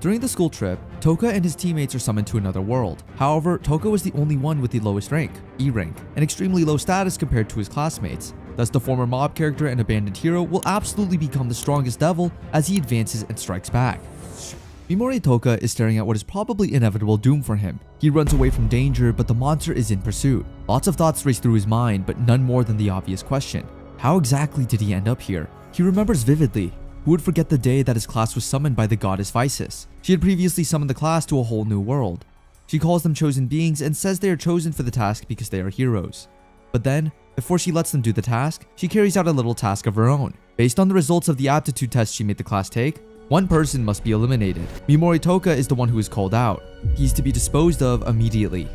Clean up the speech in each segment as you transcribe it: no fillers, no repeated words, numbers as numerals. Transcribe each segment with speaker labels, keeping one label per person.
Speaker 1: During the school trip, Toka and his teammates are summoned to another world. However, Toka was the only one with the lowest rank, E rank, an extremely low status compared to his classmates. Thus, the former mob character and abandoned hero will absolutely become the strongest devil as he advances and strikes back. Mimori Toka is staring at what is probably inevitable doom for him. He runs away from danger, but the monster is in pursuit. Lots of thoughts race through his mind, but none more than the obvious question. How exactly did he end up here? He remembers vividly. Who would forget the day that his class was summoned by the goddess Visis? She had previously summoned the class to a whole new world. She calls them chosen beings and says they are chosen for the task because they are heroes. But then, before she lets them do the task, she carries out a little task of her own. Based on the results of the aptitude test she made the class take, one person must be eliminated. Mimori Toka is the one who is called out. He's to be disposed of immediately.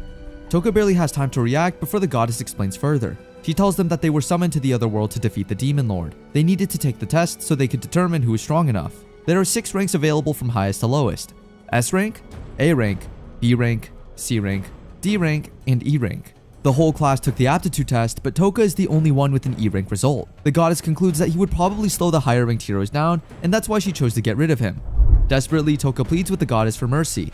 Speaker 1: Toka barely has time to react before the goddess explains further. She tells them that they were summoned to the other world to defeat the Demon Lord. They needed to take the test so they could determine who is strong enough. There are 6 ranks available from highest to lowest: S rank, A rank, B rank, C rank, D rank, and E rank. The whole class took the aptitude test, but Toka is the only one with an E rank result. The goddess concludes that he would probably slow the higher ranked heroes down, and that's why she chose to get rid of him. Desperately, Toka pleads with the goddess for mercy.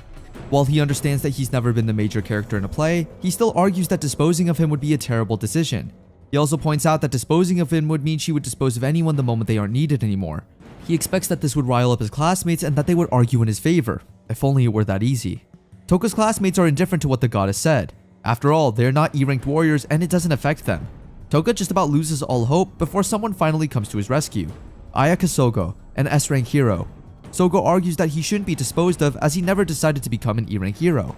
Speaker 1: While he understands that he's never been the major character in a play, he still argues that disposing of him would be a terrible decision. He also points out that disposing of him would mean she would dispose of anyone the moment they aren't needed anymore. He expects that this would rile up his classmates and that they would argue in his favor. If only it were that easy. Toka's classmates are indifferent to what the goddess said. After all, they're not E-ranked warriors and it doesn't affect them. Toka just about loses all hope before someone finally comes to his rescue. Ayaka Sogo, an S-rank hero. Sogo argues that he shouldn't be disposed of as he never decided to become an E-rank hero.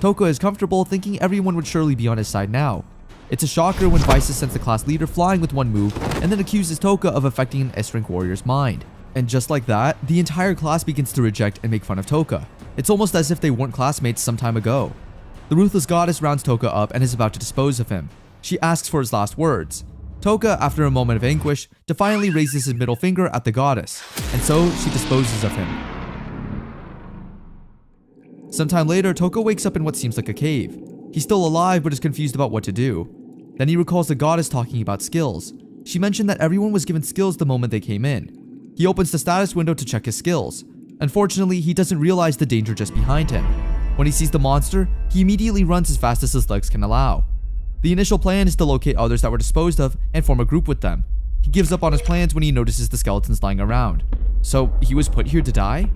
Speaker 1: Toka is comfortable thinking everyone would surely be on his side now. It's a shocker when Vices sends the class leader flying with one move and then accuses Toka of affecting an S-rank warrior's mind. And just like that, the entire class begins to reject and make fun of Toka. It's almost as if they weren't classmates some time ago. The ruthless goddess rounds Toka up and is about to dispose of him. She asks for his last words. Toka, after a moment of anguish, defiantly raises his middle finger at the goddess, and so she disposes of him. Sometime later, Toka wakes up in what seems like a cave. He's still alive but is confused about what to do. Then he recalls the goddess talking about skills. She mentioned that everyone was given skills the moment they came in. He opens the status window to check his skills. Unfortunately, he doesn't realize the danger just behind him. When he sees the monster, he immediately runs as fast as his legs can allow. The initial plan is to locate others that were disposed of and form a group with them. He gives up on his plans when he notices the skeletons lying around. So he was put here to die?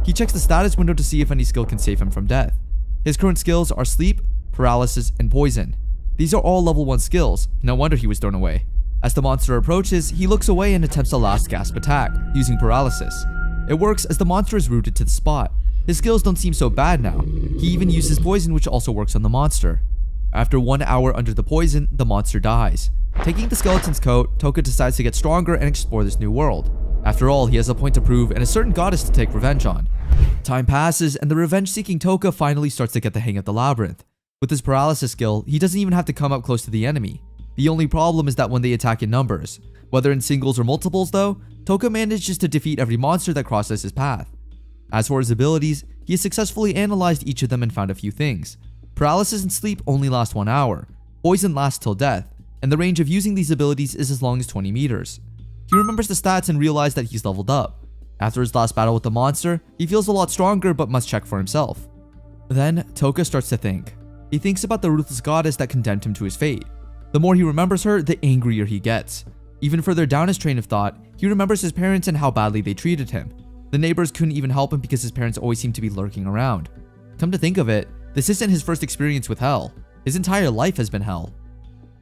Speaker 1: He checks the status window to see if any skill can save him from death. His current skills are sleep, paralysis, and poison. These are all level 1 skills, no wonder he was thrown away. As the monster approaches, he looks away and attempts a last gasp attack, using paralysis. It works as the monster is rooted to the spot. His skills don't seem so bad now. He even uses poison, which also works on the monster. After 1 hour under the poison, the monster dies. Taking the skeleton's coat, Toka decides to get stronger and explore this new world. After all, he has a point to prove and a certain goddess to take revenge on. Time passes and the revenge-seeking Toka finally starts to get the hang of the labyrinth. With his paralysis skill, he doesn't even have to come up close to the enemy. The only problem is that when they attack in numbers. Whether in singles or multiples though, Toka manages to defeat every monster that crosses his path. As for his abilities, he has successfully analyzed each of them and found a few things. Paralysis and sleep only last 1 hour, poison lasts till death, and the range of using these abilities is as long as 20 meters. He remembers the stats and realizes that he's leveled up. After his last battle with the monster, he feels a lot stronger but must check for himself. Then, Toka starts to think. He thinks about the ruthless goddess that condemned him to his fate. The more he remembers her, the angrier he gets. Even further down his train of thought, he remembers his parents and how badly they treated him. The neighbors couldn't even help him because his parents always seemed to be lurking around. Come to think of it, this isn't his first experience with hell. His entire life has been hell.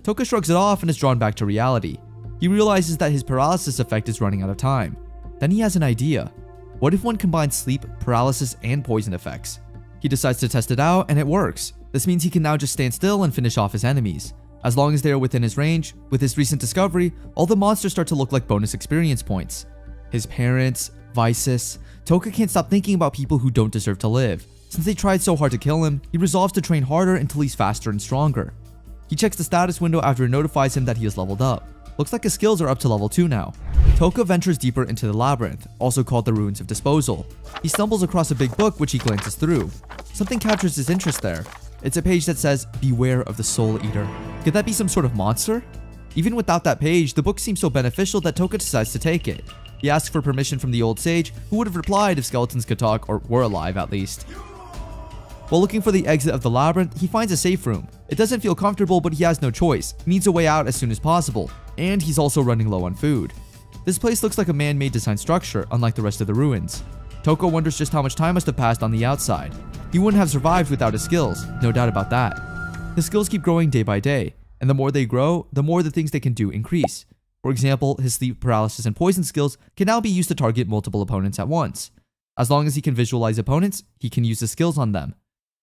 Speaker 1: Toka shrugs it off and is drawn back to reality. He realizes that his paralysis effect is running out of time. Then he has an idea. What if one combines sleep, paralysis, and poison effects? He decides to test it out and it works. This means he can now just stand still and finish off his enemies. As long as they are within his range, with his recent discovery, all the monsters start to look like bonus experience points. His parents, Vices. Toka can't stop thinking about people who don't deserve to live. Since they tried so hard to kill him, he resolves to train harder until he's faster and stronger. He checks the status window after it notifies him that he has leveled up. Looks like his skills are up to level 2 now. Toka ventures deeper into the labyrinth, also called the Ruins of Disposal. He stumbles across a big book which he glances through. Something captures his interest there. It's a page that says, "Beware of the Soul Eater." Could that be some sort of monster? Even without that page, the book seems so beneficial that Toka decides to take it. He asks for permission from the old sage, who would have replied if skeletons could talk or were alive at least. While looking for the exit of the labyrinth, he finds a safe room. It doesn't feel comfortable, but he has no choice. He needs a way out as soon as possible, and he's also running low on food. This place looks like a man-made design structure, unlike the rest of the ruins. Toko wonders just how much time must have passed on the outside. He wouldn't have survived without his skills, no doubt about that. His skills keep growing day by day, and the more they grow, the more the things they can do increase. For example, his sleep paralysis and poison skills can now be used to target multiple opponents at once. As long as he can visualize opponents, he can use his skills on them.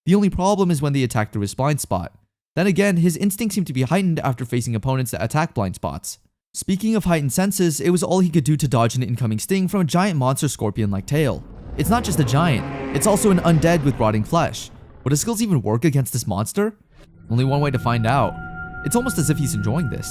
Speaker 1: The only problem is when they attack through his blind spot. Then again, his instincts seem to be heightened after facing opponents that attack blind spots. Speaking of heightened senses, it was all he could do to dodge an incoming sting from a giant monster scorpion-like tail. It's not just a giant, it's also an undead with rotting flesh. Would his skills even work against this monster? Only one way to find out. It's almost as if he's enjoying this.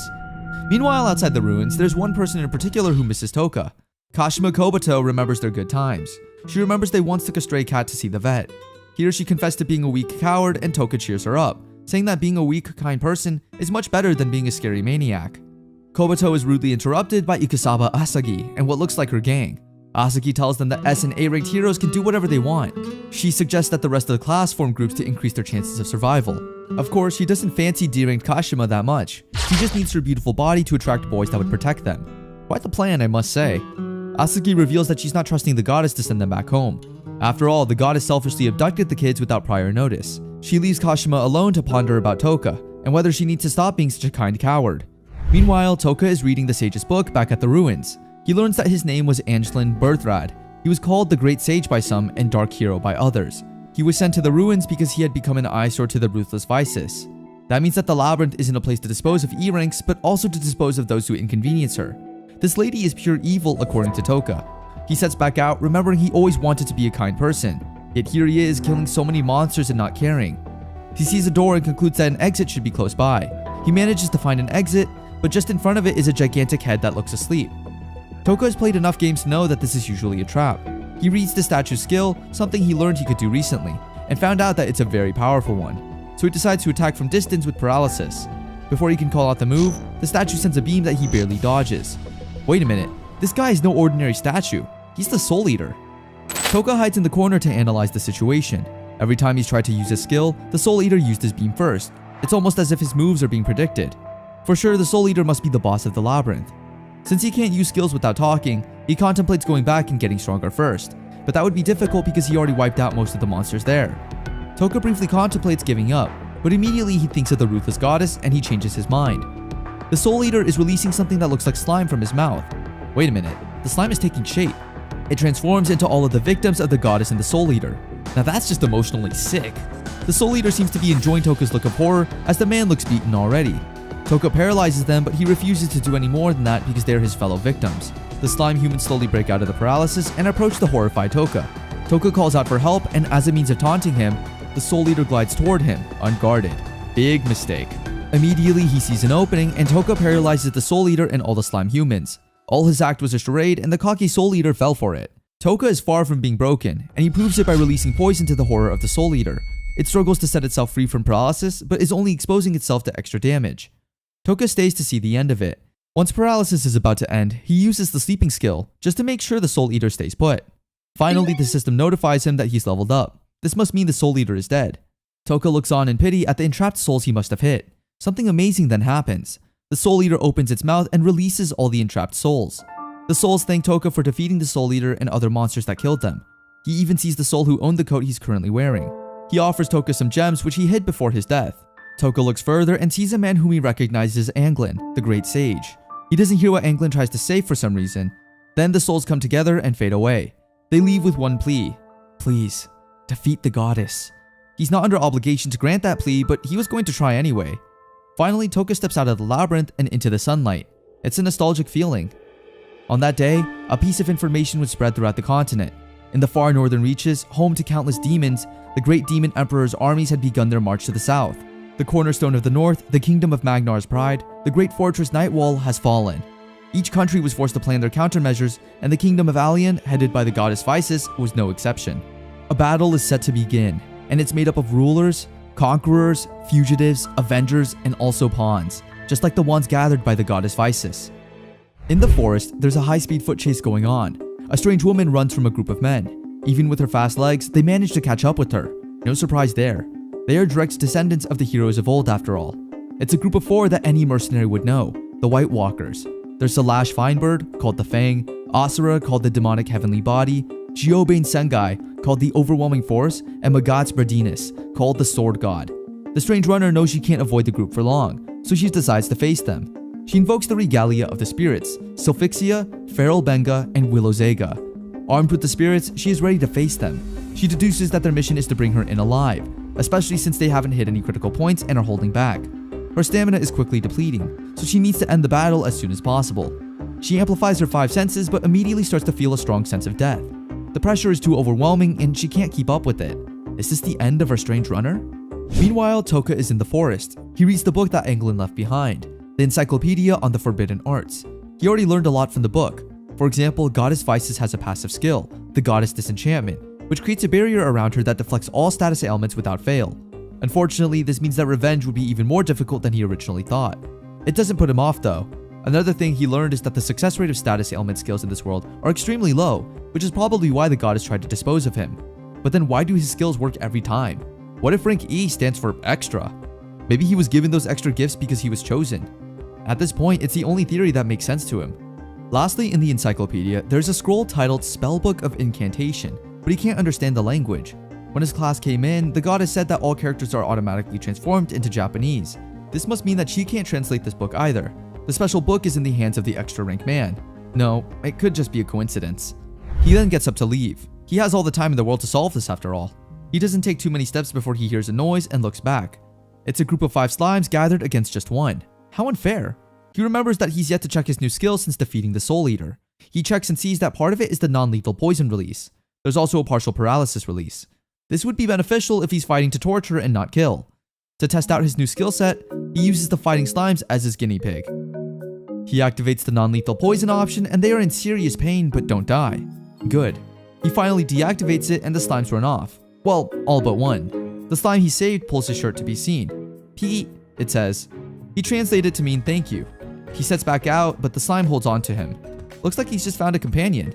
Speaker 1: Meanwhile, outside the ruins, there's one person in particular who misses Toka. Kashima Kobato remembers their good times. She remembers they once took a stray cat to see the vet. Here she confessed to being a weak coward, and Toka cheers her up, saying that being a weak, kind person is much better than being a scary maniac. Kobato is rudely interrupted by Ikasaba Asagi and what looks like her gang. Asagi tells them that S and A ranked heroes can do whatever they want. She suggests that the rest of the class form groups to increase their chances of survival. Of course, she doesn't fancy D-ranked Kashima that much. She just needs her beautiful body to attract boys that would protect them. Quite the plan, I must say. Asagi reveals that she's not trusting the goddess to send them back home. After all, the goddess selfishly abducted the kids without prior notice. She leaves Kashima alone to ponder about Toka, and whether she needs to stop being such a kind coward. Meanwhile, Toka is reading the sage's book back at the ruins. He learns that his name was Angelin Berthrad. He was called the Great Sage by some and Dark Hero by others. He was sent to the ruins because he had become an eyesore to the ruthless Vices. That means that the labyrinth isn't a place to dispose of E-ranks, but also to dispose of those who inconvenience her. This lady is pure evil according to Toka. He sets back out, remembering he always wanted to be a kind person. Yet here he is, killing so many monsters and not caring. He sees a door and concludes that an exit should be close by. He manages to find an exit, but just in front of it is a gigantic head that looks asleep. Toka has played enough games to know that this is usually a trap. He reads the statue's skill, something he learned he could do recently, and found out that it's a very powerful one. So he decides to attack from distance with paralysis. Before he can call out the move, the statue sends a beam that he barely dodges. Wait a minute, this guy is no ordinary statue. He's the Soul Eater. Toka hides in the corner to analyze the situation. Every time he's tried to use his skill, the Soul Eater used his beam first. It's almost as if his moves are being predicted. For sure, the Soul Eater must be the boss of the labyrinth. Since he can't use skills without talking, he contemplates going back and getting stronger first. But that would be difficult because he already wiped out most of the monsters there. Toka briefly contemplates giving up, but immediately he thinks of the ruthless goddess and he changes his mind. The Soul Eater is releasing something that looks like slime from his mouth. Wait a minute, the slime is taking shape. It transforms into all of the victims of the goddess and the Soul Eater. Now that's just emotionally sick. The Soul Eater seems to be enjoying Toka's look of horror as the man looks beaten already. Toka paralyzes them, but he refuses to do any more than that because they're his fellow victims. The slime humans slowly break out of the paralysis and approach the horrified Toka. Toka calls out for help, and as a means of taunting him, the Soul Eater glides toward him, unguarded. Big mistake. Immediately he sees an opening, and Toka paralyzes the Soul Eater and all the slime humans. All his act was a charade, and the cocky Soul Eater fell for it. Toka is far from being broken, and he proves it by releasing poison to the horror of the Soul Eater. It struggles to set itself free from paralysis, but is only exposing itself to extra damage. Toka stays to see the end of it. Once paralysis is about to end, he uses the sleeping skill, just to make sure the Soul Eater stays put. Finally, the system notifies him that he's leveled up. This must mean the Soul Eater is dead. Toka looks on in pity at the entrapped souls he must have hit. Something amazing then happens. The Soul Eater opens its mouth and releases all the entrapped souls. The souls thank Toka for defeating the Soul Eater and other monsters that killed them. He even sees the soul who owned the coat he's currently wearing. He offers Toka some gems which he hid before his death. Toka looks further and sees a man whom he recognizes as Anglin, the Great Sage. He doesn't hear what Anglin tries to say for some reason. Then the souls come together and fade away. They leave with one plea. Please, defeat the goddess. He's not under obligation to grant that plea, but he was going to try anyway. Finally, Toka steps out of the labyrinth and into the sunlight. It's a nostalgic feeling. On that day, a piece of information was spread throughout the continent. In the far northern reaches, home to countless demons, the great demon emperor's armies had begun their march to the south. The cornerstone of the north, the kingdom of Magnar's pride, the great fortress Nightwall has fallen. Each country was forced to plan their countermeasures, and the kingdom of Alien, headed by the goddess Vices, was no exception. A battle is set to begin, and it's made up of rulers, conquerors, fugitives, avengers, and also pawns, just like the ones gathered by the goddess Vices. In the forest, there's a high-speed foot chase going on. A strange woman runs from a group of men. Even with her fast legs, they manage to catch up with her. No surprise there. They are direct descendants of the heroes of old after all. It's a group of 4 that any mercenary would know, the White Walkers. There's Salash Finebird, called the Fang, Asura, called the Demonic Heavenly Body, Jiobane Sengai, called the Overwhelming Force, and Magat's Bradinus, called the Sword God. The strange runner knows she can't avoid the group for long, so she decides to face them. She invokes the regalia of the spirits, Sylphixia, Feral Benga, and Willow Zega. Armed with the spirits, she is ready to face them. She deduces that their mission is to bring her in alive, especially since they haven't hit any critical points and are holding back. Her stamina is quickly depleting, so she needs to end the battle as soon as possible. She amplifies her 5 senses but immediately starts to feel a strong sense of death. The pressure is too overwhelming and she can't keep up with it. Is this the end of our strange runner? Meanwhile, Toka is in the forest. He reads the book that Anglin left behind, the Encyclopedia on the Forbidden Arts. He already learned a lot from the book. For example, Goddess Vices has a passive skill, the Goddess Disenchantment, which creates a barrier around her that deflects all status ailments without fail. Unfortunately, this means that revenge would be even more difficult than he originally thought. It doesn't put him off though. Another thing he learned is that the success rate of status ailment skills in this world are extremely low, which is probably why the goddess tried to dispose of him. But then why do his skills work every time? What if rank E stands for extra? Maybe he was given those extra gifts because he was chosen. At this point, it's the only theory that makes sense to him. Lastly, in the encyclopedia, there's a scroll titled Spellbook of Incantation, but he can't understand the language. When his class came in, the goddess said that all characters are automatically transformed into Japanese. This must mean that she can't translate this book either. The special book is in the hands of the extra rank man. No, it could just be a coincidence. He then gets up to leave. He has all the time in the world to solve this after all. He doesn't take too many steps before he hears a noise and looks back. It's a group of 5 slimes gathered against just one. How unfair. He remembers that he's yet to check his new skill since defeating the Soul Eater. He checks and sees that part of it is the non-lethal poison release. There's also a partial paralysis release. This would be beneficial if he's fighting to torture and not kill. To test out his new skill set, he uses the fighting slimes as his guinea pig. He activates the non-lethal poison option and they are in serious pain but don't die. Good. He finally deactivates it and the slimes run off. Well, all but one. The slime he saved pulls his shirt to be seen. Pete, it says. He translated it to mean thank you. He sets back out, but the slime holds on to him. Looks like he's just found a companion.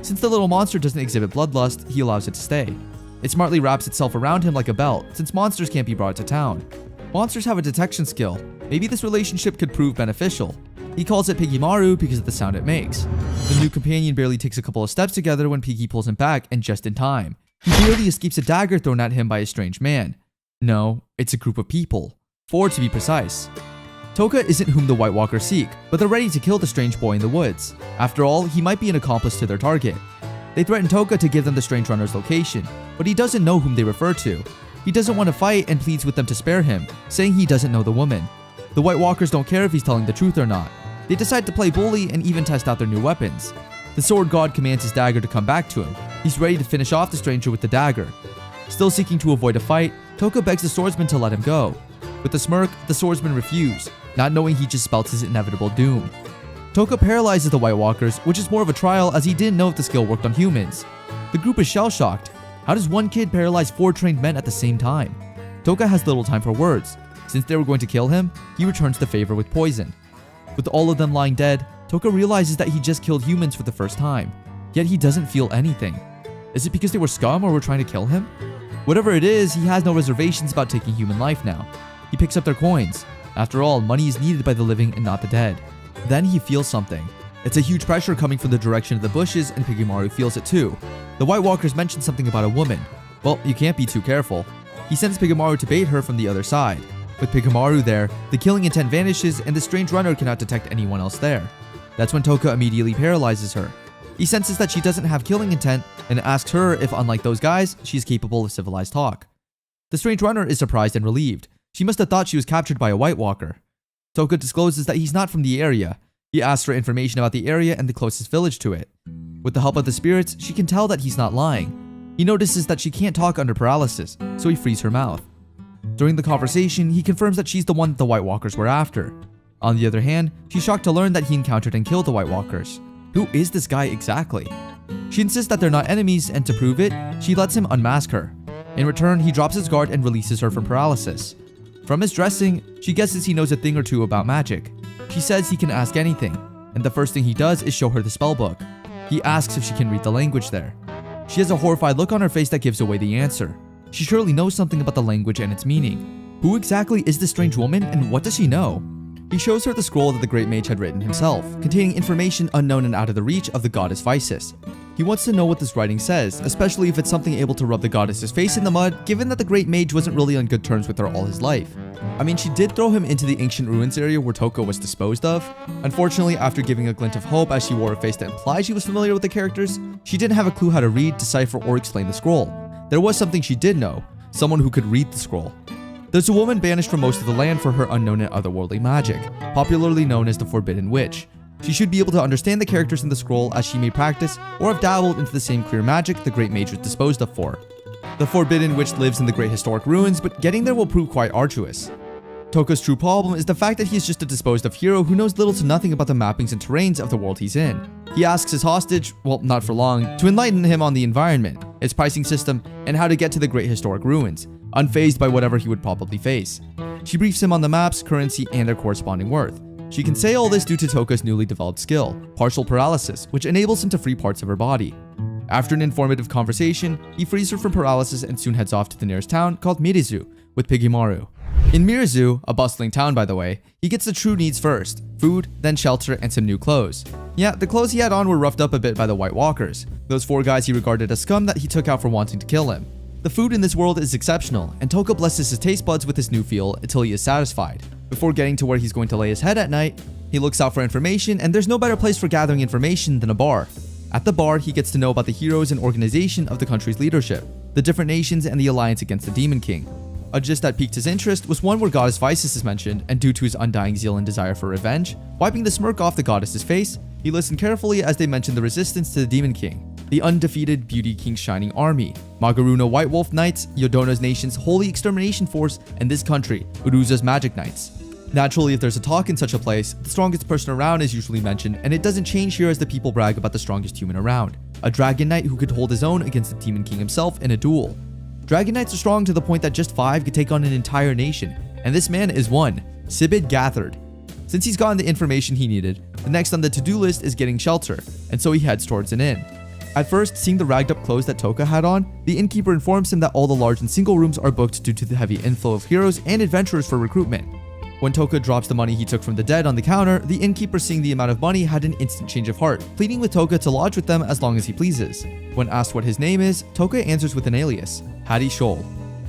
Speaker 1: Since the little monster doesn't exhibit bloodlust, he allows it to stay. It smartly wraps itself around him like a belt, since monsters can't be brought to town. Monsters have a detection skill. Maybe this relationship could prove beneficial. He calls it Pigimaru because of the sound it makes. The new companion barely takes a couple of steps together when Piggy pulls him back, and just in time. He barely escapes a dagger thrown at him by a strange man. No, it's a group of people. 4 to be precise. Toka isn't whom the White Walkers seek, but they're ready to kill the strange boy in the woods. After all, he might be an accomplice to their target. They threaten Toka to give them the strange runner's location, but he doesn't know whom they refer to. He doesn't want to fight and pleads with them to spare him, saying he doesn't know the woman. The White Walkers don't care if he's telling the truth or not. They decide to play bully and even test out their new weapons. The sword god commands his dagger to come back to him. He's ready to finish off the stranger with the dagger. Still seeking to avoid a fight, Toka begs the swordsman to let him go. With a smirk, the swordsman refuses, not knowing he just spelt his inevitable doom. Toka paralyzes the White Walkers, which is more of a trial as he didn't know if the skill worked on humans. The group is shell-shocked. How does one kid paralyze 4 trained men at the same time? Toka has little time for words. Since they were going to kill him, he returns the favor with poison. With all of them lying dead, Toka realizes that he just killed humans for the first time. Yet he doesn't feel anything. Is it because they were scum or were trying to kill him? Whatever it is, he has no reservations about taking human life now. He picks up their coins. After all, money is needed by the living and not the dead. Then he feels something. It's a huge pressure coming from the direction of the bushes, and Pigimaru feels it too. The White Walkers mention something about a woman. Well, you can't be too careful. He sends Pigimaru to bait her from the other side. With Pigimaru there, the killing intent vanishes and the strange runner cannot detect anyone else there. That's when Toka immediately paralyzes her. He senses that she doesn't have killing intent and asks her if, unlike those guys, she's capable of civilized talk. The strange runner is surprised and relieved. She must have thought she was captured by a White Walker. Toka discloses that he's not from the area. He asks for information about the area and the closest village to it. With the help of the spirits, she can tell that he's not lying. He notices that she can't talk under paralysis, so he frees her mouth. During the conversation, he confirms that she's the one the White Walkers were after. On the other hand, she's shocked to learn that he encountered and killed the White Walkers. Who is this guy exactly? She insists that they're not enemies, and to prove it, she lets him unmask her. In return, he drops his guard and releases her from paralysis. From his dressing, she guesses he knows a thing or two about magic. She says he can ask anything. and the first thing he does is show her the spellbook. He asks if she can read the language there. She has a horrified look on her face that gives away the answer. She surely knows something about the language and its meaning. Who exactly is this strange woman, and what does she know? He shows her the scroll that the great mage had written himself, containing information unknown and out of the reach of the goddess Isis. He wants to know what this writing says, especially if it's something able to rub the goddess's face in the mud, given that the great mage wasn't really on good terms with her all his life. I mean, she did throw him into the ancient ruins area where Toka was disposed of. Unfortunately, after giving a glint of hope as she wore a face that implied she was familiar with the characters, she didn't have a clue how to read, decipher, or explain the scroll. There was something she did know, someone who could read the scroll. There's a woman banished from most of the land for her unknown and otherworldly magic, popularly known as the Forbidden Witch. She should be able to understand the characters in the scroll as she may practice or have dabbled into the same queer magic the great mage was disposed of for. The Forbidden Witch lives in the great historic ruins, but getting there will prove quite arduous. Toka's true problem is the fact that he is just a disposed of hero who knows little to nothing about the mappings and terrains of the world he's in. He asks his hostage, well, not for long, to enlighten him on the environment, its pricing system, and how to get to the great historic ruins, unfazed by whatever he would probably face. She briefs him on the maps, currency, and their corresponding worth. She can say all this due to Toka's newly developed skill, partial paralysis, which enables him to free parts of her body. After an informative conversation, he frees her from paralysis and soon heads off to the nearest town called Mirizu with Pigimaru. In Mirizu, a bustling town by the way, he gets the true needs first, food, then shelter, and some new clothes. Yeah, the clothes he had on were roughed up a bit by the White Walkers, those 4 guys he regarded as scum that he took out for wanting to kill him. The food in this world is exceptional, and Toka blesses his taste buds with this new feel until he is satisfied. Before getting to where he's going to lay his head at night, he looks out for information, and there's no better place for gathering information than a bar. At the bar, he gets to know about the heroes and organization of the country's leadership, the different nations, and the alliance against the Demon King. A gist that piqued his interest was one where goddess Isis is mentioned, and due to his undying zeal and desire for revenge, wiping the smirk off the goddess's face, he listened carefully as they mentioned the resistance to the Demon King, the undefeated Beauty King's shining army, Magaruna White Wolf Knights, Yodona's nation's holy extermination force, and this country, Uruza's Magic Knights. Naturally, if there's a talk in such a place, the strongest person around is usually mentioned, and it doesn't change here as the people brag about the strongest human around, a Dragon Knight who could hold his own against the Demon King himself in a duel. Dragon Knights are strong to the point that just 5 could take on an entire nation, and this man is one, Sibid Gathard. Since he's gotten the information he needed, the next on the to-do list is getting shelter, and so he heads towards an inn. At first, seeing the ragged up clothes that Toka had on, the innkeeper informs him that all the large and single rooms are booked due to the heavy inflow of heroes and adventurers for recruitment. When Toka drops the money he took from the dead on the counter, the innkeeper, seeing the amount of money, had an instant change of heart, pleading with Toka to lodge with them as long as he pleases. When asked what his name is, Toka answers with an alias, Hattie Scholl.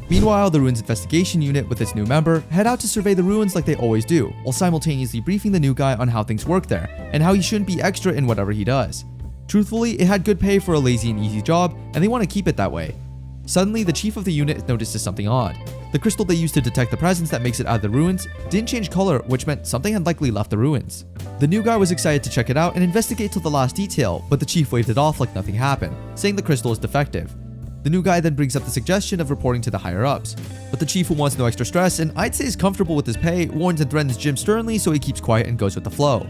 Speaker 1: Meanwhile, the ruins investigation unit with its new member head out to survey the ruins like they always do, while simultaneously briefing the new guy on how things work there, and how he shouldn't be extra in whatever he does. Truthfully, it had good pay for a lazy and easy job, and they want to keep it that way. Suddenly, the chief of the unit notices something odd. The crystal they used to detect the presence that makes it out of the ruins didn't change color, which meant something had likely left the ruins. The new guy was excited to check it out and investigate to the last detail, but the chief waved it off like nothing happened, saying the crystal is defective. The new guy then brings up the suggestion of reporting to the higher-ups, but the chief, who wants no extra stress and I'd say is comfortable with his pay, warns and threatens Jim sternly, so he keeps quiet and goes with the flow.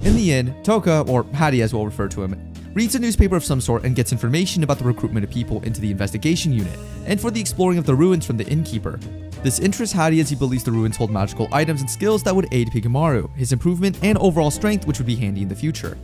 Speaker 1: In the inn, Toka, or Hattie as we'll refer to him, reads a newspaper of some sort and gets information about the recruitment of people into the investigation unit, and for the exploring of the ruins from the innkeeper. This interests Hattie as he believes the ruins hold magical items and skills that would aid Pigimaru, his improvement, and overall strength, which would be handy in the future.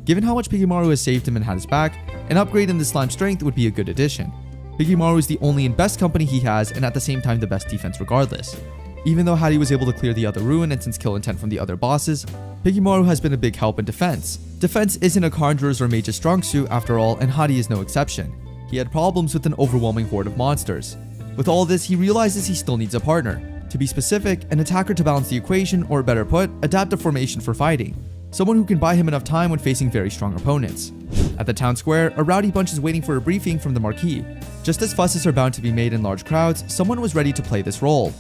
Speaker 1: Given how much Pigimaru has saved him and had his back, an upgrade in the slime strength would be a good addition. Pigimaru is the only and best company he has, and at the same time the best defense regardless. Even though Hattie was able to clear the other ruin and sense kill intent from the other bosses, Pigimaru has been a big help in defense. Defense isn't a conjurer's or mage's strong suit after all, and Hattie is no exception. He had problems with an overwhelming horde of monsters. With all this, he realizes he still needs a partner. To be specific, an attacker to balance the equation, or better put, adapt a formation for fighting. Someone who can buy him enough time when facing very strong opponents. At the town square, a rowdy bunch is waiting for a briefing from the marquis. Just as fusses are bound to be made in large crowds, someone was ready to play this role.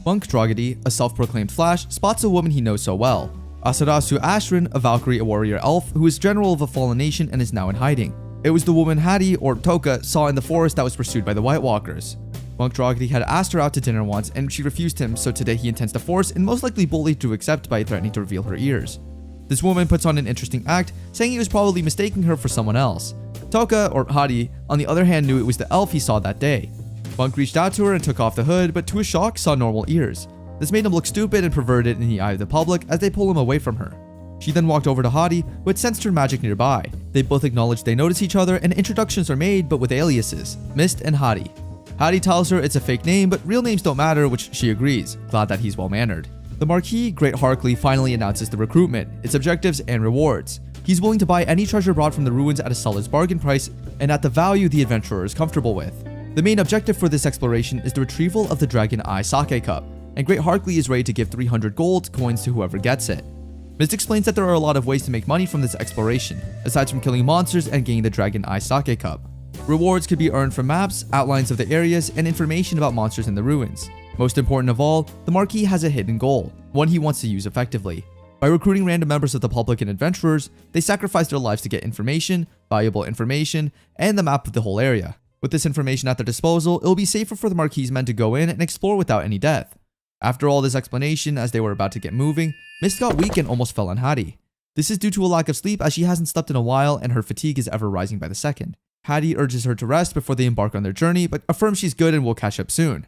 Speaker 1: Monk Drogody, a self-proclaimed Flash, spots a woman he knows so well. Asarasu Ashrin, a Valkyrie, a warrior elf, who is general of a fallen nation and is now in hiding. It was the woman Hattie, or Toka, saw in the forest that was pursued by the White Walkers. Monk Drogody had asked her out to dinner once, and she refused him, so today he intends to force and most likely bully to accept by threatening to reveal her ears. This woman puts on an interesting act, saying he was probably mistaking her for someone else. Toka, or Hattie, on the other hand knew it was the elf he saw that day. Monk reached out to her and took off the hood, but to his shock saw normal ears. This made him look stupid and perverted in the eye of the public as they pull him away from her. She then walked over to Hadi, who had sensed her magic nearby. They both acknowledge they notice each other and introductions are made, but with aliases, Mist and Hadi. Hadi tells her it's a fake name, but real names don't matter, which she agrees, glad that he's well-mannered. The Marquis, Great Harkley, finally announces the recruitment, its objectives, and rewards. He's willing to buy any treasure brought from the ruins at a seller's bargain price and at the value the adventurer is comfortable with. The main objective for this exploration is the retrieval of the Dragon Eye Sake Cup, and Great Harkley is ready to give 300 gold coins to whoever gets it. Mist explains that there are a lot of ways to make money from this exploration, aside from killing monsters and gaining the Dragon Eye Sake Cup. Rewards could be earned from maps, outlines of the areas, and information about monsters in the ruins. Most important of all, the Marquis has a hidden goal, one he wants to use effectively. By recruiting random members of the public and adventurers, they sacrifice their lives to get information, valuable information, and the map of the whole area. With this information at their disposal, it will be safer for the Marquis' men to go in and explore without any death. After all this explanation, as they were about to get moving, Mist got weak and almost fell on Hadi. This is due to a lack of sleep as she hasn't slept in a while and her fatigue is ever rising by the second. Hadi urges her to rest before they embark on their journey, but affirms she's good and will catch up soon.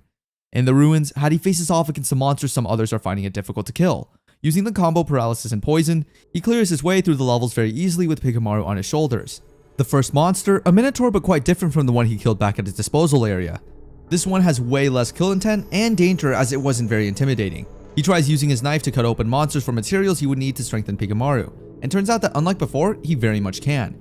Speaker 1: In the ruins, Hadi faces off against some monsters some others are finding it difficult to kill. Using the combo paralysis and poison, he clears his way through the levels very easily with Pigamaru on his shoulders. The first monster, a minotaur but quite different from the one he killed back at his disposal area. This one has way less kill intent and danger as it wasn't very intimidating. He tries using his knife to cut open monsters for materials he would need to strengthen Pigamaru, and turns out that unlike before, he very much can.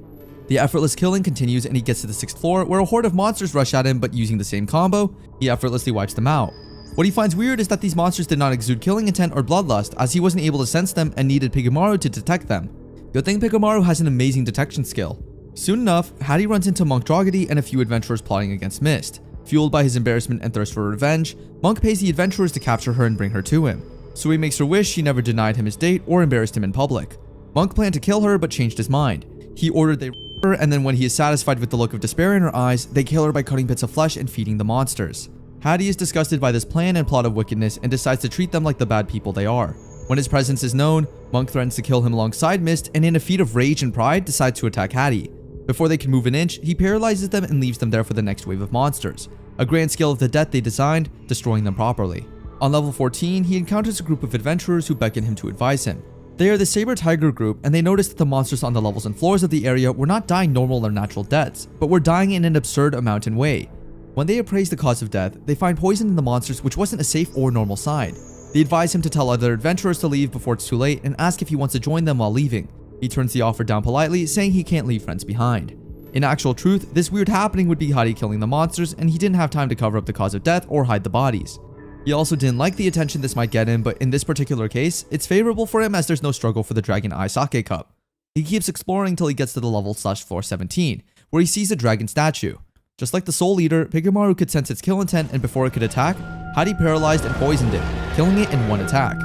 Speaker 1: The effortless killing continues and he gets to the 6th floor where a horde of monsters rush at him, but using the same combo, he effortlessly wipes them out. What he finds weird is that these monsters did not exude killing intent or bloodlust as he wasn't able to sense them and needed Pigamaru to detect them. Good thing Pigamaru has an amazing detection skill. Soon enough, Hadi runs into Monk Drogody and a few adventurers plotting against Mist. Fueled by his embarrassment and thirst for revenge, Monk pays the adventurers to capture her and bring her to him. So he makes her wish she never denied him his date or embarrassed him in public. Monk planned to kill her but changed his mind. He ordered they her, and then when he is satisfied with the look of despair in her eyes, they kill her by cutting bits of flesh and feeding the monsters. Hadi is disgusted by this plan and plot of wickedness and decides to treat them like the bad people they are. When his presence is known, Monk threatens to kill him alongside Mist and in a feat of rage and pride decides to attack Hadi. Before they can move an inch, he paralyzes them and leaves them there for the next wave of monsters. A grand scale of the death they designed, destroying them properly. On level 14, he encounters a group of adventurers who beckon him to advise him. They are the Saber Tiger group, and they notice that the monsters on the levels and floors of the area were not dying normal or natural deaths, but were dying in an absurd amount in way. When they appraise the cause of death, they find poison in the monsters, which wasn't a safe or normal sign. They advise him to tell other adventurers to leave before it's too late and ask if he wants to join them while leaving. He turns the offer down politely, saying he can't leave friends behind. In actual truth, this weird happening would be Hadi killing the monsters, and he didn't have time to cover up the cause of death or hide the bodies. He also didn't like the attention this might get him, but in this particular case, it's favorable for him as there's no struggle for the Dragon Eye Sake Cup. He keeps exploring till he gets to the level /floor 17, where he sees a dragon statue. Just like the Soul Eater, Pigamaru could sense its kill intent, and before it could attack, Hadi paralyzed and poisoned it, killing it in one attack.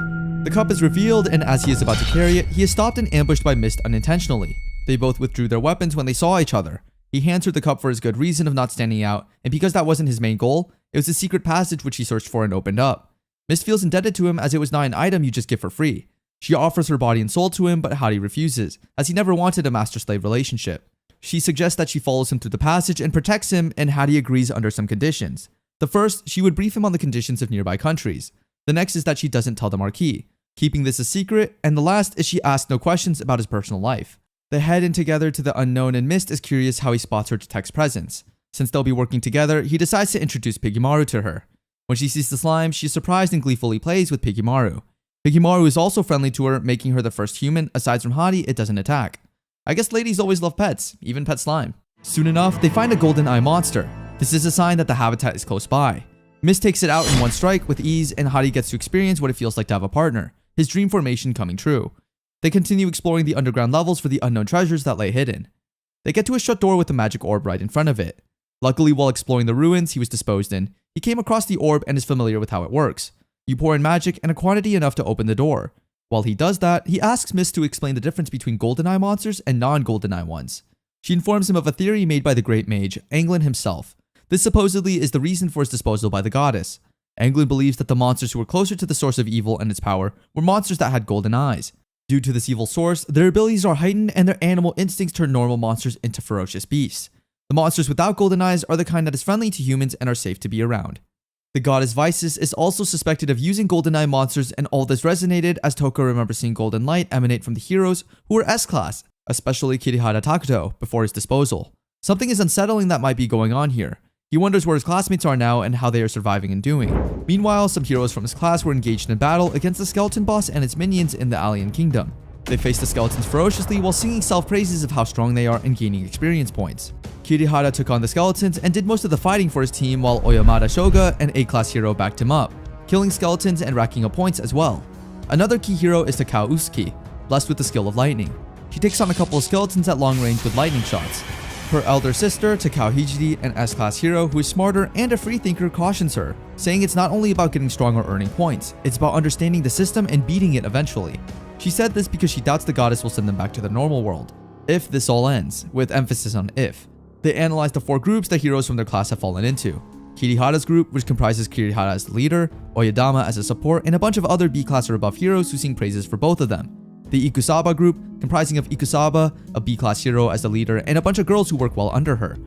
Speaker 1: The cup is revealed, and as he is about to carry it, he is stopped and ambushed by Mist unintentionally. They both withdrew their weapons when they saw each other. He hands her the cup for his good reason of not standing out, and because that wasn't his main goal, it was a secret passage which he searched for and opened up. Mist feels indebted to him as it was not an item you just get for free. She offers her body and soul to him, but Hadi refuses, as he never wanted a master-slave relationship. She suggests that she follows him through the passage and protects him, and Hadi agrees under some conditions. The first, she would brief him on the conditions of nearby countries. The next is that she doesn't tell the Marquis, keeping this a secret, and the last is she asks no questions about his personal life. They head in together to the unknown, and Mist is curious how he spots her detect's presence. Since they'll be working together, he decides to introduce Pigamaru to her. When she sees the slime, she's surprised and gleefully plays with Pigamaru. Pigamaru is also friendly to her, making her the first human, aside from Hadi, it doesn't attack. I guess ladies always love pets, even pet slime. Soon enough, they find a golden eye monster. This is a sign that the habitat is close by. Mist takes it out in one strike with ease, and Hadi gets to experience what it feels like to have a partner, his dream formation coming true. They continue exploring the underground levels for the unknown treasures that lay hidden. They get to a shut door with a magic orb right in front of it. Luckily, while exploring the ruins he was disposed in, he came across the orb and is familiar with how it works. You pour in magic and a quantity enough to open the door. While he does that, he asks Mist to explain the difference between golden eye monsters and non-golden eye ones. She informs him of a theory made by the great mage, Anglin himself. This supposedly is the reason for his disposal by the goddess. Anglin believes that the monsters who were closer to the source of evil and its power were monsters that had golden eyes. Due to this evil source, their abilities are heightened and their animal instincts turn normal monsters into ferocious beasts. The monsters without golden eyes are the kind that is friendly to humans and are safe to be around. The goddess Vices is also suspected of using GoldenEye monsters, and all this resonated as Toko remembers seeing golden light emanate from the heroes who were S-class, especially Kirihara Takuto, before his disposal. Something is unsettling that might be going on here. He wonders where his classmates are now and how they are surviving and doing. Meanwhile, some heroes from his class were engaged in battle against the skeleton boss and its minions in the Alien Kingdom. They faced the skeletons ferociously while singing self-praises of how strong they are and gaining experience points. Kirihara took on the skeletons and did most of the fighting for his team, while Oyamada Shoga, an A-class hero, backed him up, killing skeletons and racking up points as well. Another key hero is Takao Usuki, blessed with the skill of lightning. She takes on a couple of skeletons at long range with lightning shots. Her elder sister, Takao Hijiri, an S-class hero who is smarter and a freethinker, cautions her, saying it's not only about getting strong or earning points, it's about understanding the system and beating it eventually. She said this because she doubts the goddess will send them back to the normal world, if this all ends, with emphasis on if. They analyze the 4 groups that heroes from their class have fallen into. Kirihara's group, which comprises Kirihara as the leader, Oyadama as a support, and a bunch of other B-class or above heroes who sing praises for both of them. The Ikusaba group, comprising of Ikusaba, a B-class hero as the leader, and a bunch of girls who work well under her.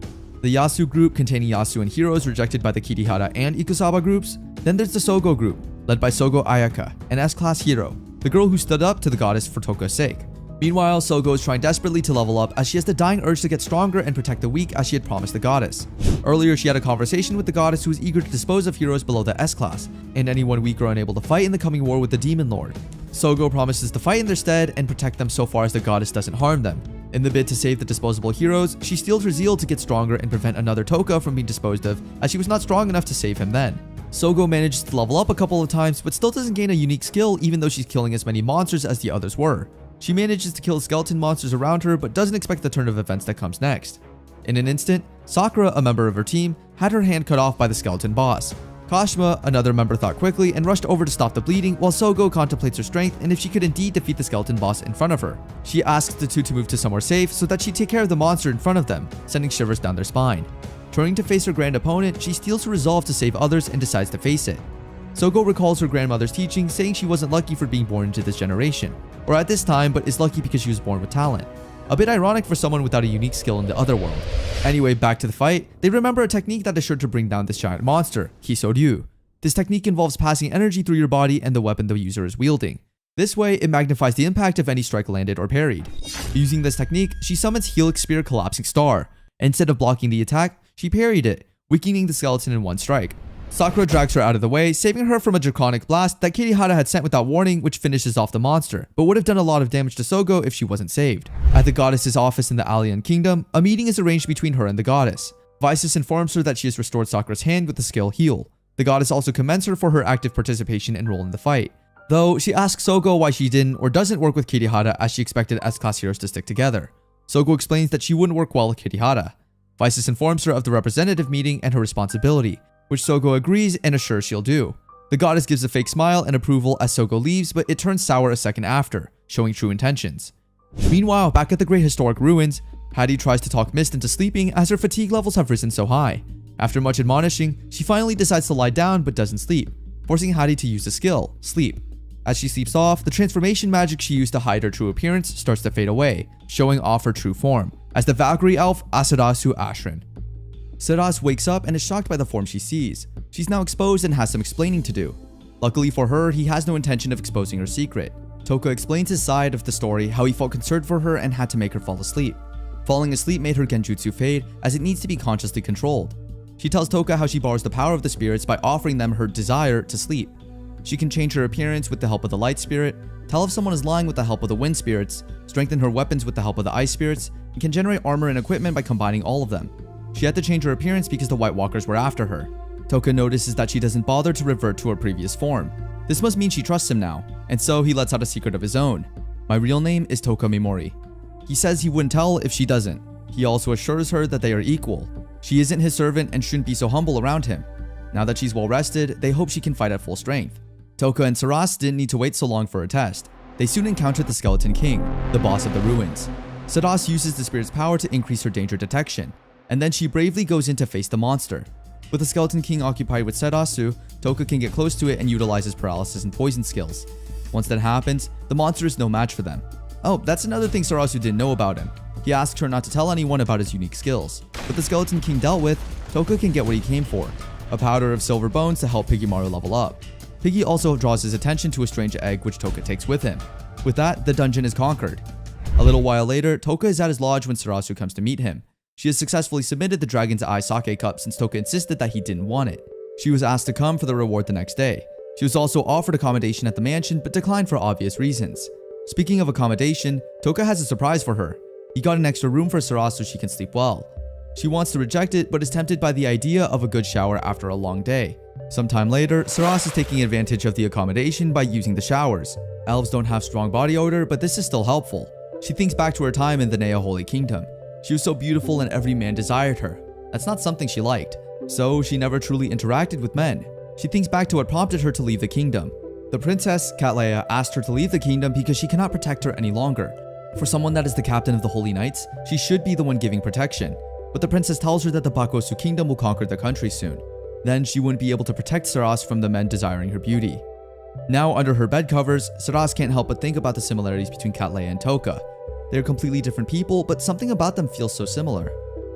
Speaker 1: The Yasu group, containing Yasu and heroes rejected by the Kirihara and Ikusaba groups. Then there's the Sogo group, led by Sogo Ayaka, an S-class hero, the girl who stood up to the goddess for Toko's sake. Meanwhile, Sogo is trying desperately to level up as she has the dying urge to get stronger and protect the weak as she had promised the goddess. Earlier, she had a conversation with the goddess who was eager to dispose of heroes below the S-class, and anyone weak or unable to fight in the coming war with the Demon Lord. Sogo promises to fight in their stead and protect them so far as the goddess doesn't harm them. In the bid to save the disposable heroes, she steals her zeal to get stronger and prevent another Toka from being disposed of, as she was not strong enough to save him then. Sogo manages to level up a couple of times, but still doesn't gain a unique skill even though she's killing as many monsters as the others were. She manages to kill skeleton monsters around her, but doesn't expect the turn of events that comes next. In an instant, Sakura, a member of her team, had her hand cut off by the skeleton boss. Kashima, another member, thought quickly and rushed over to stop the bleeding, while Sogo contemplates her strength and if she could indeed defeat the skeleton boss in front of her. She asks the two to move to somewhere safe so that she'd take care of the monster in front of them, sending shivers down their spine. Turning to face her grand opponent, she steals her resolve to save others and decides to face it. Sogo recalls her grandmother's teaching, saying she wasn't lucky for being born into this generation, or at this time, but is lucky because she was born with talent. A bit ironic for someone without a unique skill in the other world. Anyway, back to the fight. They remember a technique that is sure to bring down this giant monster, Hisoryu. This technique involves passing energy through your body and the weapon the user is wielding. This way, it magnifies the impact of any strike landed or parried. Using this technique, she summons Helix Spear Collapsing Star. Instead of blocking the attack, she parried it, weakening the skeleton in one strike. Sakura drags her out of the way, saving her from a draconic blast that Kirihara had sent without warning, which finishes off the monster, but would have done a lot of damage to Sogo if she wasn't saved. At the goddess's office in the Alien Kingdom, a meeting is arranged between her and the goddess. Vices informs her that she has restored Sakura's hand with the skill Heal. The goddess also commends her for her active participation and role in the fight, though she asks Sogo why she didn't or doesn't work with Kirihara as she expected S-class heroes to stick together. Sogo explains that she wouldn't work well with Kirihara. Vices informs her of the representative meeting and her responsibility, which Sogo agrees and assures she'll do. The goddess gives a fake smile and approval as Sogo leaves, but it turns sour a second after, showing true intentions. Meanwhile, back at the Great Historic Ruins, Hattie tries to talk Mist into sleeping as her fatigue levels have risen so high. After much admonishing, she finally decides to lie down but doesn't sleep, forcing Hattie to use the skill, Sleep. As she sleeps off, the transformation magic she used to hide her true appearance starts to fade away, showing off her true form, as the Valkyrie elf Asurasu Ashrin. Siras wakes up and is shocked by the form she sees. She's now exposed and has some explaining to do. Luckily for her, he has no intention of exposing her secret. Toka explains his side of the story, how he felt concerned for her and had to make her fall asleep. Falling asleep made her genjutsu fade, as it needs to be consciously controlled. She tells Toka how she borrows the power of the spirits by offering them her desire to sleep. She can change her appearance with the help of the light spirit, tell if someone is lying with the help of the wind spirits, strengthen her weapons with the help of the ice spirits, and can generate armor and equipment by combining all of them. She had to change her appearance because the White Walkers were after her. Toka notices that she doesn't bother to revert to her previous form. This must mean she trusts him now, and so he lets out a secret of his own. My real name is Toka Mimori. He says he wouldn't tell if she doesn't. He also assures her that they are equal. She isn't his servant and shouldn't be so humble around him. Now that she's well rested, they hope she can fight at full strength. Toka and Saras didn't need to wait so long for a test. They soon encountered the Skeleton King, the boss of the ruins. Saras uses the spirit's power to increase her danger detection, and then she bravely goes in to face the monster. With the Skeleton King occupied with Sarasu, Toka can get close to it and utilizes paralysis and poison skills. Once that happens, the monster is no match for them. Oh, that's another thing Sarasu didn't know about him. He asks her not to tell anyone about his unique skills. With the Skeleton King dealt with, Toka can get what he came for. a powder of silver bones to help Piggymaru level up. Piggy also draws his attention to a strange egg which Toka takes with him. With that, the dungeon is conquered. A little while later, Toka is at his lodge when Sarasu comes to meet him. She has successfully submitted the Dragon's Eye sake cup since Toka insisted that he didn't want it. She was asked to come for the reward the next day. She was also offered accommodation at the mansion but declined for obvious reasons. Speaking of accommodation, Toka has a surprise for her. He got an extra room for Sarasu so she can sleep well. She wants to reject it but is tempted by the idea of a good shower after a long day. Sometime later, Sarasu is taking advantage of the accommodation by using the showers. Elves don't have strong body odor, but this is still helpful. She thinks back to her time in the Nea Holy Kingdom. She was so beautiful and every man desired her. That's not something she liked, so she never truly interacted with men. She thinks back to what prompted her to leave the kingdom. The princess, Cattleya, asked her to leave the kingdom because she cannot protect her any longer. For someone that is the captain of the Holy Knights, she should be the one giving protection. But the princess tells her that the Bakosu kingdom will conquer the country soon. Then she wouldn't be able to protect Saras from the men desiring her beauty. Now under her bed covers, Saras can't help but think about the similarities between Cattleya and Toka. They're completely different people, but something about them feels so similar.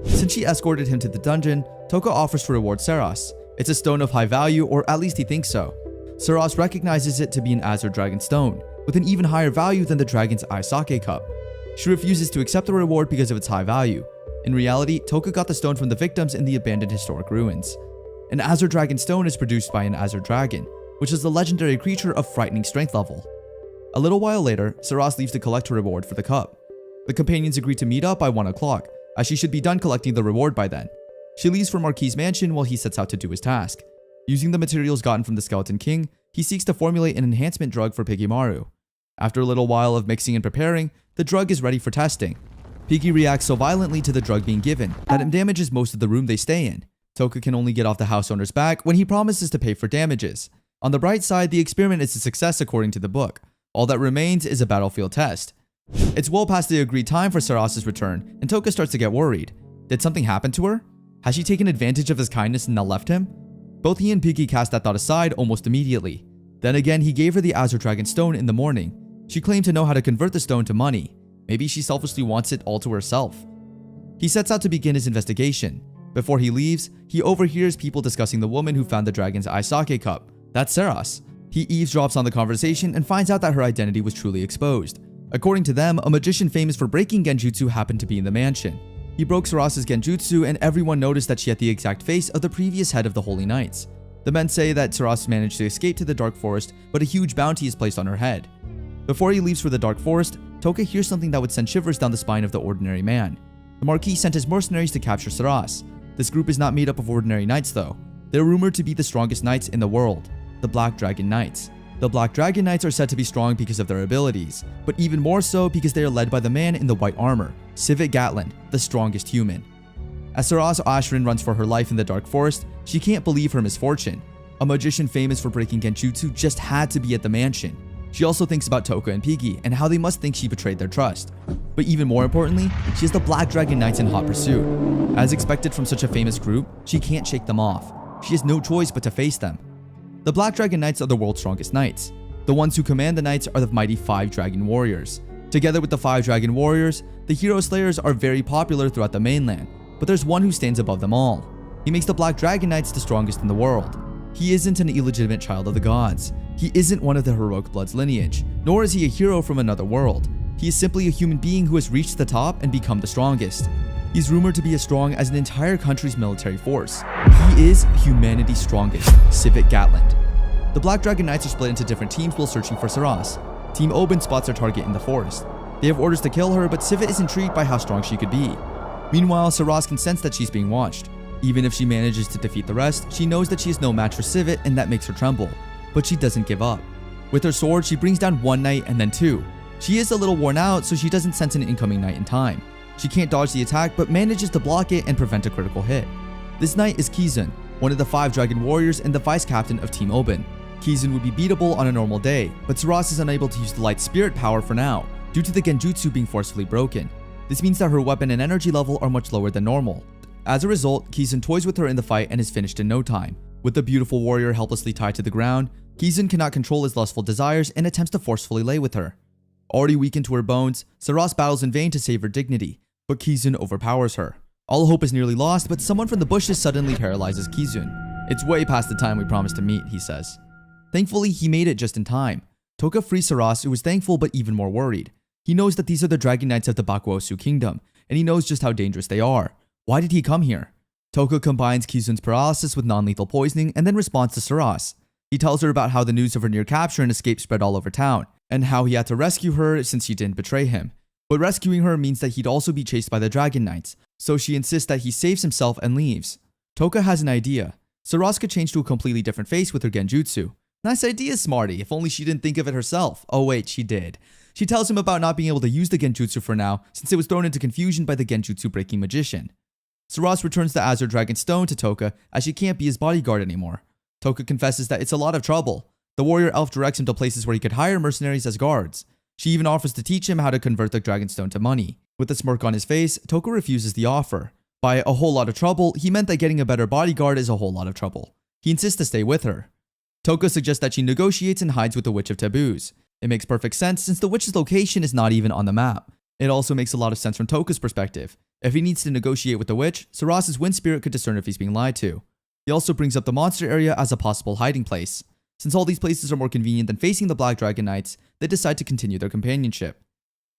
Speaker 1: Since she escorted him to the dungeon, Toka offers to reward Saras. It's a stone of high value, or at least he thinks so. Saras recognizes it to be an Azure Dragon stone, with an even higher value than the Dragon's Eye sake cup. She refuses to accept the reward because of its high value. In reality, Toka got the stone from the victims in the abandoned historic ruins. An Azure Dragon stone is produced by an Azure Dragon, which is a legendary creature of frightening strength level. A little while later, Saras leaves to collect her reward for the cup. The companions agree to meet up by 1 o'clock, as she should be done collecting the reward by then. She leaves for Marquis' mansion while he sets out to do his task. Using the materials gotten from the Skeleton King, he seeks to formulate an enhancement drug for Piggymaru. After a little while of mixing and preparing, the drug is ready for testing. Piggy reacts so violently to the drug being given that it damages most of the room they stay in. Toka can only get off the house owner's back when he promises to pay for damages. On the bright side, the experiment is a success according to the book. All that remains is a battlefield test. It's well past the agreed time for Saras's return, and Toka starts to get worried. Did something happen to her? Has she taken advantage of his kindness and now left him? Both he and Piggy cast that thought aside almost immediately. Then again, he gave her the Azure Dragon stone in the morning. She claimed to know how to convert the stone to money. Maybe she selfishly wants it all to herself. He sets out to begin his investigation. Before he leaves, he overhears people discussing the woman who found the Dragon's Eye sake cup. That's Saras. He eavesdrops on the conversation and finds out that her identity was truly exposed. According to them, a magician famous for breaking genjutsu happened to be in the mansion. He broke Saras's genjutsu and everyone noticed that she had the exact face of the previous head of the Holy Knights. The men say that Saras managed to escape to the Dark Forest, but a huge bounty is placed on her head. Before he leaves for the Dark Forest, Toka hears something that would send shivers down the spine of the ordinary man. The Marquis sent his mercenaries to capture Saras. This group is not made up of ordinary knights though. They're rumored to be the strongest knights in the world, the Black Dragon Knights. The Black Dragon Knights are said to be strong because of their abilities, but even more so because they are led by the man in the white armor, Civet Gatland, the strongest human. As Saras Ashrin runs for her life in the Dark Forest, she can't believe her misfortune. A magician famous for breaking genjutsu just had to be at the mansion. She also thinks about Toka and Piggy and how they must think she betrayed their trust. But even more importantly, she has the Black Dragon Knights in hot pursuit. As expected from such a famous group, she can't shake them off. She has no choice but to face them. The Black Dragon Knights are the world's strongest knights. The ones who command the knights are the mighty 5 Dragon Warriors. Together with the 5 Dragon Warriors, the Hero Slayers are very popular throughout the mainland, but there's one who stands above them all. He makes the Black Dragon Knights the strongest in the world. He isn't an illegitimate child of the gods. He isn't one of the heroic blood's lineage, nor is he a hero from another world. He is simply a human being who has reached the top and become the strongest. He's rumored to be as strong as an entire country's military force. He is humanity's strongest, Civet Gatland. The Black Dragon Knights are split into different teams while searching for Saras. Team Oben spots their target in the forest. They have orders to kill her, but Civet is intrigued by how strong she could be. Meanwhile, Saras can sense that she's being watched. Even if she manages to defeat the rest, she knows that she is no match for Civet and that makes her tremble. But she doesn't give up. With her sword, she brings down 1 knight and then 2. She is a little worn out, so she doesn't sense an incoming knight in time. She can't dodge the attack, but manages to block it and prevent a critical hit. This knight is Kizun, one of the 5 Dragon Warriors and the vice captain of Team Oben. Kizun would be beatable on a normal day, but Saras is unable to use the light spirit power for now, due to the genjutsu being forcefully broken. This means that her weapon and energy level are much lower than normal. As a result, Kizun toys with her in the fight and is finished in no time. With the beautiful warrior helplessly tied to the ground, Kizun cannot control his lustful desires and attempts to forcefully lay with her. Already weakened to her bones, Saras battles in vain to save her dignity, but Kizun overpowers her. All hope is nearly lost, but someone from the bushes suddenly paralyzes Kizun. It's way past the time we promised to meet, he says. Thankfully, he made it just in time. Toka frees Saras, who is thankful but even more worried. He knows that these are the Dragon Knights of the Bakuosu Kingdom, and he knows just how dangerous they are. Why did he come here? Toka combines Kizun's paralysis with non-lethal poisoning and then responds to Saras. He tells her about how the news of her near capture and escape spread all over town, and how he had to rescue her since she didn't betray him. But rescuing her means that he'd also be chased by the Dragon Knights, so she insists that he saves himself and leaves. Toka has an idea. Saras could change to a completely different face with her genjutsu. Nice idea, Smarty, if only she didn't think of it herself. Oh wait, she did. She tells him about not being able to use the genjutsu for now, since it was thrown into confusion by the genjutsu breaking magician. Saras returns the Azure Dragon Stone to Toka, as she can't be his bodyguard anymore. Toka confesses that it's a lot of trouble. The warrior elf directs him to places where he could hire mercenaries as guards. She even offers to teach him how to convert the Dragon Stone to money. With a smirk on his face, Toka refuses the offer. By a whole lot of trouble, he meant that getting a better bodyguard is a whole lot of trouble. He insists to stay with her. Toka suggests that she negotiates and hides with the Witch of Taboos. It makes perfect sense since the witch's location is not even on the map. It also makes a lot of sense from Toka's perspective. If he needs to negotiate with the witch, Saras's wind spirit could discern if he's being lied to. He also brings up the monster area as a possible hiding place. Since all these places are more convenient than facing the Black Dragon Knights, they decide to continue their companionship.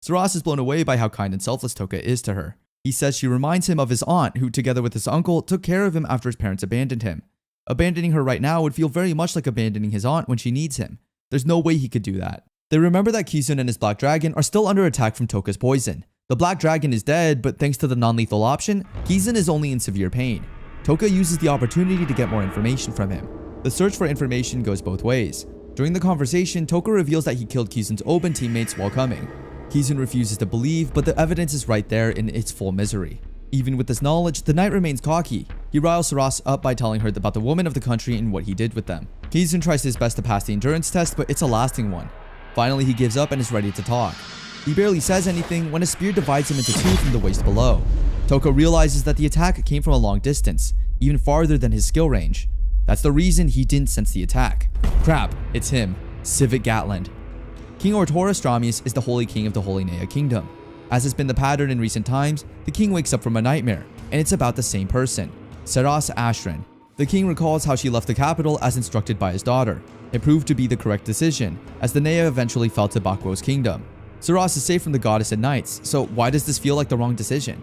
Speaker 1: Saras is blown away by how kind and selfless Toka is to her. He says she reminds him of his aunt, who together with his uncle took care of him after his parents abandoned him. Abandoning her right now would feel very much like abandoning his aunt when she needs him. There's no way he could do that. They remember that Kizun and his Black Dragon are still under attack from Toka's poison. The Black Dragon is dead, but thanks to the non-lethal option, Kizun is only in severe pain. Toka uses the opportunity to get more information from him. The search for information goes both ways. During the conversation, Toka reveals that he killed Kizun's Oben teammates while coming. Kizun refuses to believe, but the evidence is right there in its full misery. Even with this knowledge, the knight remains cocky. He riles Saras up by telling her about the women of the country and what he did with them. Kizun tries his best to pass the endurance test, but it's a lasting one. Finally, he gives up and is ready to talk. He barely says anything when a spear divides him into two from the waist below. Toka realizes that the attack came from a long distance, even farther than his skill range. That's the reason he didn't sense the attack. Crap, it's him, Civic Gatland. King Ortora Stramius is the Holy King of the Holy Nea Kingdom. As has been the pattern in recent times, the king wakes up from a nightmare, and it's about the same person, Saras Ashran. The king recalls how she left the capital as instructed by his daughter. It proved to be the correct decision, as the Nea eventually fell to Bakuo's kingdom. Saras is safe from the goddess and knights, so why does this feel like the wrong decision?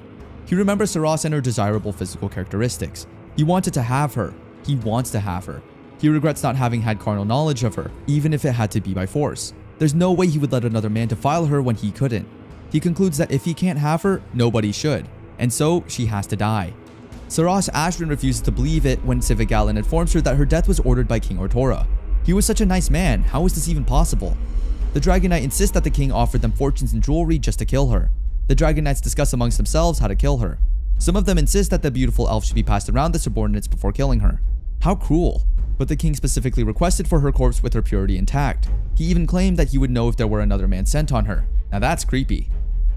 Speaker 1: He remembers Saras and her desirable physical characteristics. He wanted to have her. He wants to have her. He regrets not having had carnal knowledge of her, even if it had to be by force. There's no way he would let another man defile her when he couldn't. He concludes that if he can't have her, nobody should, and so she has to die. Saras Ashran refuses to believe it when Civic Gatland informs her that her death was ordered by King Ortora. He was such a nice man, how is this even possible? The Dragon Knight insists that the king offered them fortunes and jewelry just to kill her. The Dragon Knights discuss amongst themselves how to kill her. Some of them insist that the beautiful elf should be passed around the subordinates before killing her. How cruel. But the king specifically requested for her corpse with her purity intact. He even claimed that he would know if there were another man sent on her. Now that's creepy.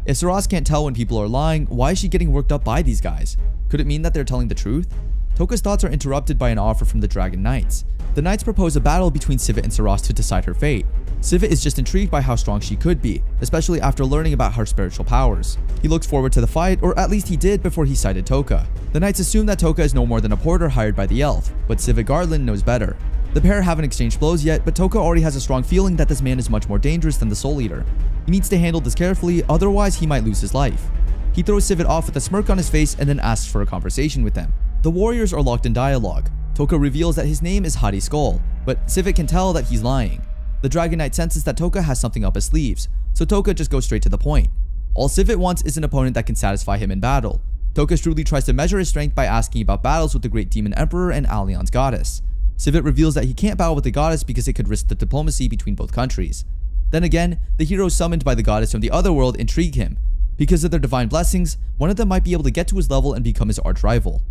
Speaker 1: If Saras can't tell when people are lying, why is she getting worked up by these guys? Could it mean that they're telling the truth? Toka's thoughts are interrupted by an offer from the Dragon Knights. The Knights propose a battle between Civet and Saras to decide her fate. Civet is just intrigued by how strong she could be, especially after learning about her spiritual powers. He looks forward to the fight, or at least he did before he sighted Toka. The Knights assume that Toka is no more than a porter hired by the elf, but Civet Garland knows better. The pair haven't exchanged blows yet, but Toka already has a strong feeling that this man is much more dangerous than the Soul Eater. He needs to handle this carefully, otherwise he might lose his life. He throws Civet off with a smirk on his face and then asks for a conversation with them. The warriors are locked in dialogue. Toka reveals that his name is Hadi Skull, but Civet can tell that he's lying. The Dragon Knight senses that Toka has something up his sleeves, so Toka just goes straight to the point. All Civet wants is an opponent that can satisfy him in battle. Toka shrewdly tries to measure his strength by asking about battles with the Great Demon Emperor and Alion's goddess. Civet reveals that he can't battle with the goddess because it could risk the diplomacy between both countries. Then again, the heroes summoned by the goddess from the other world intrigue him. Because of their divine blessings, one of them might be able to get to his level and become his arch-rival.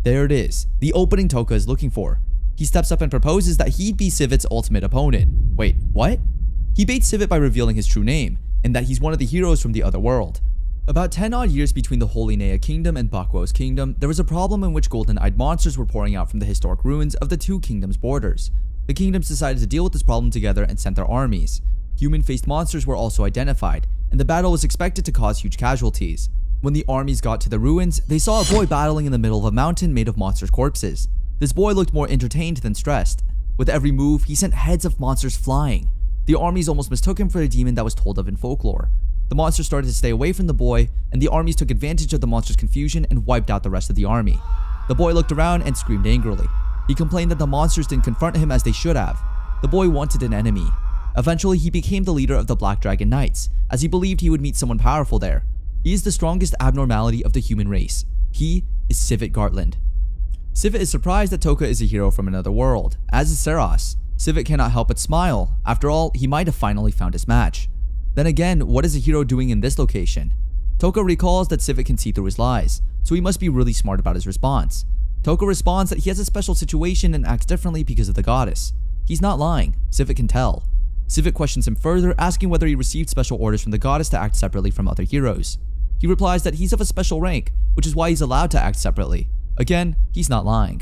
Speaker 1: There it is, the opening Toka is looking for. He steps up and proposes that he'd be Civet's ultimate opponent. Wait, what? He baits Civet by revealing his true name, and that he's one of the heroes from the other world. About 10 odd years between the Holy Nea Kingdom and Bakuo's kingdom, there was a problem in which golden-eyed monsters were pouring out from the historic ruins of the two kingdoms' borders. The kingdoms decided to deal with this problem together and sent their armies. Human-faced monsters were also identified, and the battle was expected to cause huge casualties. When the armies got to the ruins, they saw a boy battling in the middle of a mountain made of monsters' corpses.
Speaker 2: This boy looked more entertained than stressed. With every move, he sent heads of monsters flying. The armies almost mistook him for a demon that was told of in folklore. The monsters started to stay away from the boy, and the armies took advantage of the monster's confusion and wiped out the rest of the army. The boy looked around and screamed angrily. He complained that the monsters didn't confront him as they should have. The boy wanted an enemy. Eventually, he became the leader of the Black Dragon Knights, as he believed he would meet someone powerful there. He is the strongest abnormality of the human race. He is Sivit Gartland. Sivit is surprised that Toka is a hero from another world, as is Saras. Sivit cannot help but smile. After all, he might have finally found his match. Then again, what is a hero doing in this location? Toka recalls that Sivit can see through his lies, so he must be really smart about his response. Toka responds that he has a special situation and acts differently because of the goddess. He's not lying, Sivit can tell. Sivit questions him further, asking whether he received special orders from the goddess to act separately from other heroes. He replies that he's of a special rank, which is why he's allowed to act separately. Again, he's not lying.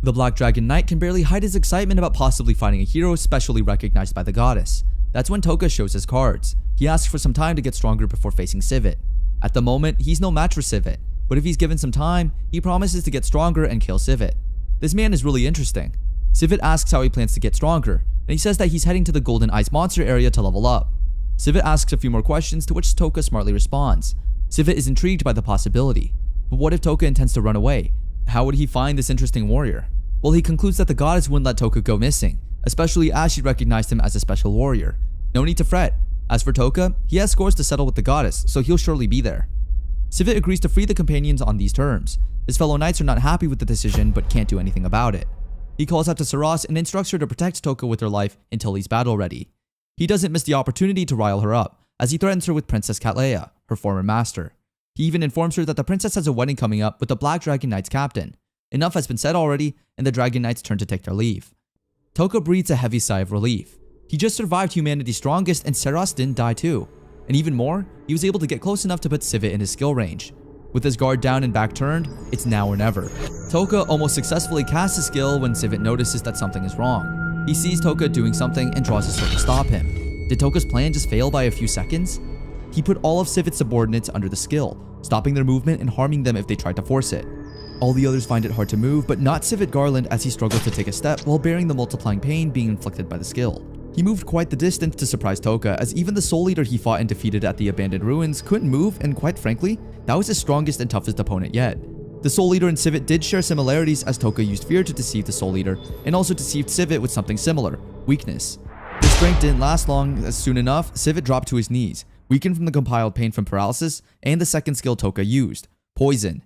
Speaker 2: The Black Dragon Knight can barely hide his excitement about possibly finding a hero specially recognized by the goddess. That's when Toka shows his cards. He asks for some time to get stronger before facing Sivit. At the moment, he's no match for Sivit, but if he's given some time, he promises to get stronger and kill Sivit. This man is really interesting. Sivit asks how he plans to get stronger, and he says that he's heading to the Golden Ice monster area to level up. Sivit asks a few more questions, to which Toka smartly responds. Sivit is intrigued by the possibility. But what if Toka intends to run away? How would he find this interesting warrior? Well, he concludes that the goddess wouldn't let Toka go missing, especially as she recognized him as a special warrior. No need to fret. As for Toka, he has scores to settle with the goddess, so he'll surely be there. Sivit agrees to free the companions on these terms. His fellow knights are not happy with the decision, but can't do anything about it. He calls out to Saras and instructs her to protect Toka with her life until he's battle ready. He doesn't miss the opportunity to rile her up, as he threatens her with Princess Cattleya, her former master. He even informs her that the princess has a wedding coming up with the Black Dragon Knight's captain. Enough has been said already, and the Dragon Knights turn to take their leave. Toka breathes a heavy sigh of relief. He just survived humanity's strongest, and Saras didn't die too. And even more, he was able to get close enough to put Sivit in his skill range. With his guard down and back turned, it's now or never. Toka almost successfully casts his skill when Sivit notices that something is wrong. He sees Toka doing something and draws his sword to stop him. Did Toka's plan just fail by a few seconds? He put all of Sivit's subordinates under the skill, stopping their movement and harming them if they tried to force it. All the others find it hard to move, but not Sivit Garland, as he struggles to take a step while bearing the multiplying pain being inflicted by the skill. He moved quite the distance to surprise Toka, as even the soul leader he fought and defeated at the abandoned ruins couldn't move, and quite frankly, that was his strongest and toughest opponent yet. The soul leader and Sivit did share similarities, as Toka used fear to deceive the soul leader, and also deceived Sivit with something similar, weakness. The strength didn't last long, as soon enough, Sivit dropped to his knees, weakened from the compiled pain from paralysis, and the second skill Toka used, poison.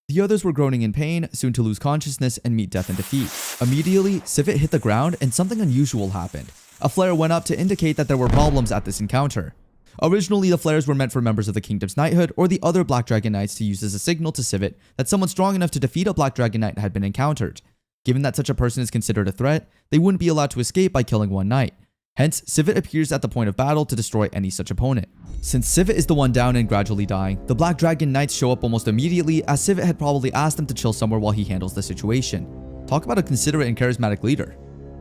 Speaker 2: The others were groaning in pain, soon to lose consciousness and meet death and defeat. Immediately, Sivit hit the ground and something unusual happened. A flare went up to indicate that there were problems at this encounter. Originally, the flares were meant for members of the Kingdom's Knighthood or the other Black Dragon Knights to use as a signal to Sivit that someone strong enough to defeat a Black Dragon Knight had been encountered. Given that such a person is considered a threat, they wouldn't be allowed to escape by killing one knight. Hence, Sivit appears at the point of battle to destroy any such opponent. Since Sivit is the one down and gradually dying, the Black Dragon Knights show up almost immediately, as Sivit had probably asked them to chill somewhere while he handles the situation. Talk about a considerate and charismatic leader.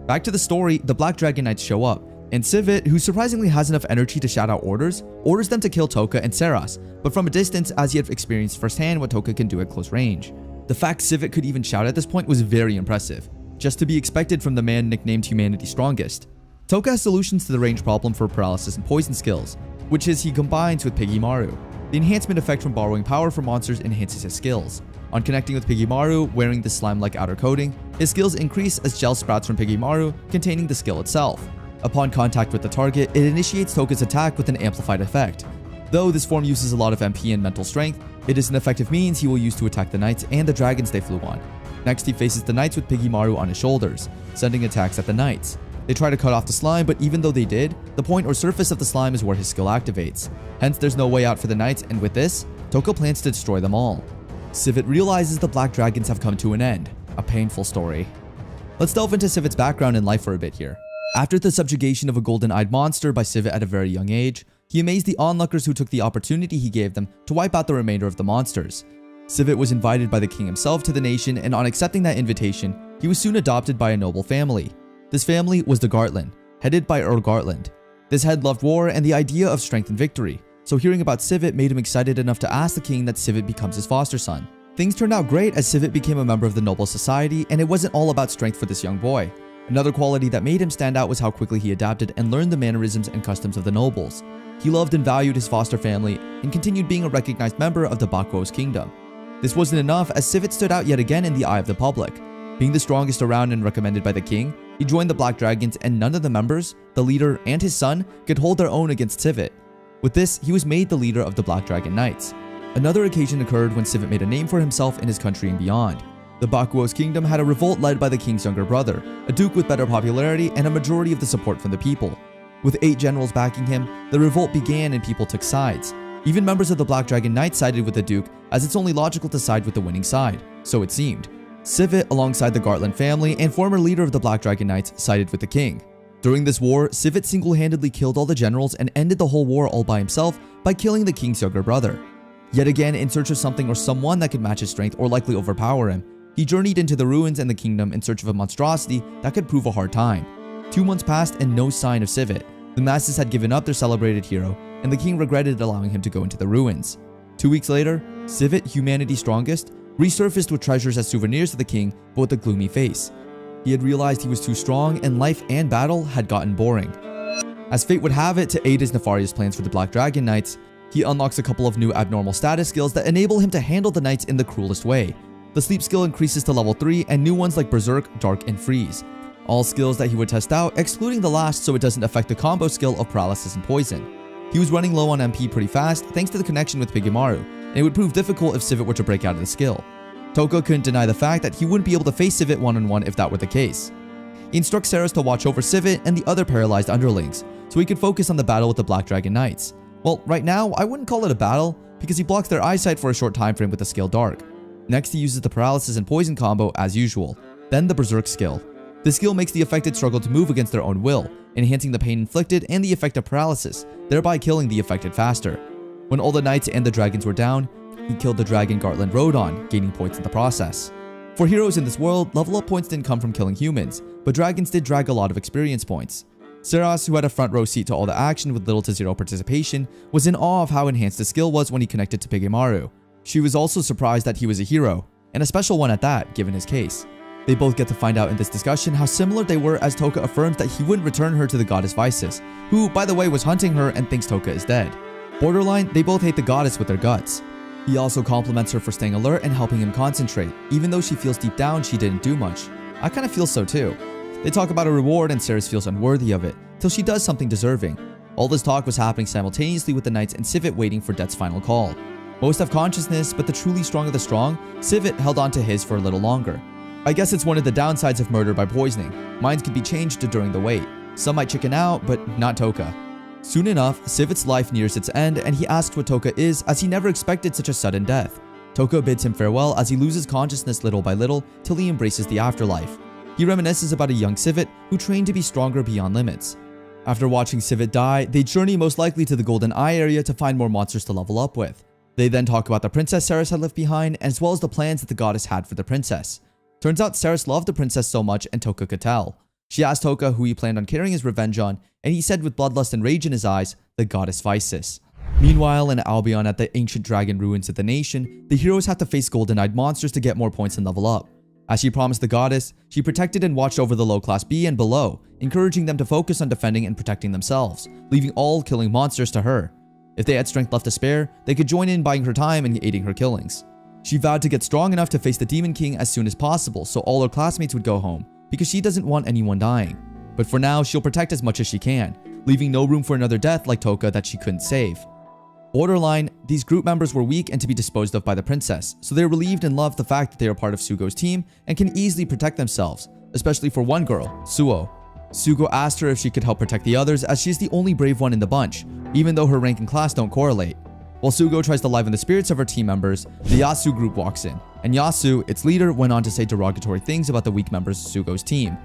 Speaker 2: Back to the story, the Black Dragon Knights show up, and Sivit, who surprisingly has enough energy to shout out orders them to kill Toka and Saras, but from a distance, as he had experienced firsthand what Toka can do at close range. The fact Sivit could even shout at this point was very impressive, just to be expected from the man nicknamed Humanity's Strongest. Toka has solutions to the range problem for paralysis and poison skills, which is he combines with Piggymaru. The enhancement effect from borrowing power from monsters enhances his skills. On connecting with Piggymaru, wearing the slime-like outer coating, his skills increase as gel sprouts from Piggymaru containing the skill itself. Upon contact with the target, it initiates Toka's attack with an amplified effect. Though this form uses a lot of MP and mental strength, it is an effective means he will use to attack the knights and the dragons they flew on. Next, he faces the knights with Piggymaru on his shoulders, sending attacks at the knights. They try to cut off the slime, but even though they did, the point or surface of the slime is where his skill activates. Hence, there's no way out for the knights, and with this, Toka plans to destroy them all. Sivit realizes the Black Dragons have come to an end. A painful story. Let's delve into Sivit's background and life for a bit here. After the subjugation of a golden-eyed monster by Sivit at a very young age, he amazed the onlookers who took the opportunity he gave them to wipe out the remainder of the monsters. Sivit was invited by the king himself to the nation, and on accepting that invitation, he was soon adopted by a noble family. This family was the Gartland, headed by Earl Gartland. This head loved war and the idea of strength and victory, so hearing about Sivit made him excited enough to ask the king that Sivit becomes his foster son. Things turned out great as Sivit became a member of the noble society, and it wasn't all about strength for this young boy. Another quality that made him stand out was how quickly he adapted and learned the mannerisms and customs of the nobles. He loved and valued his foster family and continued being a recognized member of the Bakuo's kingdom. This wasn't enough as Sivit stood out yet again in the eye of the public. Being the strongest around and recommended by the king, he joined the Black Dragons and none of the members, the leader, and his son could hold their own against Sivit. With this, he was made the leader of the Black Dragon Knights. Another occasion occurred when Sivit made a name for himself in his country and beyond. The Bakuo's kingdom had a revolt led by the king's younger brother, a duke with better popularity and a majority of the support from the people. With 8 generals backing him, the revolt began and people took sides. Even members of the Black Dragon Knights sided with the duke, as it's only logical to side with the winning side, so it seemed. Sivit, alongside the Gartland family and former leader of the Black Dragon Knights, sided with the king. During this war, Sivit single-handedly killed all the generals and ended the whole war all by himself by killing the king's younger brother. Yet again, in search of something or someone that could match his strength or likely overpower him, he journeyed into the ruins and the kingdom in search of a monstrosity that could prove a hard time. 2 months passed and no sign of Sivit. The masses had given up their celebrated hero, and the king regretted allowing him to go into the ruins. 2 weeks later, Sivit, humanity's strongest, resurfaced with treasures as souvenirs to the king, but with a gloomy face. He had realized he was too strong and life and battle had gotten boring. As fate would have it, to aid his nefarious plans for the Black Dragon Knights, he unlocks a couple of new abnormal status skills that enable him to handle the knights in the cruelest way. The sleep skill increases to level 3 and new ones like Berserk, Dark, and Freeze. All skills that he would test out, excluding the last so it doesn't affect the combo skill of Paralysis and Poison. He was running low on MP pretty fast thanks to the connection with Pigemaru, and it would prove difficult if Sivit were to break out of the skill. Toka couldn't deny the fact that he wouldn't be able to face Sivit one-on-one if that were the case. He instructs Ceres to watch over Sivit and the other paralyzed underlings, so he could focus on the battle with the Black Dragon Knights. Well, right now, I wouldn't call it a battle, because he blocks their eyesight for a short time frame with the skill Dark. Next, he uses the Paralysis and Poison combo as usual, then the Berserk skill. The skill makes the affected struggle to move against their own will, enhancing the pain inflicted and the effect of paralysis, thereby killing the affected faster. When all the knights and the dragons were down, he killed the dragon Gartland rode on, gaining points in the process. For heroes in this world, level up points didn't come from killing humans, but dragons did drag a lot of experience points. Ceres, who had a front row seat to all the action with little to zero participation, was in awe of how enhanced his skill was when he connected to Pigemaru. She was also surprised that he was a hero, and a special one at that, given his case. They both get to find out in this discussion how similar they were as Toka affirms that he wouldn't return her to the goddess Visis, who, by the way, was hunting her and thinks Toka is dead. Borderline, they both hate the goddess with their guts. He also compliments her for staying alert and helping him concentrate, even though she feels deep down she didn't do much. I kinda feel so too. They talk about a reward and Ceres feels unworthy of it, till she does something deserving. All this talk was happening simultaneously with the knights and Sivit waiting for Death's final call. Most have consciousness, but the truly strong of the strong, Sivit held on to his for a little longer. I guess it's one of the downsides of murder by poisoning. Minds can be changed during the wait. Some might chicken out, but not Toka. Soon enough, Sivit's life nears its end and he asks what Toka is as he never expected such a sudden death. Toka bids him farewell as he loses consciousness little by little till he embraces the afterlife. He reminisces about a young Sivit who trained to be stronger beyond limits. After watching Sivit die, they journey most likely to the Golden Eye area to find more monsters to level up with. They then talk about the princess Ceres had left behind as well as the plans that the goddess had for the princess. Turns out Ceres loved the princess so much and Toka could tell. She asked Toka who he planned on carrying his revenge on, and he said with bloodlust and rage in his eyes, the goddess Visis. Meanwhile, in Albion at the ancient dragon ruins of the nation, the heroes have to face golden-eyed monsters to get more points and level up. As she promised the goddess, she protected and watched over the low class B and below, encouraging them to focus on defending and protecting themselves, leaving all killing monsters to her. If they had strength left to spare, they could join in buying her time and aiding her killings. She vowed to get strong enough to face the Demon King as soon as possible so all her classmates would go home, because she doesn't want anyone dying. But for now, she'll protect as much as she can, leaving no room for another death like Toka that she couldn't save. Borderline, these group members were weak and to be disposed of by the princess, so they're relieved and love the fact that they are part of Sugo's team and can easily protect themselves, especially for one girl, Suo. Sugo asked her if she could help protect the others as she's the only brave one in the bunch, even though her rank and class don't correlate. While Sugo tries to liven the spirits of her team members, the Yasu group walks in, and Yasu, its leader, went on to say derogatory things about the weak members of Sugo's team.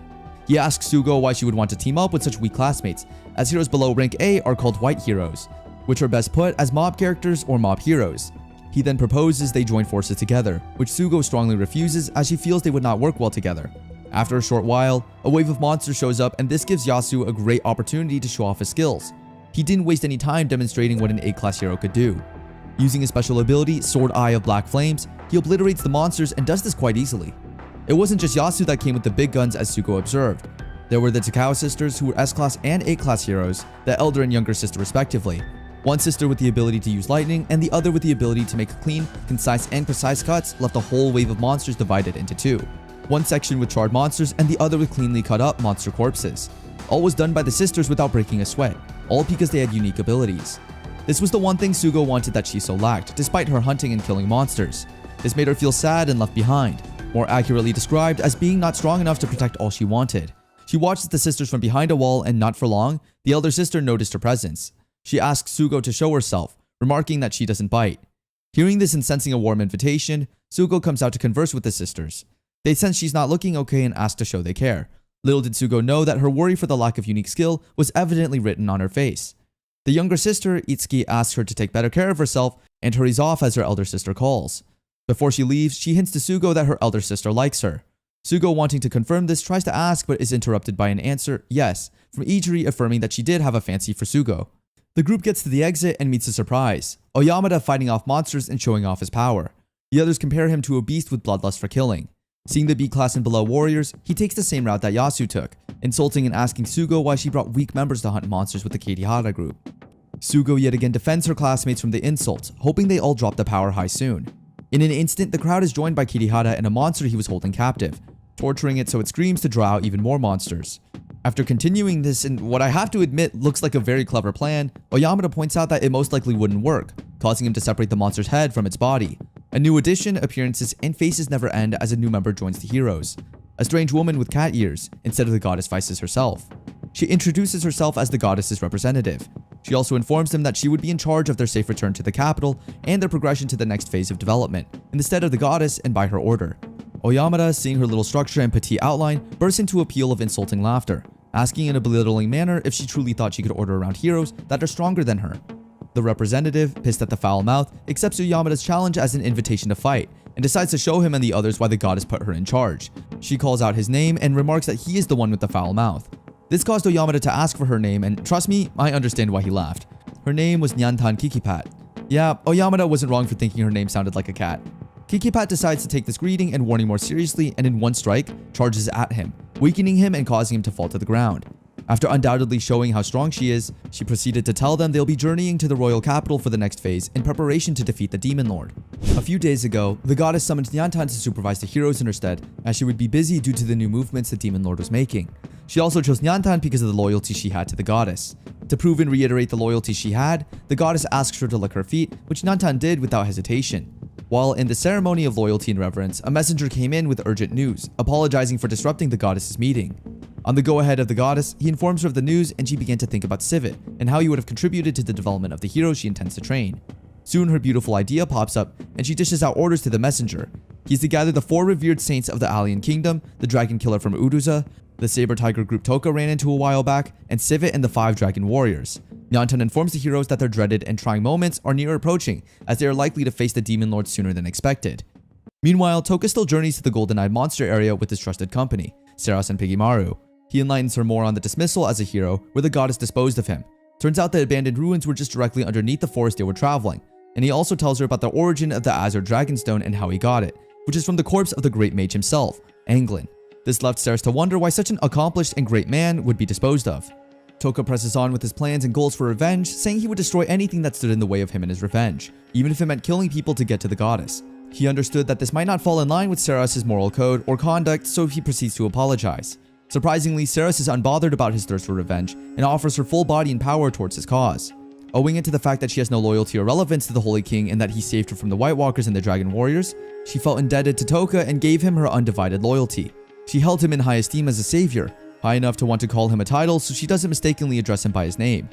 Speaker 2: He asks Sugo why she would want to team up with such weak classmates, as heroes below rank A are called white heroes, which are best put as mob characters or mob heroes. He then proposes they join forces together, which Sugo strongly refuses as she feels they would not work well together. After a short while, a wave of monsters shows up and this gives Yasu a great opportunity to show off his skills. He didn't waste any time demonstrating what an A-class hero could do. Using his special ability, Sword Eye of Black Flames, he obliterates the monsters and does this quite easily. It wasn't just Yasu that came with the big guns as Sugo observed. There were the Takao sisters who were S-class and A-class heroes, the elder and younger sister respectively. One sister with the ability to use lightning and the other with the ability to make clean, concise, and precise cuts left a whole wave of monsters divided into two. One section with charred monsters and the other with cleanly cut up monster corpses. All was done by the sisters without breaking a sweat, all because they had unique abilities. This was the one thing Sugo wanted that she so lacked, despite her hunting and killing monsters. This made her feel sad and left behind, more accurately described as being not strong enough to protect all she wanted. She watched the sisters from behind a wall and not for long, the elder sister noticed her presence. She asks Sugo to show herself, remarking that she doesn't bite. Hearing this and sensing a warm invitation, Sugo comes out to converse with the sisters. They sense she's not looking okay and ask to show they care. Little did Sugo know that her worry for the lack of unique skill was evidently written on her face. The younger sister, Itsuki, asks her to take better care of herself and hurries off as her elder sister calls. Before she leaves, she hints to Sugo that her elder sister likes her. Sugo, wanting to confirm this, tries to ask but is interrupted by an answer, yes, from Ijiri affirming that she did have a fancy for Sugo. The group gets to the exit and meets a surprise, Oyamada fighting off monsters and showing off his power. The others compare him to a beast with bloodlust for killing. Seeing the B-class and below warriors, he takes the same route that Yasu took, insulting and asking Sugo why she brought weak members to hunt monsters with the Katihara group. Sugo yet again defends her classmates from the insults, hoping they all drop the power high soon. In an instant, the crowd is joined by Kirihara and a monster he was holding captive, torturing it so it screams to draw out even more monsters. After continuing this in what I have to admit looks like a very clever plan, Oyamada points out that it most likely wouldn't work, causing him to separate the monster's head from its body. A new addition, appearances, and faces never end as a new member joins the heroes. A strange woman with cat ears, instead of the goddess Vices herself. She introduces herself as the goddess's representative. She also informs them that she would be in charge of their safe return to the capital and their progression to the next phase of development, in the stead of the goddess and by her order. Oyamada, seeing her little structure and petite outline, bursts into a peal of insulting laughter, asking in a belittling manner if she truly thought she could order around heroes that are stronger than her. The representative, pissed at the foul mouth, accepts Oyamada's challenge as an invitation to fight, and decides to show him and the others why the goddess put her in charge. She calls out his name and remarks that he is the one with the foul mouth. This caused Oyamada to ask for her name, and trust me, I understand why he laughed. Her name was Nyantan Kikipat. Yeah, Oyamada wasn't wrong for thinking her name sounded like a cat. Kikipat decides to take this greeting and warning more seriously and in one strike, charges at him, weakening him and causing him to fall to the ground. After undoubtedly showing how strong she is, she proceeded to tell them they'll be journeying to the royal capital for the next phase in preparation to defeat the Demon Lord. A few days ago, the goddess summoned Nyantan to supervise the heroes in her stead, as she would be busy due to the new movements the Demon Lord was making. She also chose Nyantan because of the loyalty she had to the goddess. To prove and reiterate the loyalty she had, the goddess asks her to lick her feet, which Nyantan did without hesitation. While in the ceremony of loyalty and reverence, a messenger came in with urgent news, apologizing for disrupting the goddess's meeting. On the go-ahead of the goddess, he informs her of the news and she began to think about Civet and how he would have contributed to the development of the hero she intends to train. Soon her beautiful idea pops up and she dishes out orders to the messenger. He is to gather the 4 revered saints of the Alien Kingdom, the dragon killer from Uruza, the saber tiger group Toka ran into a while back, and Civet and the 5 dragon warriors. Nyantan informs the heroes that their dreaded and trying moments are near approaching, as they are likely to face the Demon Lord sooner than expected. Meanwhile, Toka still journeys to the Golden-Eyed Monster area with his trusted company, Seras and Pigimaru. He enlightens her more on the dismissal as a hero, where the goddess disposed of him. Turns out the abandoned ruins were just directly underneath the forest they were traveling, and he also tells her about the origin of the Azure Dragonstone and how he got it, which is from the corpse of the great mage himself, Anglin. This left Seras to wonder why such an accomplished and great man would be disposed of. Toka presses on with his plans and goals for revenge, saying he would destroy anything that stood in the way of him and his revenge, even if it meant killing people to get to the goddess. He understood that this might not fall in line with Seras' moral code or conduct, so he proceeds to apologize. Surprisingly, Seras is unbothered about his thirst for revenge and offers her full body and power towards his cause. Owing it to the fact that she has no loyalty or relevance to the Holy King and that he saved her from the White Walkers and the Dragon Warriors, she felt indebted to Toka and gave him her undivided loyalty. She held him in high esteem as a savior, high enough to want to call him a title so she doesn't mistakenly address him by his name.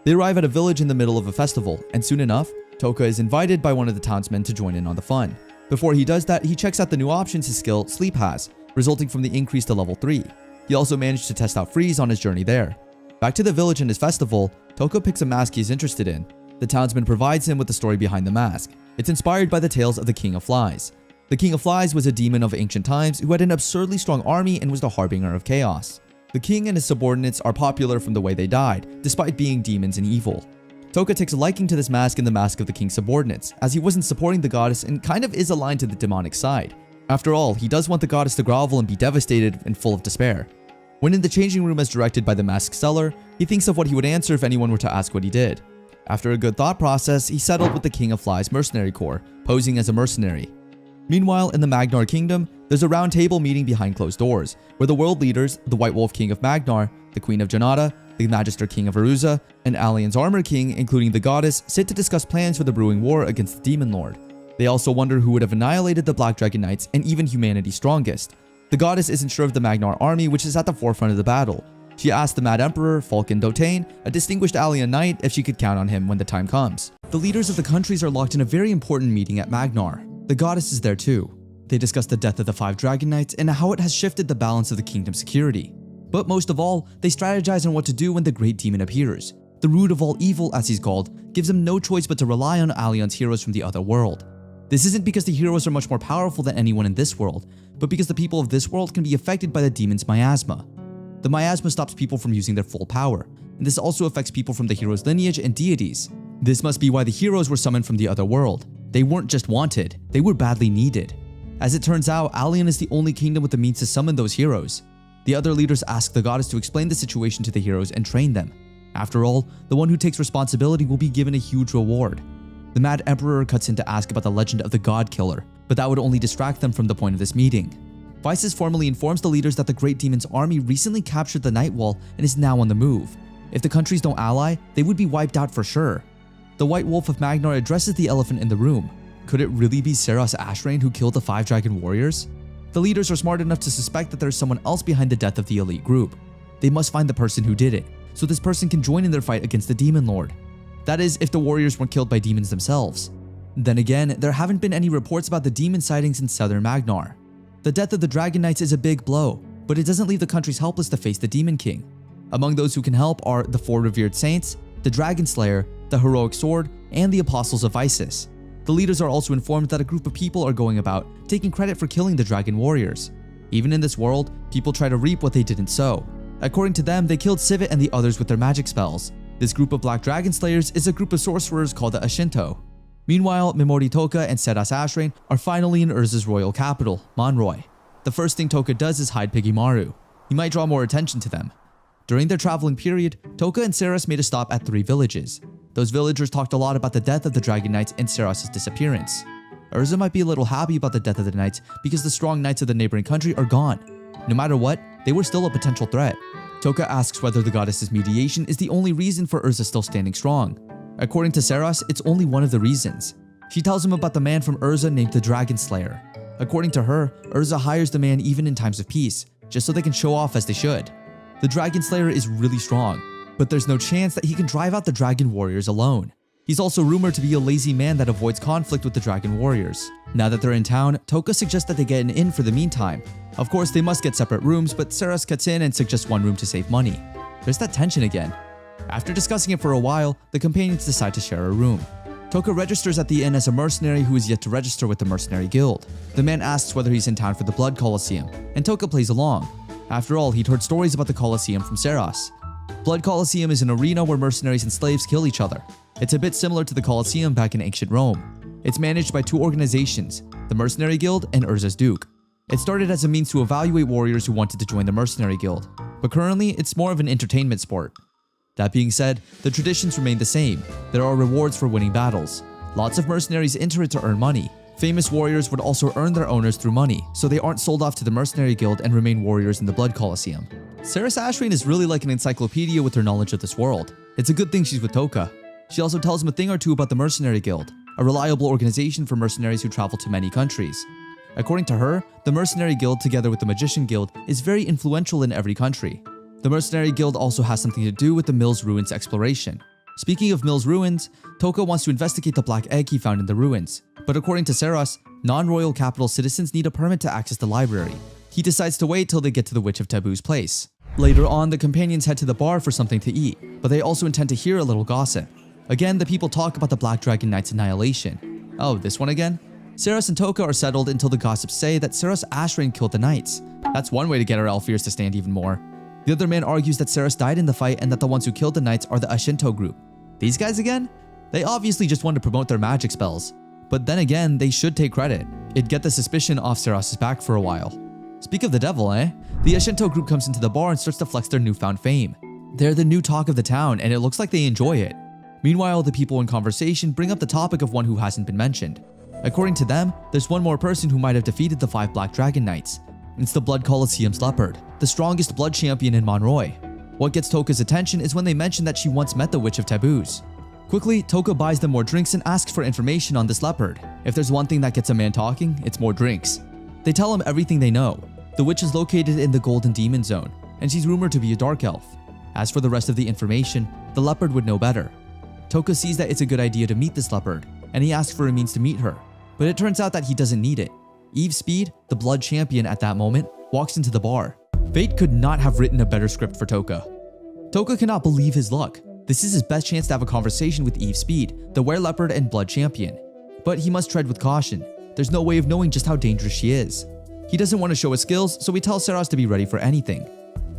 Speaker 2: They arrive at a village in the middle of a festival, and soon enough, Toka is invited by one of the townsmen to join in on the fun. Before he does that, he checks out the new options his skill, Sleep, has, resulting from the increase to level 3. He also managed to test out Freeze on his journey there. Back to the village and his festival, Toka picks a mask he's interested in. The townsman provides him with the story behind the mask. It's inspired by the tales of the King of Flies. The King of Flies was a demon of ancient times who had an absurdly strong army and was the harbinger of chaos. The king and his subordinates are popular from the way they died, despite being demons and evil. Toka takes a liking to this mask and the mask of the king's subordinates, as he wasn't supporting the goddess and kind of is aligned to the demonic side. After all, he does want the goddess to grovel and be devastated and full of despair. When in the changing room as directed by the masked seller, he thinks of what he would answer if anyone were to ask what he did. After a good thought process, he settled with the King of Flies mercenary corps, posing as a mercenary. Meanwhile, in the Magnar Kingdom, there's a round table meeting behind closed doors, where the world leaders, the White Wolf King of Magnar, the Queen of Janata, the Magister King of Aruza, and Alien's Armor King, including the goddess, sit to discuss plans for the brewing war against the Demon Lord. They also wonder who would have annihilated the Black Dragon Knights and even humanity's strongest. The goddess isn't sure of the Magnar army, which is at the forefront of the battle. She asked the Mad Emperor, Falcon Dotane, a distinguished Alien Knight, if she could count on him when the time comes. The leaders of the countries are locked in a very important meeting at Magnar. The goddess is there too. They discuss the death of the 5 Dragon Knights and how it has shifted the balance of the kingdom's security. But most of all, they strategize on what to do when the great demon appears. The root of all evil, as he's called, gives them no choice but to rely on Alion's heroes from the other world. This isn't because the heroes are much more powerful than anyone in this world, but because the people of this world can be affected by the demon's miasma. The miasma stops people from using their full power, and this also affects people from the hero's lineage and deities. This must be why the heroes were summoned from the other world. They weren't just wanted, they were badly needed. As it turns out, Alien is the only kingdom with the means to summon those heroes. The other leaders ask the goddess to explain the situation to the heroes and train them. After all, the one who takes responsibility will be given a huge reward. The Mad Emperor cuts in to ask about the legend of the God Killer, but that would only distract them from the point of this meeting. Vices formally informs the leaders that the Great Demon's army recently captured the Night Wall and is now on the move. If the countries don't ally, they would be wiped out for sure. The White Wolf of Magnar addresses the elephant in the room. Could it really be Seras Ashrain who killed the 5 Dragon Warriors? The leaders are smart enough to suspect that there's someone else behind the death of the elite group. They must find the person who did it, so this person can join in their fight against the Demon Lord. That is, if the warriors weren't killed by demons themselves. Then again, there haven't been any reports about the demon sightings in southern Magnar. The death of the Dragon Knights is a big blow, but it doesn't leave the countries helpless to face the Demon King. Among those who can help are the 4 revered saints, the Dragon Slayer, the Heroic Sword, and the Apostles of Isis. The leaders are also informed that a group of people are going about taking credit for killing the Dragon Warriors. Even in this world, people try to reap what they didn't sow. According to them, they killed Civet and the others with their magic spells. This group of Black Dragon Slayers is a group of sorcerers called the Ashinto. Meanwhile, Mimori Toka and Seras Ashrain are finally in Urza's royal capital, Monroy. The first thing Toka does is hide Pigimaru. He might draw more attention to them. During their traveling period, Toka and Seras made a stop at 3 villages. Those villagers talked a lot about the death of the Dragon Knights and Seras' disappearance. Urza might be a little happy about the death of the Knights because the strong Knights of the neighboring country are gone. No matter what, they were still a potential threat. Toka asks whether the goddess's mediation is the only reason for Urza still standing strong. According to Seras, it's only one of the reasons. She tells him about the man from Urza named the Dragon Slayer. According to her, Urza hires the man even in times of peace, just so they can show off as they should. The Dragon Slayer is really strong, but there's no chance that he can drive out the Dragon Warriors alone. He's also rumored to be a lazy man that avoids conflict with the Dragon Warriors. Now that they're in town, Toka suggests that they get an inn for the meantime. Of course, they must get separate rooms, but Seras cuts in and suggests one room to save money. There's that tension again. After discussing it for a while, the companions decide to share a room. Toka registers at the inn as a mercenary who is yet to register with the Mercenary Guild. The man asks whether he's in town for the Blood Colosseum, and Toka plays along. After all, he'd heard stories about the Colosseum from Seras. Blood Colosseum is an arena where mercenaries and slaves kill each other. It's a bit similar to the Colosseum back in ancient Rome. It's managed by 2 organizations, the Mercenary Guild and Urza's Duke. It started as a means to evaluate warriors who wanted to join the Mercenary Guild, but currently it's more of an entertainment sport. That being said, the traditions remain the same. There are rewards for winning battles. Lots of mercenaries enter it to earn money. Famous warriors would also earn their owners through money, so they aren't sold off to the Mercenary Guild and remain warriors in the Blood Colosseum. Seras Ashrain is really like an encyclopedia with her knowledge of this world. It's a good thing she's with Toka. She also tells him a thing or two about the Mercenary Guild, a reliable organization for mercenaries who travel to many countries. According to her, the Mercenary Guild together with the Magician Guild is very influential in every country. The Mercenary Guild also has something to do with the Mills Ruins exploration. Speaking of Mills Ruins, Toka wants to investigate the black egg he found in the ruins. But according to Seras, non-royal capital citizens need a permit to access the library. He decides to wait till they get to the Witch of Taboo's place. Later on, the companions head to the bar for something to eat, but they also intend to hear a little gossip. Again, the people talk about the Black Dragon Knight's annihilation. Oh, this one again? Seras and Toka are settled until the gossips say that Seras Ashrain killed the knights. That's one way to get our elf-ears to stand even more. The other man argues that Seras died in the fight and that the ones who killed the knights are the Ashinto group. These guys again? They obviously just want to promote their magic spells. But then again, they should take credit. It'd get the suspicion off Seros's back for a while. Speak of the devil, eh? The Ashinto group comes into the bar and starts to flex their newfound fame. They're the new talk of the town, and it looks like they enjoy it. Meanwhile, the people in conversation bring up the topic of one who hasn't been mentioned. According to them, there's one more person who might have defeated the 5 Black Dragon Knights. It's the Blood Colosseum's leopard, the strongest blood champion in Monroy. What gets Toka's attention is when they mention that she once met the Witch of Taboos. Quickly, Toka buys them more drinks and asks for information on this leopard. If there's one thing that gets a man talking, it's more drinks. They tell him everything they know. The witch is located in the Golden Demon Zone, and she's rumored to be a dark elf. As for the rest of the information, the leopard would know better. Toka sees that it's a good idea to meet this leopard, and he asks for a means to meet her. But it turns out that he doesn't need it. Eve Speed, the blood champion at that moment, walks into the bar. Fate could not have written a better script for Toka. Toka cannot believe his luck. This is his best chance to have a conversation with Eve Speed, the were-leopard and blood champion. But he must tread with caution. There's no way of knowing just how dangerous she is. He doesn't want to show his skills, so he tells Seros to be ready for anything.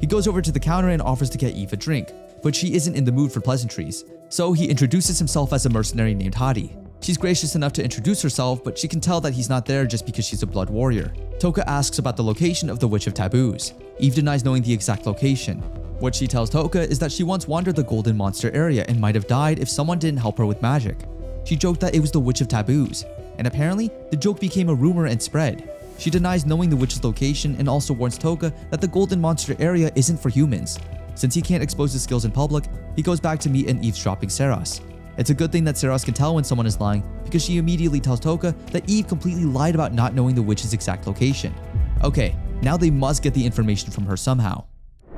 Speaker 2: He goes over to the counter and offers to get Eve a drink, but she isn't in the mood for pleasantries, so he introduces himself as a mercenary named Hadi. She's gracious enough to introduce herself, but she can tell that he's not there just because she's a blood warrior. Toka asks about the location of the Witch of Taboos. Eve denies knowing the exact location. What she tells Toka is that she once wandered the Golden Monster area and might have died if someone didn't help her with magic. She joked that it was the Witch of Taboos, and apparently, the joke became a rumor and spread. She denies knowing the witch's location and also warns Toka that the Golden Monster area isn't for humans. Since he can't expose his skills in public, he goes back to meet and eavesdropping Seros. It's a good thing that Seros can tell when someone is lying because she immediately tells Toka that Eve completely lied about not knowing the witch's exact location. Okay, now they must get the information from her somehow.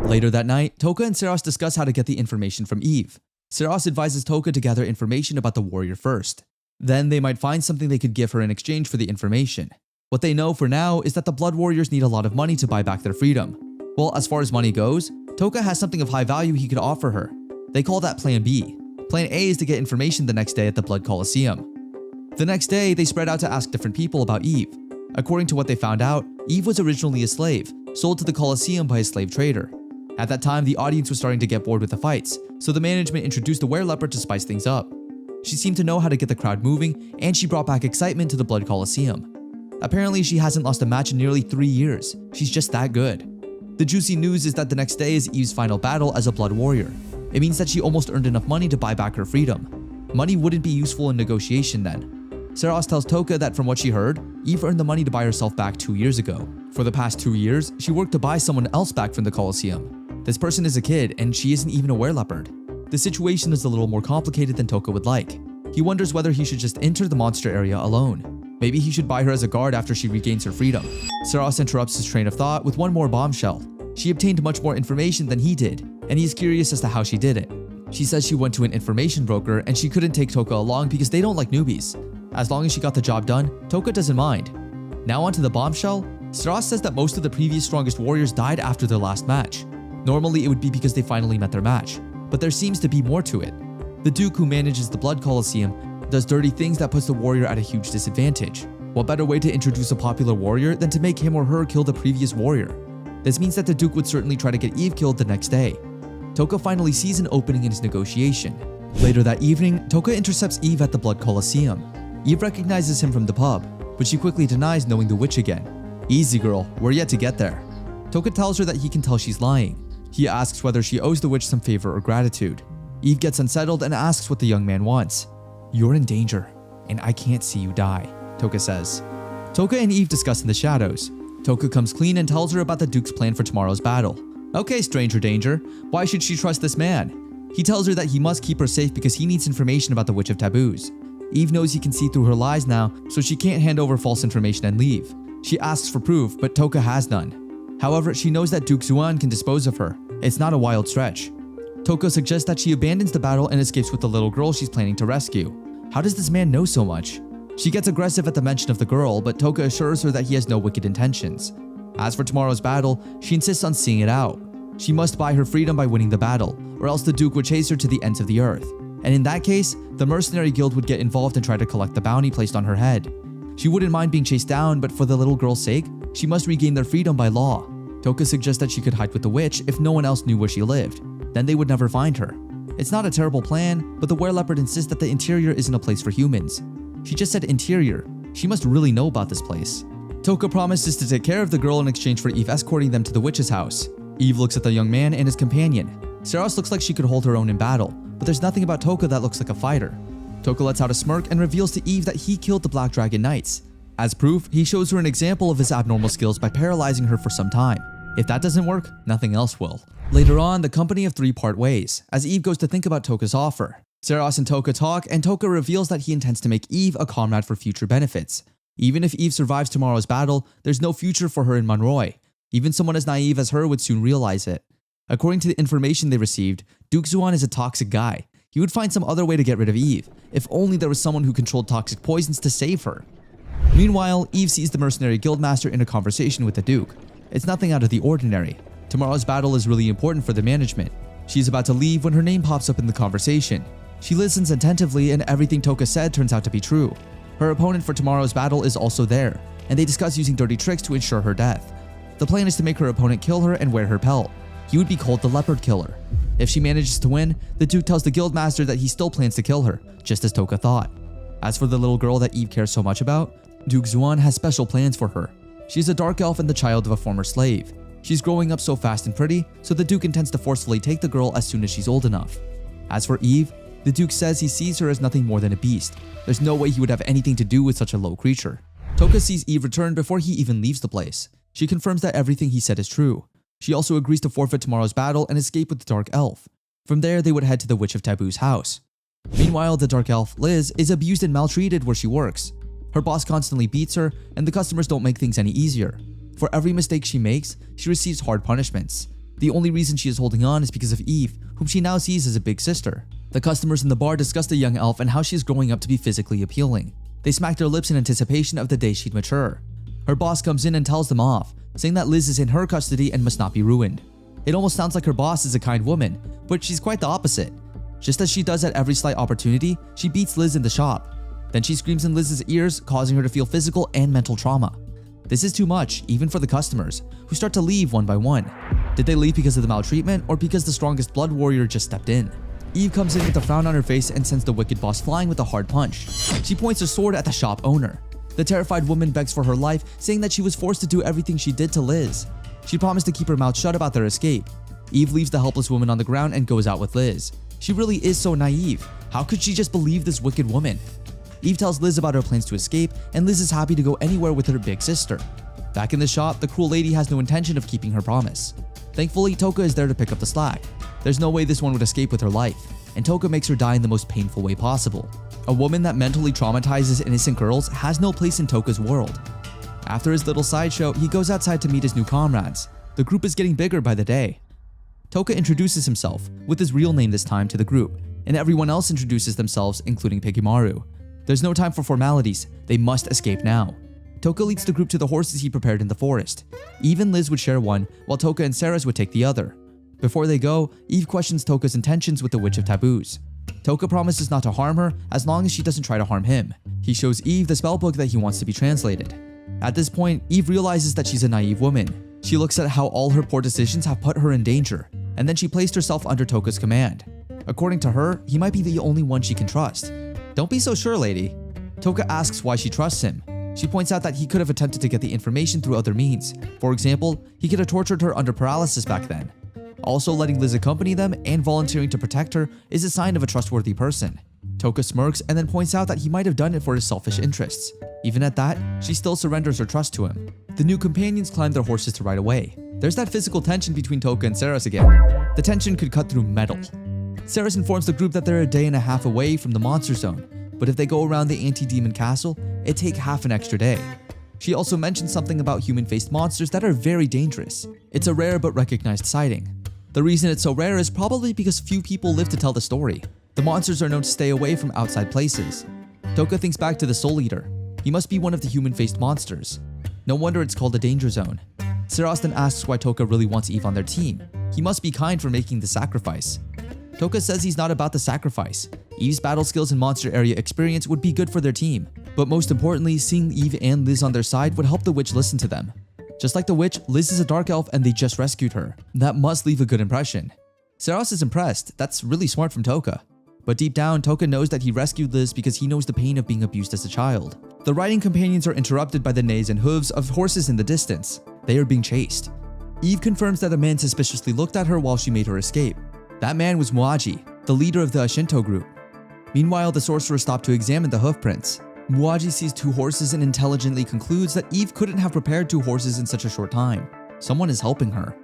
Speaker 2: Later that night, Toka and Seros discuss how to get the information from Eve. Seros advises Toka to gather information about the warrior first. Then they might find something they could give her in exchange for the information. What they know for now is that the Blood Warriors need a lot of money to buy back their freedom. Well, as far as money goes, Toka has something of high value he could offer her. They call that Plan B. Plan A is to get information the next day at the Blood Colosseum. The next day, they spread out to ask different people about Eve. According to what they found out, Eve was originally a slave, sold to the Colosseum by a slave trader. At that time, the audience was starting to get bored with the fights, so the management introduced the were-leopard to spice things up. She seemed to know how to get the crowd moving, and she brought back excitement to the Blood Colosseum. Apparently, she hasn't lost a match in nearly 3 years. She's just that good. The juicy news is that the next day is Eve's final battle as a blood warrior. It means that she almost earned enough money to buy back her freedom. Money wouldn't be useful in negotiation then. Seros tells Toka that from what she heard, Eve earned the money to buy herself back 2 years ago. For the past 2 years, she worked to buy someone else back from the Colosseum. This person is a kid, and she isn't even a were-leopard. The situation is a little more complicated than Toka would like. He wonders whether he should just enter the monster area alone. Maybe he should buy her as a guard after she regains her freedom. Seros interrupts his train of thought with one more bombshell. She obtained much more information than he did, and he's curious as to how she did it. She says she went to an information broker and she couldn't take Toka along because they don't like newbies. As long as she got the job done, Toka doesn't mind. Now onto the bombshell. Seros says that most of the previous strongest warriors died after their last match. Normally it would be because they finally met their match, but there seems to be more to it. The Duke who manages the Blood Colosseum does dirty things that puts the warrior at a huge disadvantage. What better way to introduce a popular warrior than to make him or her kill the previous warrior? This means that the Duke would certainly try to get Eve killed the next day. Toka finally sees an opening in his negotiation. Later that evening, Toka intercepts Eve at the Blood Colosseum. Eve recognizes him from the pub, but she quickly denies knowing the witch again. Easy girl, we're yet to get there. Toka tells her that he can tell she's lying. He asks whether she owes the witch some favor or gratitude. Eve gets unsettled and asks what the young man wants. You're in danger, and I can't see you die, Toka says. Toka and Eve discuss in the shadows. Toka comes clean and tells her about the Duke's plan for tomorrow's battle. Okay, stranger danger, why should she trust this man? He tells her that he must keep her safe because he needs information about the Witch of Taboos. Eve knows he can see through her lies now, so she can't hand over false information and leave. She asks for proof, but Toka has none. However, she knows that Duke Zuan can dispose of her. It's not a wild stretch. Toka suggests that she abandons the battle and escapes with the little girl she's planning to rescue. How does this man know so much? She gets aggressive at the mention of the girl, but Toka assures her that he has no wicked intentions. As for tomorrow's battle, she insists on seeing it out. She must buy her freedom by winning the battle, or else the Duke would chase her to the ends of the earth. And in that case, the Mercenary Guild would get involved and try to collect the bounty placed on her head. She wouldn't mind being chased down, but for the little girl's sake, she must regain their freedom by law. Toka suggests that she could hide with the witch if no one else knew where she lived. Then they would never find her. It's not a terrible plan, but the were-leopard insists that the interior isn't a place for humans. She just said interior. She must really know about this place. Toka promises to take care of the girl in exchange for Eve escorting them to the witch's house. Eve looks at the young man and his companion. Saros looks like she could hold her own in battle, but there's nothing about Toka that looks like a fighter. Toka lets out a smirk and reveals to Eve that he killed the Black Dragon Knights. As proof, he shows her an example of his abnormal skills by paralyzing her for some time. If that doesn't work, nothing else will. Later on, the company of three part ways, as Eve goes to think about Toka's offer. Saros and Toka talk, and Toka reveals that he intends to make Eve a comrade for future benefits. Even if Eve survives tomorrow's battle, there's no future for her in Monroy. Even someone as naive as her would soon realize it. According to the information they received, Duke Zuan is a toxic guy. He would find some other way to get rid of Eve, if only there was someone who controlled toxic poisons to save her. Meanwhile, Eve sees the mercenary guildmaster in a conversation with the Duke. It's nothing out of the ordinary. Tomorrow's battle is really important for the management. She's about to leave when her name pops up in the conversation. She listens attentively and everything Toka said turns out to be true. Her opponent for tomorrow's battle is also there, and they discuss using dirty tricks to ensure her death. The plan is to make her opponent kill her and wear her pelt. He would be called the Leopard Killer. If she manages to win, the Duke tells the guildmaster that he still plans to kill her, just as Toka thought. As for the little girl that Eve cares so much about, Duke Zuan has special plans for her. She's a dark elf and the child of a former slave. She's growing up so fast and pretty, so the Duke intends to forcefully take the girl as soon as she's old enough. As for Eve, the Duke says he sees her as nothing more than a beast. There's no way he would have anything to do with such a low creature. Toka sees Eve return before he even leaves the place. She confirms that everything he said is true. She also agrees to forfeit tomorrow's battle and escape with the Dark Elf. From there, they would head to the Witch of Taboo's house. Meanwhile, the Dark Elf, Liz, is abused and maltreated where she works. Her boss constantly beats her, and the customers don't make things any easier. For every mistake she makes, she receives hard punishments. The only reason she is holding on is because of Eve, whom she now sees as a big sister. The customers in the bar discuss the young elf and how she is growing up to be physically appealing. They smack their lips in anticipation of the day she'd mature. Her boss comes in and tells them off, saying that Liz is in her custody and must not be ruined. It almost sounds like her boss is a kind woman, but she's quite the opposite. Just as she does at every slight opportunity, she beats Liz in the shop. Then she screams in Liz's ears, causing her to feel physical and mental trauma. This is too much, even for the customers, who start to leave one by one. Did they leave because of the maltreatment or because the strongest blood warrior just stepped in? Eve comes in with a frown on her face and sends the wicked boss flying with a hard punch. She points her sword at the shop owner. The terrified woman begs for her life, saying that she was forced to do everything she did to Liz. She promised to keep her mouth shut about their escape. Eve leaves the helpless woman on the ground and goes out with Liz. She really is so naive. How could she just believe this wicked woman? Eve tells Liz about her plans to escape, and Liz is happy to go anywhere with her big sister. Back in the shop, the cruel lady has no intention of keeping her promise. Thankfully, Toka is there to pick up the slack. There's no way this one would escape with her life, and Toka makes her die in the most painful way possible. A woman that mentally traumatizes innocent girls has no place in Toka's world. After his little sideshow, he goes outside to meet his new comrades. The group is getting bigger by the day. Toka introduces himself, with his real name this time, to the group, and everyone else introduces themselves, including Pikimaru. There's no time for formalities, they must escape now. Toka leads the group to the horses he prepared in the forest. Eve and Liz would share one, while Toka and Saras would take the other. Before they go, Eve questions Toka's intentions with the Witch of Taboos. Toka promises not to harm her as long as she doesn't try to harm him. He shows Eve the spellbook that he wants to be translated. At this point, Eve realizes that she's a naive woman. She looks at how all her poor decisions have put her in danger, and then she placed herself under Toka's command. According to her, he might be the only one she can trust. Don't be so sure, lady. Toka asks why she trusts him. She points out that he could have attempted to get the information through other means. For example, he could have tortured her under paralysis back then. Also, letting Liz accompany them and volunteering to protect her is a sign of a trustworthy person. Toka smirks and then points out that he might have done it for his selfish interests. Even at that, she still surrenders her trust to him. The new companions climb their horses to ride away. There's that physical tension between Toka and Saras again. The tension could cut through metal. Saras informs the group that they're a day and a half away from the monster zone, but if they go around the anti-demon castle, it'd take half an extra day. She also mentions something about human-faced monsters that are very dangerous. It's a rare but recognized sighting. The reason it's so rare is probably because few people live to tell the story. The monsters are known to stay away from outside places. Toka thinks back to the Soul Eater. He must be one of the human-faced monsters. No wonder it's called a danger zone. Saras then asks why Toka really wants Eve on their team. He must be kind for making the sacrifice. Toka says he's not about the sacrifice. Eve's battle skills and monster area experience would be good for their team. But most importantly, seeing Eve and Liz on their side would help the witch listen to them. Just like the witch, Liz is a dark elf and they just rescued her. That must leave a good impression. Saros is impressed. That's really smart from Toka. But deep down, Toka knows that he rescued Liz because he knows the pain of being abused as a child. The riding companions are interrupted by the neighs and hooves of horses in the distance. They are being chased. Eve confirms that a man suspiciously looked at her while she made her escape. That man was Muaji, the leader of the Shinto group. Meanwhile, the sorcerer stopped to examine the hoof prints. Muaji sees 2 horses and intelligently concludes that Eve couldn't have prepared 2 horses in such a short time. Someone is helping her.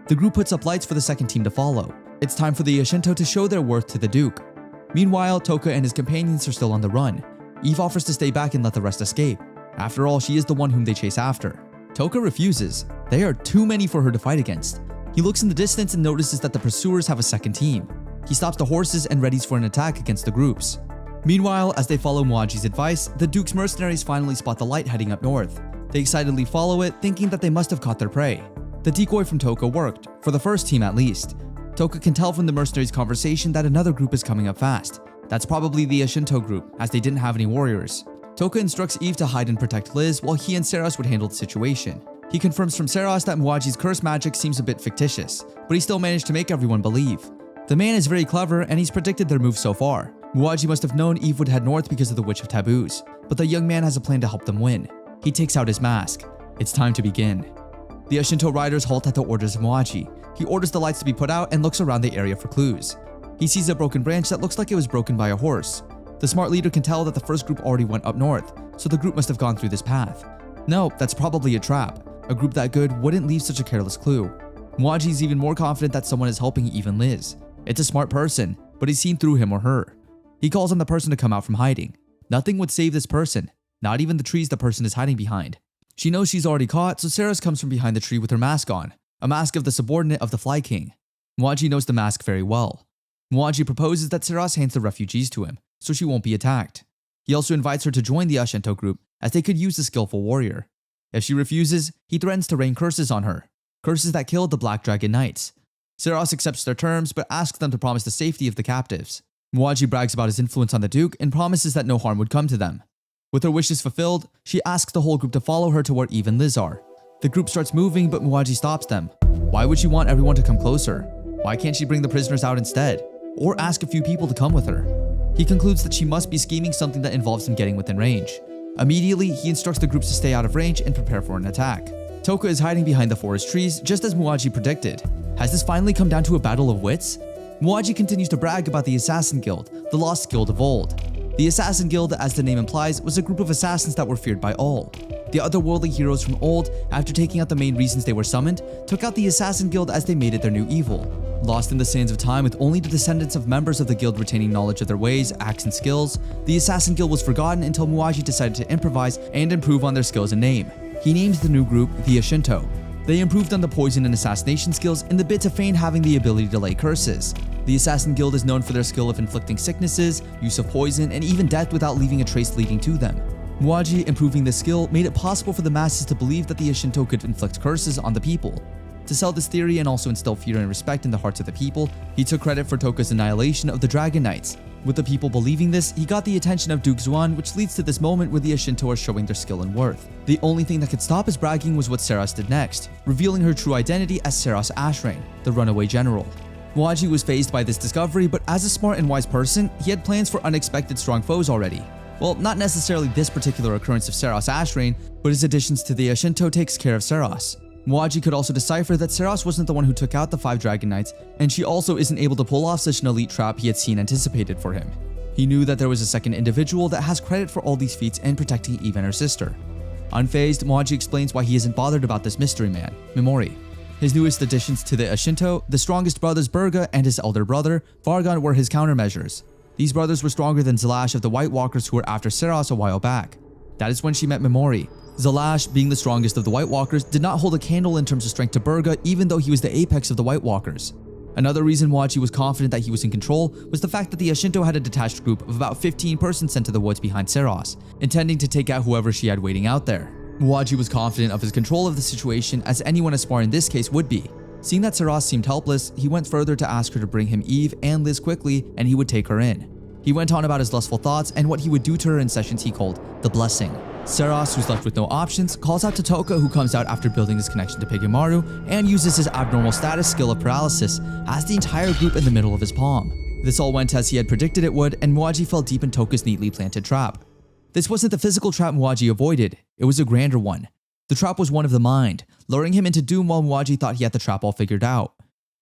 Speaker 2: The group puts up lights for the second team to follow. It's time for the Shinto to show their worth to the Duke. Meanwhile, Toka and his companions are still on the run. Eve offers to stay back and let the rest escape. After all, she is the one whom they chase after. Toka refuses. They are too many for her to fight against. He looks in the distance and notices that the pursuers have a second team. He stops the horses and readies for an attack against the groups. Meanwhile, as they follow Muaji's advice, the Duke's mercenaries finally spot the light heading up north. They excitedly follow it, thinking that they must have caught their prey. The decoy from Toka worked, for the first team at least. Toka can tell from the mercenaries' conversation that another group is coming up fast. That's probably the Shinto group, as they didn't have any warriors. Toka instructs Eve to hide and protect Liz while he and Saros would handle the situation. He confirms from Saros that Muaji's curse magic seems a bit fictitious, but he still managed to make everyone believe. The man is very clever and he's predicted their moves so far. Muaji must have known Eve would head north because of the Witch of Taboos, but the young man has a plan to help them win. He takes out his mask. It's time to begin. The Shinto riders halt at the orders of Muaji. He orders the lights to be put out and looks around the area for clues. He sees a broken branch that looks like it was broken by a horse. The smart leader can tell that the first group already went up north, so the group must have gone through this path. No, that's probably a trap. A group that good wouldn't leave such a careless clue. Muaji is even more confident that someone is helping even Liz. It's a smart person, but he's seen through him or her. He calls on the person to come out from hiding. Nothing would save this person, not even the trees the person is hiding behind. She knows she's already caught, so Saros comes from behind the tree with her mask on, a mask of the subordinate of the Fly King. Muaji knows the mask very well. Muaji proposes that Saros hands the refugees to him, so she won't be attacked. He also invites her to join the Shinto group, as they could use a skillful warrior. If she refuses, he threatens to rain curses on her, curses that killed the Black Dragon Knights. Saros accepts their terms, but asks them to promise the safety of the captives. Muaji brags about his influence on the Duke and promises that no harm would come to them. With her wishes fulfilled, she asks the whole group to follow her to where Eve and Liz are. The group starts moving, but Muaji stops them. Why would she want everyone to come closer? Why can't she bring the prisoners out instead? Or ask a few people to come with her? He concludes that she must be scheming something that involves him getting within range. Immediately, he instructs the groups to stay out of range and prepare for an attack. Toka is hiding behind the forest trees, just as Muaji predicted. Has this finally come down to a battle of wits? Muaji continues to brag about the Assassin Guild, the lost guild of old. The Assassin Guild, as the name implies, was a group of assassins that were feared by all. The otherworldly heroes from old, after taking out the main reasons they were summoned, took out the Assassin Guild as they made it their new evil. Lost in the sands of time with only the descendants of members of the guild retaining knowledge of their ways, acts, and skills, the Assassin Guild was forgotten until Muaji decided to improvise and improve on their skills and name. He named the new group the Shinto. They improved on the poison and assassination skills in the bid to feign having the ability to lay curses. The Assassin Guild is known for their skill of inflicting sicknesses, use of poison, and even death without leaving a trace leading to them. Muaji improving this skill made it possible for the masses to believe that the Shinto could inflict curses on the people. To sell this theory and also instill fear and respect in the hearts of the people, he took credit for Toka's annihilation of the Dragon Knights. With the people believing this, he got the attention of Duke Xuan, which leads to this moment where the Shinto are showing their skill and worth. The only thing that could stop his bragging was what Saros did next, revealing her true identity as Saros Ashrain, the runaway general. Muaji was fazed by this discovery, but as a smart and wise person, he had plans for unexpected strong foes already. Well, not necessarily this particular occurrence of Saros Ashrain, but his additions to the Shinto takes care of Saros. Muaji could also decipher that Saros wasn't the one who took out the 5 Dragon Knights, and she also isn't able to pull off such an elite trap he had seen anticipated for him. He knew that there was a second individual that has credit for all these feats and protecting Eve and her sister. Unfazed, Muaji explains why he isn't bothered about this mystery man, Mimori. His newest additions to the Shinto, the strongest brothers Burga and his elder brother, Vargon, were his countermeasures. These brothers were stronger than Zalash of the White Walkers who were after Saros a while back. That is when she met Mimori. Zalash, being the strongest of the White Walkers, did not hold a candle in terms of strength to Burga even though he was the apex of the White Walkers. Another reason Muaji was confident that he was in control was the fact that the Shinto had a detached group of about 15 persons sent to the woods behind Saros, intending to take out whoever she had waiting out there. Muaji was confident of his control of the situation as anyone Aspar in this case would be. Seeing that Saros seemed helpless, he went further to ask her to bring him Eve and Liz quickly and he would take her in. He went on about his lustful thoughts and what he would do to her in sessions he called the blessing. Seras, who's left with no options, calls out to Toka, who comes out after building his connection to Pigemaru and uses his abnormal status skill of paralysis as the entire group in the middle of his palm. This all went as he had predicted it would, and Muaji fell deep in Toka's neatly planted trap. This wasn't the physical trap Muaji avoided, it was a grander one. The trap was one of the mind, luring him into doom while Muaji thought he had the trap all figured out.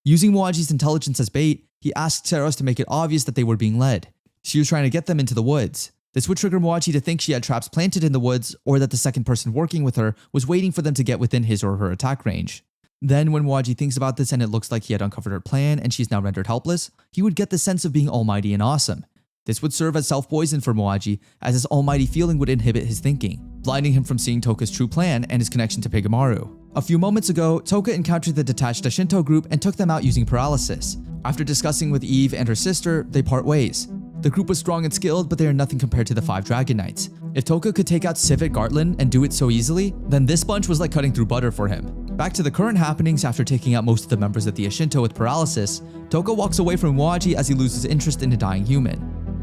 Speaker 2: Using Muaji's intelligence as bait, he asked Seras to make it obvious that they were being led. She was trying to get them into the woods. This would trigger Muaji to think she had traps planted in the woods, or that the second person working with her was waiting for them to get within his or her attack range. Then when Muaji thinks about this and it looks like he had uncovered her plan and she's now rendered helpless, he would get the sense of being almighty and awesome. This would serve as self-poison for Muaji, as this almighty feeling would inhibit his thinking, blinding him from seeing Toka's true plan and his connection to Pigemaru. A few moments ago, Toka encountered the detached Shinto group and took them out using paralysis. After discussing with Eve and her sister, they part ways. The group was strong and skilled, but they are nothing compared to the 5 Dragon Knights. If Toka could take out Civet Gartland and do it so easily, then this bunch was like cutting through butter for him. Back to the current happenings. After taking out most of the members of the Shinto with paralysis, Toka walks away from Muaji as he loses interest in a dying human.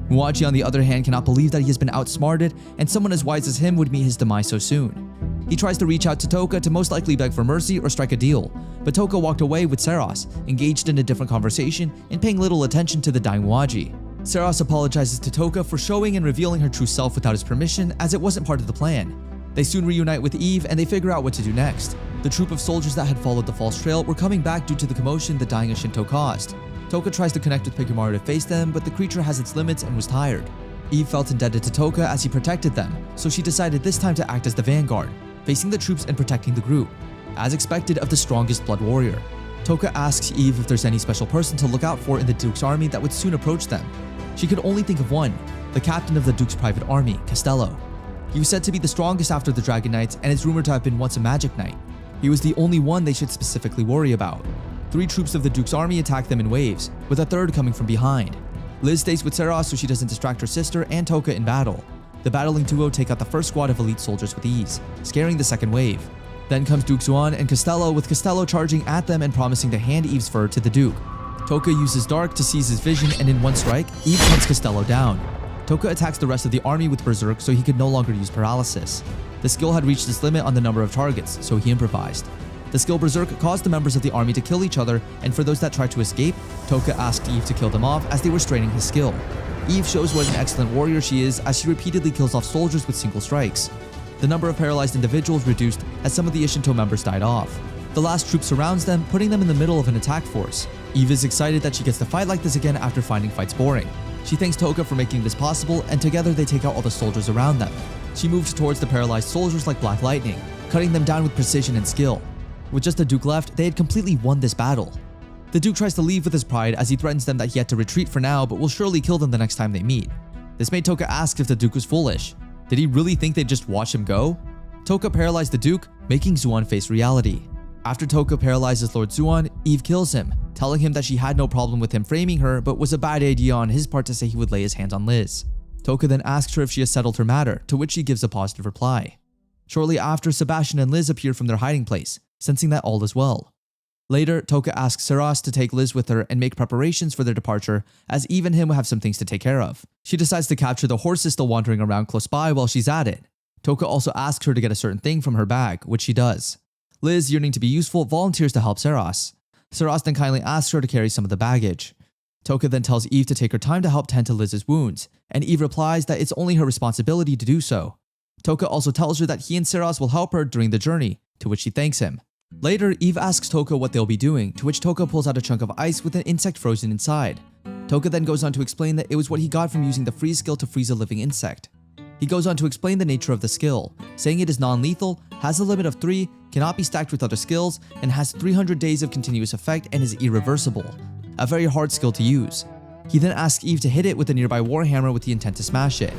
Speaker 2: Muaji, on the other hand, cannot believe that he has been outsmarted and someone as wise as him would meet his demise so soon. He tries to reach out to Toka to most likely beg for mercy or strike a deal, but Toka walked away with Seras, engaged in a different conversation and paying little attention to the dying Muaji. Seras apologizes to Toka for showing and revealing her true self without his permission, as it wasn't part of the plan. They soon reunite with Eve and they figure out what to do next. The troop of soldiers that had followed the false trail were coming back due to the commotion the dying Shinto caused. Toka tries to connect with Pigemaru to face them, but the creature has its limits and was tired. Eve felt indebted to Toka as he protected them, so she decided this time to act as the vanguard, facing the troops and protecting the group, as expected of the strongest blood warrior. Toka asks Eve if there's any special person to look out for in the Duke's army that would soon approach them. She could only think of one, the captain of the Duke's private army, Costello. He was said to be the strongest after the Dragon Knights and is rumored to have been once a magic knight. He was the only one they should specifically worry about. 3 troops of the Duke's army attack them in waves, with a third coming from behind. Liz stays with Seras so she doesn't distract her sister and Toka in battle. The battling duo take out the first squad of elite soldiers with ease, scaring the second wave. Then comes Duke Xuan and Costello, with Costello charging at them and promising to hand Eve's fur to the Duke. Toka uses Dark to seize his vision, and in one strike, Eve hunts Costello down. Toka attacks the rest of the army with Berserk so he could no longer use paralysis. The skill had reached its limit on the number of targets, so he improvised. The skill Berserk caused the members of the army to kill each other, and for those that tried to escape, Toka asked Eve to kill them off as they were straining his skill. Eve shows what an excellent warrior she is as she repeatedly kills off soldiers with single strikes. The number of paralyzed individuals reduced as some of the Shinto members died off. The last troop surrounds them, putting them in the middle of an attack force. Eve is excited that she gets to fight like this again after finding fights boring. She thanks Toka for making this possible, and together they take out all the soldiers around them. She moves towards the paralyzed soldiers like black lightning, cutting them down with precision and skill. With just the Duke left, they had completely won this battle. The Duke tries to leave with his pride as he threatens them that he had to retreat for now but will surely kill them the next time they meet. This made Toka ask if the Duke was foolish. Did he really think they'd just watch him go? Toka paralyzed the Duke, making Xuan face reality. After Toka paralyzes Lord Xuan, Eve kills him, telling him that she had no problem with him framing her but was a bad idea on his part to say he would lay his hands on Liz. Toka then asks her if she has settled her matter, to which she gives a positive reply. Shortly after, Sebastian and Liz appear from their hiding place, sensing that all is well. Later, Toka asks Seras to take Liz with her and make preparations for their departure, as Eve and him have some things to take care of. She decides to capture the horses still wandering around close by while she's at it. Toka also asks her to get a certain thing from her bag, which she does. Liz, yearning to be useful, volunteers to help Seras. Seras then kindly asks her to carry some of the baggage. Toka then tells Eve to take her time to help tend to Liz's wounds, and Eve replies that it's only her responsibility to do so. Toka also tells her that he and Seras will help her during the journey, to which she thanks him. Later, Eve asks Toka what they'll be doing, to which Toka pulls out a chunk of ice with an insect frozen inside. Toka then goes on to explain that it was what he got from using the freeze skill to freeze a living insect. He goes on to explain the nature of the skill, saying it is non-lethal, has a limit of 3, cannot be stacked with other skills, and has 300 days of continuous effect and is irreversible. A very hard skill to use. He then asks Eve to hit it with a nearby warhammer with the intent to smash it.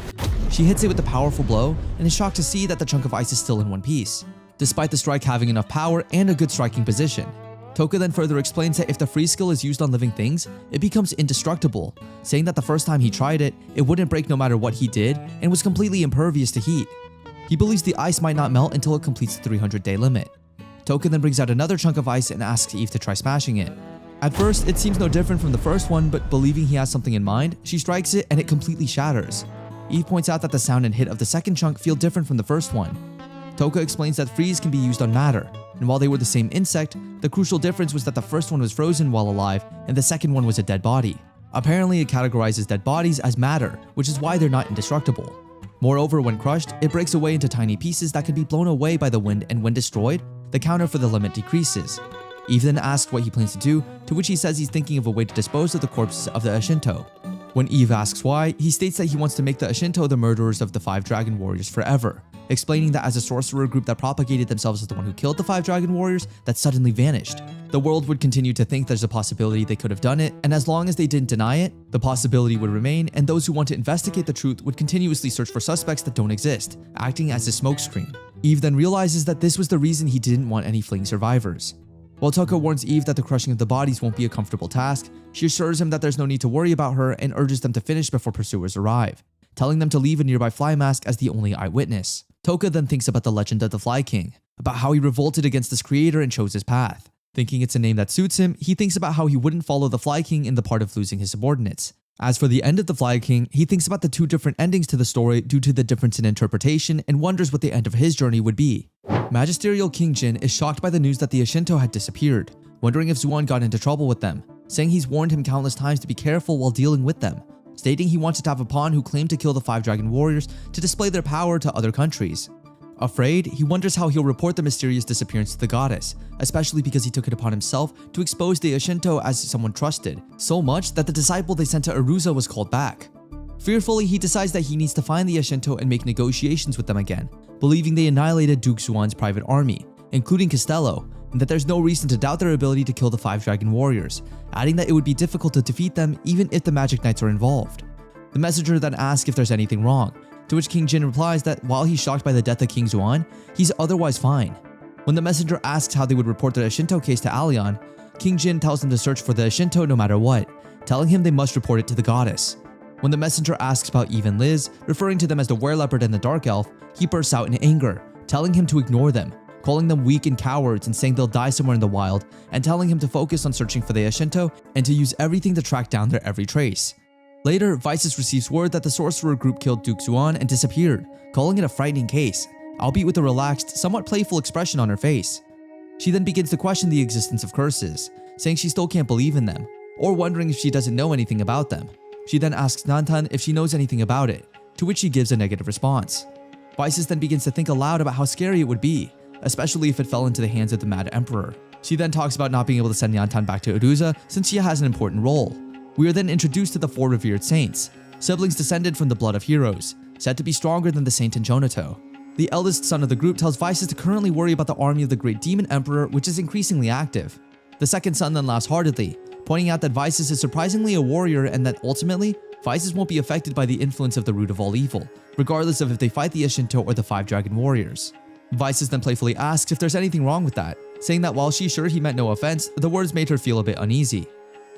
Speaker 2: She hits it with a powerful blow and is shocked to see that the chunk of ice is still in one piece, despite the strike having enough power and a good striking position. Toka then further explains that if the freeze skill is used on living things, it becomes indestructible, saying that the first time he tried it, it wouldn't break no matter what he did and was completely impervious to heat. He believes the ice might not melt until it completes the 300-day limit. Toka then brings out another chunk of ice and asks Eve to try smashing it. At first, it seems no different from the first one, but believing he has something in mind, she strikes it and it completely shatters. Eve points out that the sound and hit of the second chunk feel different from the first one. Toka explains that freeze can be used on matter, and while they were the same insect, the crucial difference was that the first one was frozen while alive and the second one was a dead body. Apparently, it categorizes dead bodies as matter, which is why they're not indestructible. Moreover, when crushed, it breaks away into tiny pieces that can be blown away by the wind, and when destroyed, the counter for the limit decreases. Eve then asks what he plans to do, to which he says he's thinking of a way to dispose of the corpses of the Ashinto. When Eve asks why, he states that he wants to make the Ashinto the murderers of the 5 dragon warriors forever, explaining that as a sorcerer group that propagated themselves as the one who killed the 5 dragon warriors that suddenly vanished, the world would continue to think there's a possibility they could have done it, and as long as they didn't deny it, the possibility would remain, and those who want to investigate the truth would continuously search for suspects that don't exist, acting as a smokescreen. Eve then realizes that this was the reason he didn't want any fleeing survivors. While Toka warns Eve that the crushing of the bodies won't be a comfortable task, she assures him that there's no need to worry about her and urges them to finish before pursuers arrive, telling them to leave a nearby fly mask as the only eyewitness. Toka then thinks about the legend of the Fly King, about how he revolted against his creator and chose his path. Thinking it's a name that suits him, he thinks about how he wouldn't follow the Fly King in the part of losing his subordinates. As for the end of the Fly King, he thinks about the 2 different endings to the story due to the difference in interpretation and wonders what the end of his journey would be. Magisterial King Jin is shocked by the news that the Ashinto had disappeared, wondering if Zuan got into trouble with them, saying he's warned him countless times to be careful while dealing with them, stating he wanted to have a pawn who claimed to kill the 5 dragon warriors to display their power to other countries. Afraid, he wonders how he'll report the mysterious disappearance to the goddess, especially because he took it upon himself to expose the Ashinto as someone trusted, so much that the disciple they sent to Arusa was called back. Fearfully, he decides that he needs to find the Ashinto and make negotiations with them again, believing they annihilated Duke Zuan's private army, including Costello, and that there's no reason to doubt their ability to kill the 5 dragon warriors, adding that it would be difficult to defeat them even if the magic knights are involved. The messenger then asks if there's anything wrong, to which King Jin replies that while he's shocked by the death of King Zuan, he's otherwise fine. When the messenger asks how they would report the Ashinto case to Allion, King Jin tells them to search for the Ashinto no matter what, telling him they must report it to the goddess. When the messenger asks about Eve and Liz, referring to them as the Wereleopard and the Dark Elf, he bursts out in anger, telling him to ignore them, calling them weak and cowards and saying they'll die somewhere in the wild, and telling him to focus on searching for the Ashinto and to use everything to track down their every trace. Later, Vices receives word that the sorcerer group killed Duke Zuan and disappeared, calling it a frightening case, albeit with a relaxed, somewhat playful expression on her face. She then begins to question the existence of curses, saying she still can't believe in them, or wondering if she doesn't know anything about them. She then asks Nantan if she knows anything about it, to which she gives a negative response. Vices then begins to think aloud about how scary it would be, especially if it fell into the hands of the Mad Emperor. She then talks about not being able to send Nantan back to Arusa since she has an important role. We are then introduced to the 4 revered saints, siblings descended from the blood of heroes, said to be stronger than the saint in Jonato. The eldest son of the group tells Vices to currently worry about the army of the great demon emperor, which is increasingly active. The second son then laughs heartedly, pointing out that Vices is surprisingly a warrior and that ultimately, Vices won't be affected by the influence of the root of all evil, regardless of if they fight the Ashinto or the 5 dragon warriors. Vices then playfully asks if there's anything wrong with that, saying that while she's sure he meant no offense, the words made her feel a bit uneasy.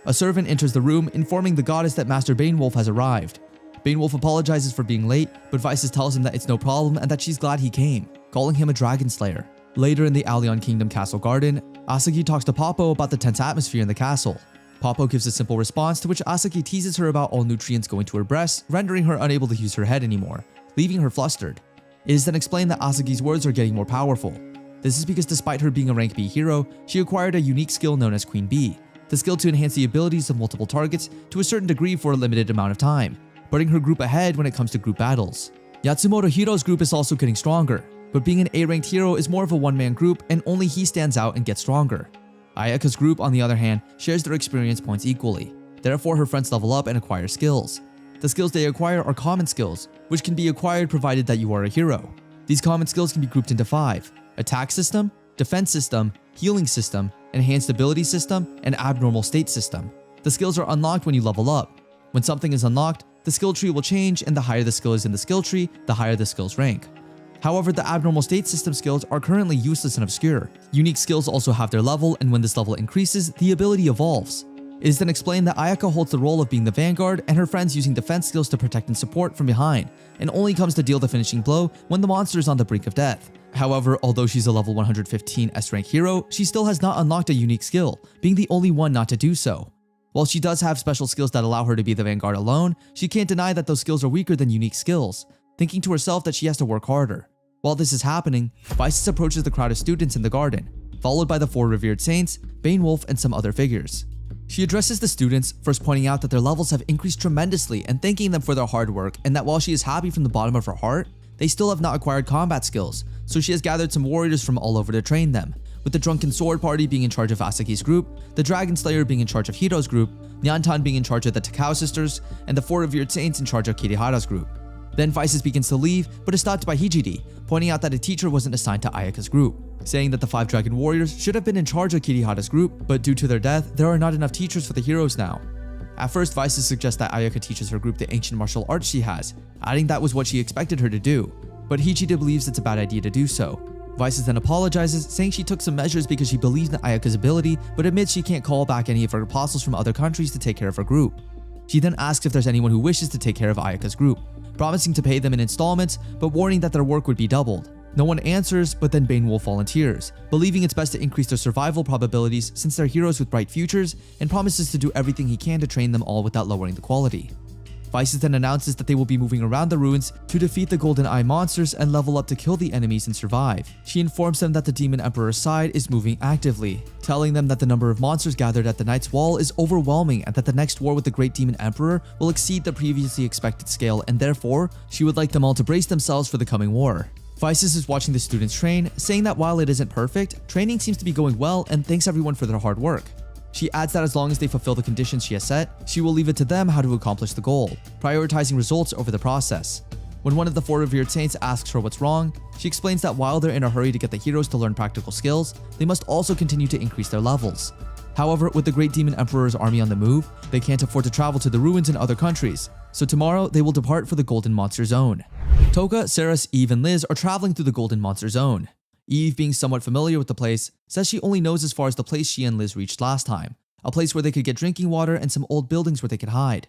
Speaker 2: A servant enters the room, informing the goddess that Master Banewolf has arrived. Banewolf apologizes for being late, but Vices tells him that it's no problem and that she's glad he came, calling him a dragon slayer. Later in the Allion Kingdom castle garden, Asagi talks to Poppo about the tense atmosphere in the castle. Poppo gives a simple response, to which Asagi teases her about all nutrients going to her breasts, rendering her unable to use her head anymore, leaving her flustered. It is then explained that Asagi's words are getting more powerful. This is because despite her being a rank B hero, she acquired a unique skill known as Queen Bee, the skill to enhance the abilities of multiple targets to a certain degree for a limited amount of time, putting her group ahead when it comes to group battles. Yatsumoto Hiro's group is also getting stronger, but being an A-ranked hero is more of a one-man group and only he stands out and gets stronger. Ayaka's group, on the other hand, shares their experience points equally. Therefore, her friends level up and acquire skills. The skills they acquire are common skills, which can be acquired provided that you are a hero. These common skills can be grouped into 5: attack system, defense system, healing system, enhanced ability system, and abnormal state system. The skills are unlocked when you level up. When something is unlocked, the skill tree will change, and the higher the skill is in the skill tree, the higher the skill's rank. However, the abnormal state system skills are currently useless and obscure. Unique skills also have their level, and when this level increases, the ability evolves. It is then explained that Ayaka holds the role of being the vanguard and her friends using defense skills to protect and support from behind, and only comes to deal the finishing blow when the monster is on the brink of death, However, although she's a level 115 S-rank hero, she still has not unlocked a unique skill, being the only one not to do so. While she does have special skills that allow her to be the Vanguard alone, she can't deny that those skills are weaker than unique skills, thinking to herself that she has to work harder. While this is happening, Vices approaches the crowd of students in the garden, followed by the 4 revered saints, Wolf, and some other figures. She addresses the students, first pointing out that their levels have increased tremendously and thanking them for their hard work, and that while she is happy from the bottom of her heart, they still have not acquired combat skills, so she has gathered some warriors from all over to train them, with the Drunken Sword Party being in charge of Asaki's group, the Dragon Slayer being in charge of Hiro's group, Nyantan being in charge of the Takao sisters, and the 4 revered saints in charge of Kirihara's group. Then Vices begins to leave, but is stopped by Hijiri, pointing out that a teacher wasn't assigned to Ayaka's group, saying that the 5 Dragon Warriors should have been in charge of Kirihara's group, but due to their death, there are not enough teachers for the heroes now. At first, Vices suggests that Ayaka teaches her group the ancient martial arts she has, adding that was what she expected her to do, but Hijiri believes it's a bad idea to do so. Vices then apologizes, saying she took some measures because she believes in Ayaka's ability, but admits she can't call back any of her apostles from other countries to take care of her group. She then asks if there's anyone who wishes to take care of Ayaka's group, promising to pay them in installments, but warning that their work would be doubled. No one answers, but then Wolf volunteers, believing it's best to increase their survival probabilities since they're heroes with bright futures, and promises to do everything he can to train them all without lowering the quality. Vices then announces that they will be moving around the ruins to defeat the Golden Eye monsters and level up to kill the enemies and survive. She informs them that the Demon Emperor's side is moving actively, telling them that the number of monsters gathered at the Knight's Wall is overwhelming and that the next war with the Great Demon Emperor will exceed the previously expected scale, and therefore, she would like them all to brace themselves for the coming war. Vices is watching the students train, saying that while it isn't perfect, training seems to be going well and thanks everyone for their hard work. She adds that as long as they fulfill the conditions she has set, she will leave it to them how to accomplish the goal, prioritizing results over the process. When one of the 4 revered saints asks her what's wrong, she explains that while they're in a hurry to get the heroes to learn practical skills, they must also continue to increase their levels. However, with the Great Demon Emperor's army on the move, they can't afford to travel to the ruins in other countries, so tomorrow they will depart for the Golden Monster Zone. Toka, Ceres, Eve, and Liz are traveling through the Golden Monster Zone. Eve, being somewhat familiar with the place, says she only knows as far as the place she and Liz reached last time, a place where they could get drinking water and some old buildings where they could hide.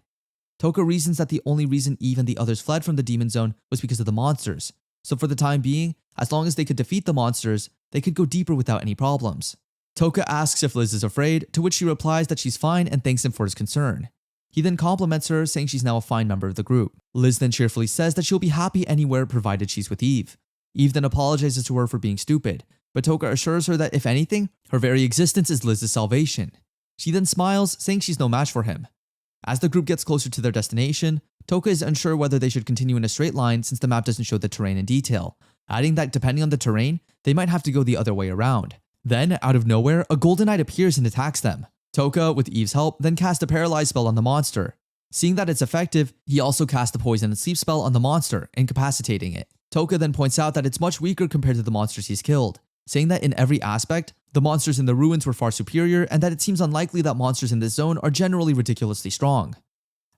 Speaker 2: Toka reasons that the only reason Eve and the others fled from the Demon Zone was because of the monsters, so for the time being, as long as they could defeat the monsters, they could go deeper without any problems. Toka asks if Liz is afraid, to which she replies that she's fine and thanks him for his concern. He then compliments her, saying she's now a fine member of the group. Liz then cheerfully says that she'll be happy anywhere provided she's with Eve. Eve then apologizes to her for being stupid, but Toka assures her that if anything, her very existence is Liz's salvation. She then smiles, saying she's no match for him. As the group gets closer to their destination, Toka is unsure whether they should continue in a straight line since the map doesn't show the terrain in detail, adding that depending on the terrain, they might have to go the other way around. Then, out of nowhere, a Golden Knight appears and attacks them. Toka, with Eve's help, then casts a paralyze spell on the monster. Seeing that it's effective, he also casts the poison and sleep spell on the monster, incapacitating it. Toka then points out that it's much weaker compared to the monsters he's killed, saying that in every aspect, the monsters in the ruins were far superior and that it seems unlikely that monsters in this zone are generally ridiculously strong.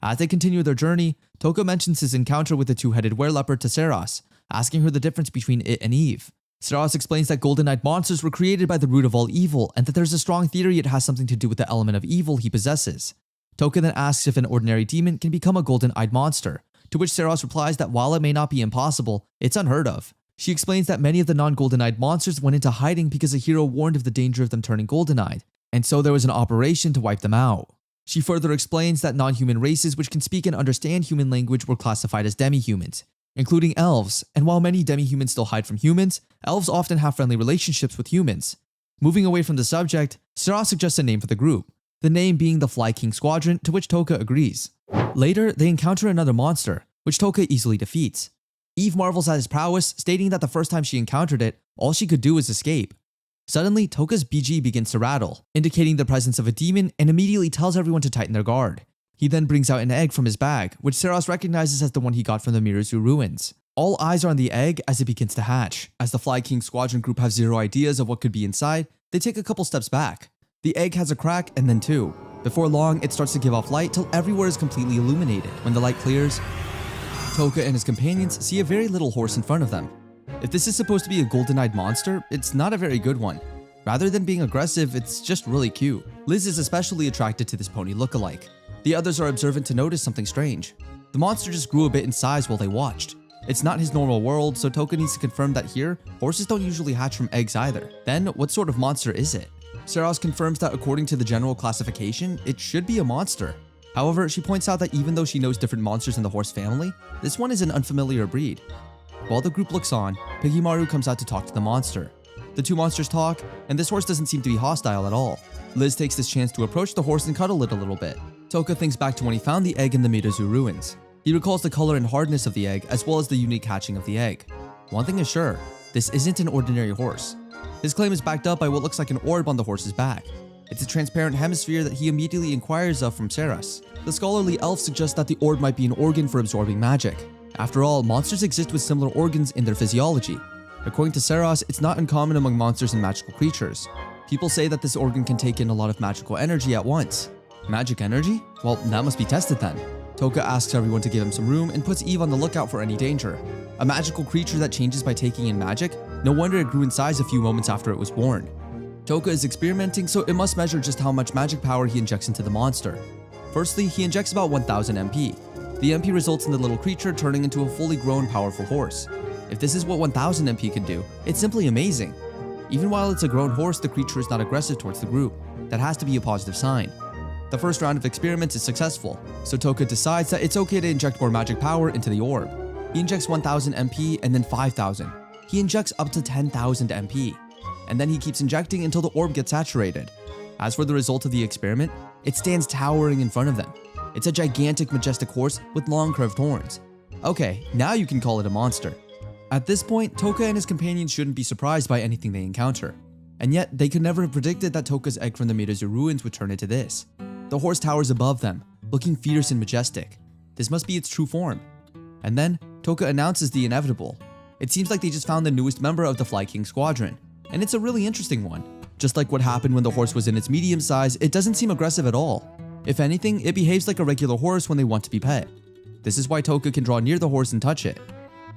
Speaker 2: As they continue their journey, Toka mentions his encounter with the 2-headed wereleopard to Ceres, asking her the difference between it and Eve. Ceres explains that Golden Knight monsters were created by the root of all evil and that there's a strong theory it has something to do with the element of evil he possesses. Toka then asks if an ordinary demon can become a golden-eyed monster, to which Ceres replies that while it may not be impossible, it's unheard of. She explains that many of the non-golden-eyed monsters went into hiding because a hero warned of the danger of them turning golden-eyed, and so there was an operation to wipe them out. She further explains that non-human races which can speak and understand human language were classified as demi-humans, including elves, and while many demi-humans still hide from humans, elves often have friendly relationships with humans. Moving away from the subject, Ceres suggests a name for the group, the name being the Fly King Squadron, to which Toka agrees. Later, they encounter another monster, which Toka easily defeats. Eve marvels at his prowess, stating that the first time she encountered it, all she could do was escape. Suddenly, Toka's BG begins to rattle, indicating the presence of a demon, and immediately tells everyone to tighten their guard. He then brings out an egg from his bag, which Ceres recognizes as the one he got from the Mirazu ruins. All eyes are on the egg as it begins to hatch. As the Fly King Squadron group have zero ideas of what could be inside, they take a couple steps back. The egg has a crack and then two. Before long, it starts to give off light till everywhere is completely illuminated. When the light clears, Toka and his companions see a very little horse in front of them. If this is supposed to be a golden-eyed monster, it's not a very good one. Rather than being aggressive, it's just really cute. Liz is especially attracted to this pony look-alike. The others are observant to notice something strange. The monster just grew a bit in size while they watched. It's not his normal world, so Toka needs to confirm that here, horses don't usually hatch from eggs either. Then, what sort of monster is it? Saros confirms that according to the general classification, it should be a monster. However, she points out that even though she knows different monsters in the horse family, this one is an unfamiliar breed. While the group looks on, Pigimaru comes out to talk to the monster. The two monsters talk, and this horse doesn't seem to be hostile at all. Liz takes this chance to approach the horse and cuddle it a little bit. Toka thinks back to when he found the egg in the Midozu ruins. He recalls the color and hardness of the egg, as well as the unique hatching of the egg. One thing is sure, this isn't an ordinary horse. His claim is backed up by what looks like an orb on the horse's back. It's a transparent hemisphere that he immediately inquires of from Saras. The scholarly elf suggests that the orb might be an organ for absorbing magic. After all, monsters exist with similar organs in their physiology. According to Saras, it's not uncommon among monsters and magical creatures. People say that this organ can take in a lot of magical energy at once. Magic energy? Well, that must be tested then. Toka asks everyone to give him some room and puts Eve on the lookout for any danger. A magical creature that changes by taking in magic? No wonder it grew in size a few moments after it was born. Toka is experimenting, so it must measure just how much magic power he injects into the monster. Firstly, he injects about 1000 MP. The MP results in the little creature turning into a fully grown, powerful horse. If this is what 1000 MP can do, it's simply amazing. Even while it's a grown horse, the creature is not aggressive towards the group. That has to be a positive sign. The first round of experiments is successful, so Toka decides that it's okay to inject more magic power into the orb. He injects 1000 MP and then 5000. He injects up to 10,000 MP. And then he keeps injecting until the orb gets saturated. As for the result of the experiment, it stands towering in front of them. It's a gigantic, majestic horse with long curved horns. Okay, now you can call it a monster. At this point, Toka and his companions shouldn't be surprised by anything they encounter. And yet, they could never have predicted that Toka's egg from the Midozu ruins would turn into this. The horse towers above them, looking fierce and majestic. This must be its true form. And then, Toka announces the inevitable. It seems like they just found the newest member of the Fly King squadron, and it's a really interesting one. Just like what happened when the horse was in its medium size, it doesn't seem aggressive at all. If anything, it behaves like a regular horse when they want to be pet. This is why Toka can draw near the horse and touch it.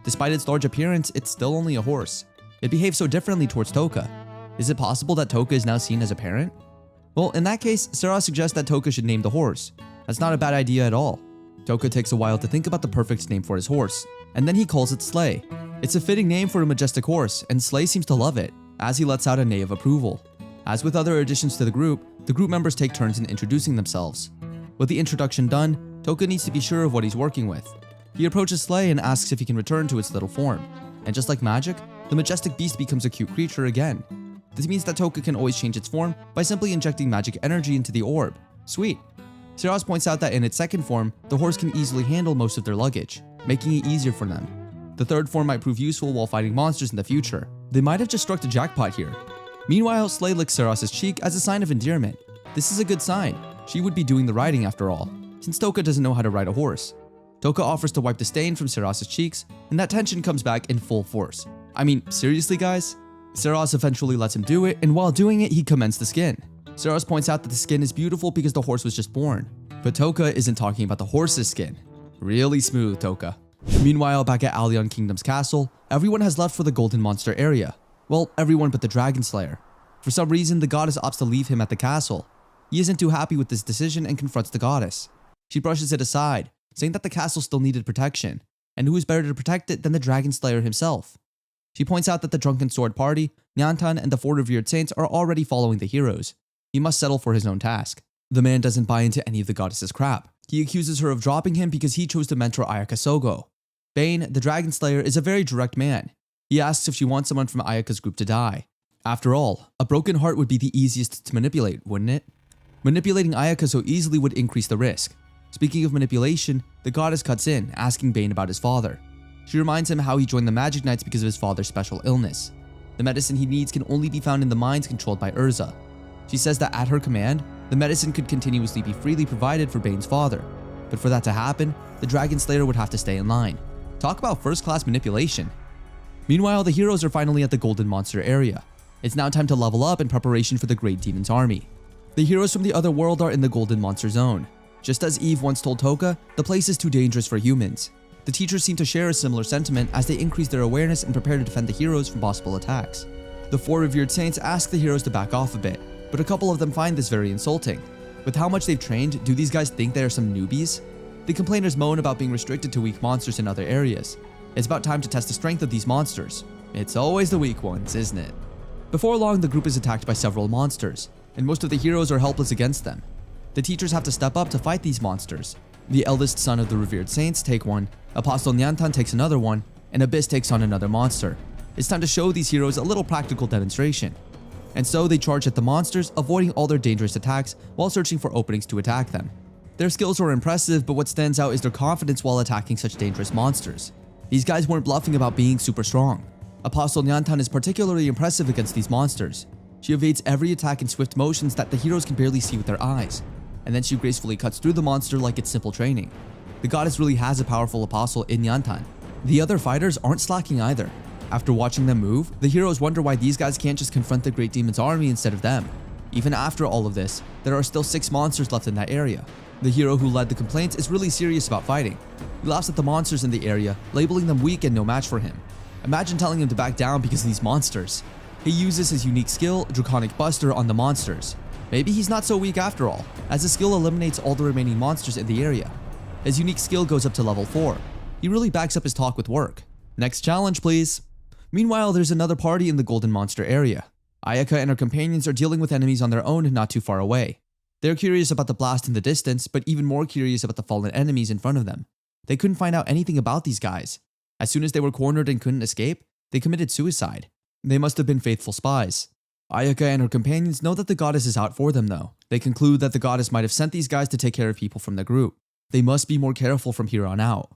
Speaker 2: Despite its large appearance, it's still only a horse. It behaves so differently towards Toka. Is it possible that Toka is now seen as a parent? Well, in that case, Sarah suggests that Toka should name the horse. That's not a bad idea at all. Toka takes a while to think about the perfect name for his horse, and then he calls it Slay. It's a fitting name for a majestic horse, and Slay seems to love it, as he lets out a neigh of approval. As with other additions to the group members take turns in introducing themselves. With the introduction done, Toka needs to be sure of what he's working with. He approaches Slay and asks if he can return to its little form. And just like magic, the majestic beast becomes a cute creature again. This means that Toka can always change its form by simply injecting magic energy into the orb. Sweet. Saras points out that in its second form, the horse can easily handle most of their luggage, making it easier for them. The third form might prove useful while fighting monsters in the future. They might have just struck the jackpot here. Meanwhile, Slay licks Saras' cheek as a sign of endearment. This is a good sign. She would be doing the riding after all, since Toka doesn't know how to ride a horse. Toka offers to wipe the stain from Saras' cheeks, and that tension comes back in full force. I mean, seriously guys? Saras eventually lets him do it, and while doing it, he commends the skin. Saras points out that the skin is beautiful because the horse was just born. But Toka isn't talking about the horse's skin. Really smooth, Toka. Meanwhile, back at Allion Kingdom's castle, everyone has left for the Golden Monster area. Well, everyone but the Dragon Slayer. For some reason, the goddess opts to leave him at the castle. He isn't too happy with this decision and confronts the goddess. She brushes it aside, saying that the castle still needed protection, and who is better to protect it than the Dragon Slayer himself. She points out that the Drunken Sword Party, Nyantan, and the Four Revered Saints are already following the heroes. He must settle for his own task. The man doesn't buy into any of the goddess's crap. He accuses her of dropping him because he chose to mentor Ayaka Sogo. Bane, the Dragon Slayer, is a very direct man. He asks if she wants someone from Ayaka's group to die. After all, a broken heart would be the easiest to manipulate, wouldn't it? Manipulating Ayaka so easily would increase the risk. Speaking of manipulation, the goddess cuts in, asking Bane about his father. She reminds him how he joined the Magic Knights because of his father's special illness. The medicine he needs can only be found in the mines controlled by Urza. She says that at her command, the medicine could continuously be freely provided for Bane's father. But for that to happen, the Dragon Slayer would have to stay in line. Talk about first-class manipulation. Meanwhile, the heroes are finally at the Golden Monster area. It's now time to level up in preparation for the Great Demon's army. The heroes from the other world are in the Golden Monster zone. Just as Eve once told Toka, the place is too dangerous for humans. The teachers seem to share a similar sentiment as they increase their awareness and prepare to defend the heroes from possible attacks. The Four Revered Saints ask the heroes to back off a bit, but a couple of them find this very insulting. With how much they've trained, do these guys think they are some newbies? The complainers moan about being restricted to weak monsters in other areas. It's about time to test the strength of these monsters. It's always the weak ones, isn't it? Before long, the group is attacked by several monsters, and most of the heroes are helpless against them. The teachers have to step up to fight these monsters. The eldest son of the revered saints take one, Apostle Nyantan takes another one, and Abyss takes on another monster. It's time to show these heroes a little practical demonstration. And so they charge at the monsters, avoiding all their dangerous attacks while searching for openings to attack them. Their skills are impressive, but what stands out is their confidence while attacking such dangerous monsters. These guys weren't bluffing about being super strong. Apostle Nyantan is particularly impressive against these monsters. She evades every attack in swift motions that the heroes can barely see with their eyes, and then she gracefully cuts through the monster like it's simple training. The goddess really has a powerful apostle in Nyantan. The other fighters aren't slacking either. After watching them move, the heroes wonder why these guys can't just confront the Great Demon's army instead of them. Even after all of this, there are still 6 monsters left in that area. The hero who led the complaints is really serious about fighting. He laughs at the monsters in the area, labeling them weak and no match for him. Imagine telling him to back down because of these monsters. He uses his unique skill, Draconic Buster, on the monsters. Maybe he's not so weak after all, as the skill eliminates all the remaining monsters in the area. His unique skill goes up to level 4. He really backs up his talk with work. Next challenge, please. Meanwhile, there's another party in the Golden Monster area. Ayaka and her companions are dealing with enemies on their own not too far away. They're curious about the blast in the distance, but even more curious about the fallen enemies in front of them. They couldn't find out anything about these guys. As soon as they were cornered and couldn't escape, they committed suicide. They must have been faithful spies. Ayaka and her companions know that the goddess is out for them though. They conclude that the goddess might have sent these guys to take care of people from the group. They must be more careful from here on out.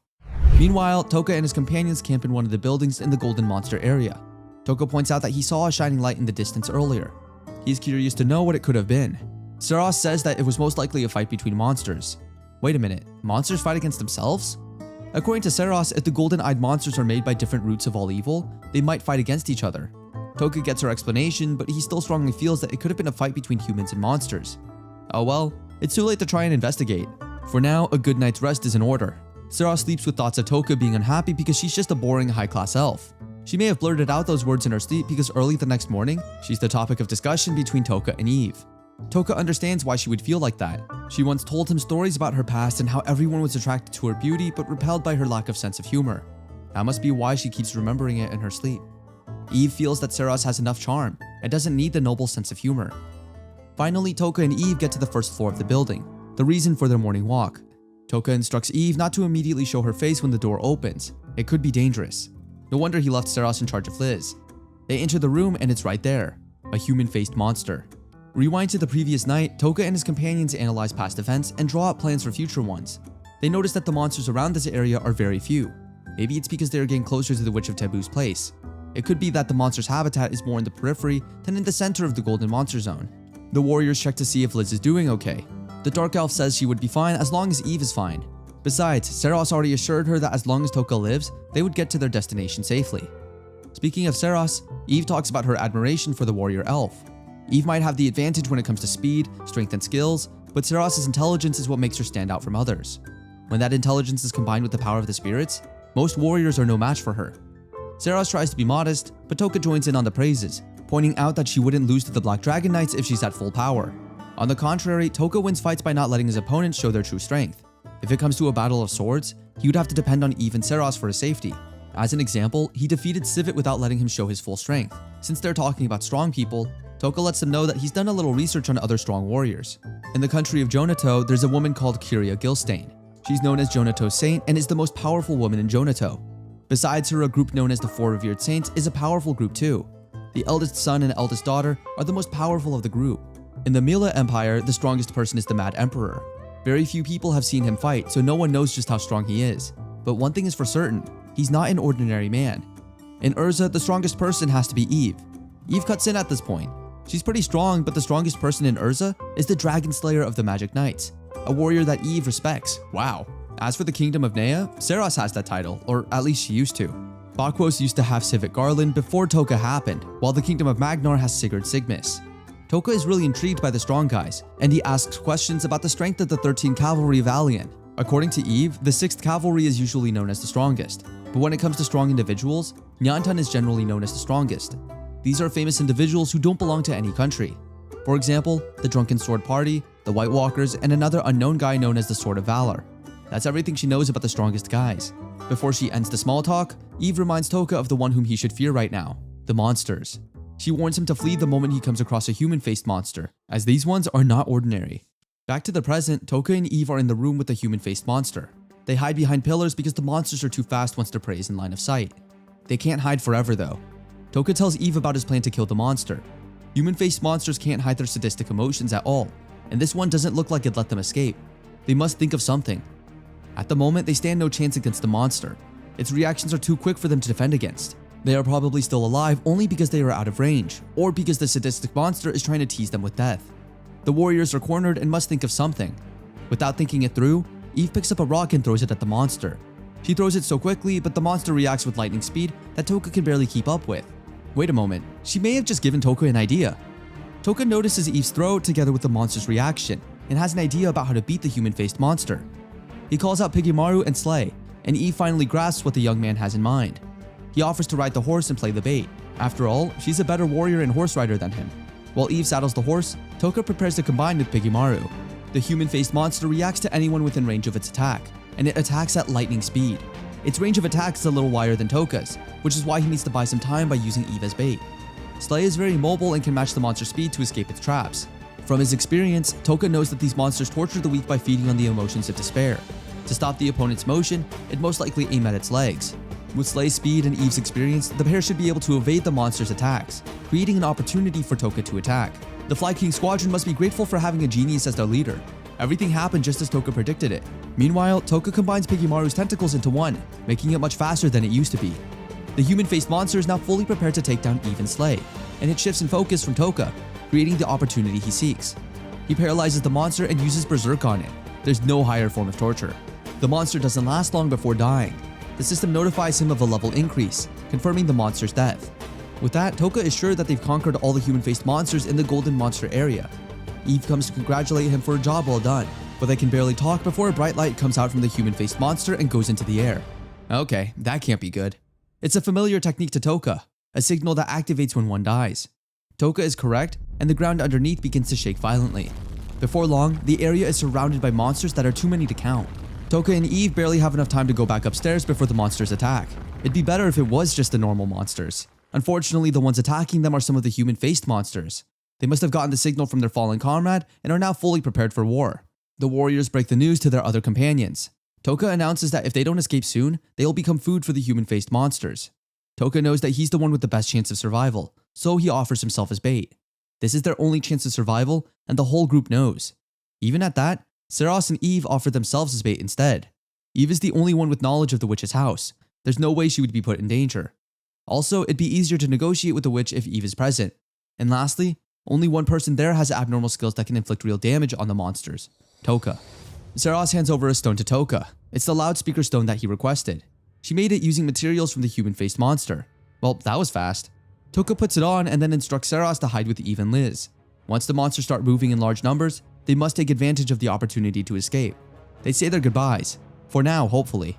Speaker 2: Meanwhile, Toka and his companions camp in one of the buildings in the Golden Monster area. Toka points out that he saw a shining light in the distance earlier. He's curious to know what it could have been. Saras says that it was most likely a fight between monsters. Wait a minute, monsters fight against themselves? According to Saras, if the golden-eyed monsters are made by different roots of all evil, they might fight against each other. Toka gets her explanation, but he still strongly feels that it could have been a fight between humans and monsters. Oh well, it's too late to try and investigate. For now, a good night's rest is in order. Saras sleeps with thoughts of Toka being unhappy because she's just a boring high-class elf. She may have blurted out those words in her sleep because early the next morning, she's the topic of discussion between Toka and Eve. Toka understands why she would feel like that. She once told him stories about her past and how everyone was attracted to her beauty but repelled by her lack of sense of humor. That must be why she keeps remembering it in her sleep. Eve feels that Saras has enough charm and doesn't need the noble sense of humor. Finally, Toka and Eve get to the first floor of the building, the reason for their morning walk. Toka instructs Eve not to immediately show her face when the door opens. It could be dangerous. No wonder he left Saras in charge of Liz. They enter the room and it's right there, a human-faced monster. Rewind to the previous night, Toka and his companions analyze past events and draw up plans for future ones. They notice that the monsters around this area are very few. Maybe it's because they are getting closer to the Witch of Taboo's place. It could be that the monster's habitat is more in the periphery than in the center of the Golden Monster Zone. The warriors check to see if Liz is doing okay. The Dark Elf says she would be fine as long as Eve is fine. Besides, Saras already assured her that as long as Toka lives, they would get to their destination safely. Speaking of Saras, Eve talks about her admiration for the warrior elf. Eve might have the advantage when it comes to speed, strength, and skills, but Saras' intelligence is what makes her stand out from others. When that intelligence is combined with the power of the spirits, most warriors are no match for her. Saras tries to be modest, but Toka joins in on the praises, pointing out that she wouldn't lose to the Black Dragon Knights if she's at full power. On the contrary, Toka wins fights by not letting his opponents show their true strength. If it comes to a battle of swords, he would have to depend on Eve and Saras for his safety. As an example, he defeated Civet without letting him show his full strength. Since they're talking about strong people, Toka lets them know that he's done a little research on other strong warriors. In the country of Jonato, there's a woman called Kyria Gilstain. She's known as Jonato's saint and is the most powerful woman in Jonato. Besides her, a group known as the Four Revered Saints is a powerful group too. The eldest son and eldest daughter are the most powerful of the group. In the Mila Empire, the strongest person is the Mad Emperor. Very few people have seen him fight, so no one knows just how strong he is. But one thing is for certain, he's not an ordinary man. In Urza, the strongest person has to be Eve. Eve cuts in at this point. She's pretty strong, but the strongest person in Urza is the Dragon Slayer of the Magic Knights, a warrior that Eve respects. Wow. As for the Kingdom of Nea, Saras has that title, or at least she used to. Bakwas used to have Civet Garland before Toka happened, while the Kingdom of Magnar has Sigurd Sigmus. Toka is really intrigued by the strong guys, and he asks questions about the strength of the 13 Cavalry of Alian. According to Eve, the 6th Cavalry is usually known as the strongest, but when it comes to strong individuals, Nyantan is generally known as the strongest. These are famous individuals who don't belong to any country. For example, the Drunken Sword Party, the White Walkers, and another unknown guy known as the Sword of Valor. That's everything she knows about the strongest guys. Before she ends the small talk, Eve reminds Toka of the one whom he should fear right now, the monsters. She warns him to flee the moment he comes across a human-faced monster, as these ones are not ordinary. Back to the present, Toka and Eve are in the room with the human-faced monster. They hide behind pillars because the monsters are too fast once their prey is in line of sight. They can't hide forever though. Toka tells Eve about his plan to kill the monster. Human-faced monsters can't hide their sadistic emotions at all, and this one doesn't look like it let them escape. They must think of something. At the moment, they stand no chance against the monster. Its reactions are too quick for them to defend against. They are probably still alive only because they are out of range, or because the sadistic monster is trying to tease them with death. The warriors are cornered and must think of something. Without thinking it through, Eve picks up a rock and throws it at the monster. She throws it so quickly, but the monster reacts with lightning speed that Toka can barely keep up with. Wait a moment, she may have just given Toka an idea. Toka notices Eve's throw together with the monster's reaction, and has an idea about how to beat the human-faced monster. He calls out Piggymaru and Slay, and Eve finally grasps what the young man has in mind. He offers to ride the horse and play the bait. After all, she's a better warrior and horse rider than him. While Eve saddles the horse, Toka prepares to combine with Piggymaru. The human-faced monster reacts to anyone within range of its attack, and it attacks at lightning speed. Its range of attack is a little wider than Toka's, which is why he needs to buy some time by using Eve as bait. Slay is very mobile and can match the monster's speed to escape its traps. From his experience, Toka knows that these monsters torture the weak by feeding on the emotions of despair. To stop the opponent's motion, it'd most likely aim at its legs. With Slay's speed and Eve's experience, the pair should be able to evade the monster's attacks, creating an opportunity for Toka to attack. The Fly King Squadron must be grateful for having a genius as their leader. Everything happened just as Toka predicted it. Meanwhile, Toka combines Piggymaru's tentacles into one, making it much faster than it used to be. The human-faced monster is now fully prepared to take down Eve and Slay, and it shifts in focus from Toka, creating the opportunity he seeks. He paralyzes the monster and uses Berserk on it. There's no higher form of torture. The monster doesn't last long before dying. The system notifies him of a level increase, confirming the monster's death. With that, Toka is sure that they've conquered all the human-faced monsters in the Golden Monster area. Eve comes to congratulate him for a job well done, but they can barely talk before a bright light comes out from the human-faced monster and goes into the air. Okay, that can't be good. It's a familiar technique to Toka, a signal that activates when one dies. Toka is correct, and the ground underneath begins to shake violently. Before long, the area is surrounded by monsters that are too many to count. Toka and Eve barely have enough time to go back upstairs before the monsters attack. It'd be better if it was just the normal monsters. Unfortunately, the ones attacking them are some of the human-faced monsters. They must have gotten the signal from their fallen comrade and are now fully prepared for war. The warriors break the news to their other companions. Toka announces that if they don't escape soon, they'll become food for the human-faced monsters. Toka knows that he's the one with the best chance of survival, so he offers himself as bait. This is their only chance of survival, and the whole group knows. Even at that, Seros and Eve offer themselves as bait instead. Eve is the only one with knowledge of the witch's house. There's no way she would be put in danger. Also, it'd be easier to negotiate with the witch if Eve is present. And lastly, only one person there has abnormal skills that can inflict real damage on the monsters: Toka. Seros hands over a stone to Toka. It's the loudspeaker stone that he requested. She made it using materials from the human-faced monster. Well, that was fast. Toka puts it on and then instructs Seros to hide with Eve and Liz. Once the monsters start moving in large numbers, they must take advantage of the opportunity to escape. They say their goodbyes. For now, hopefully.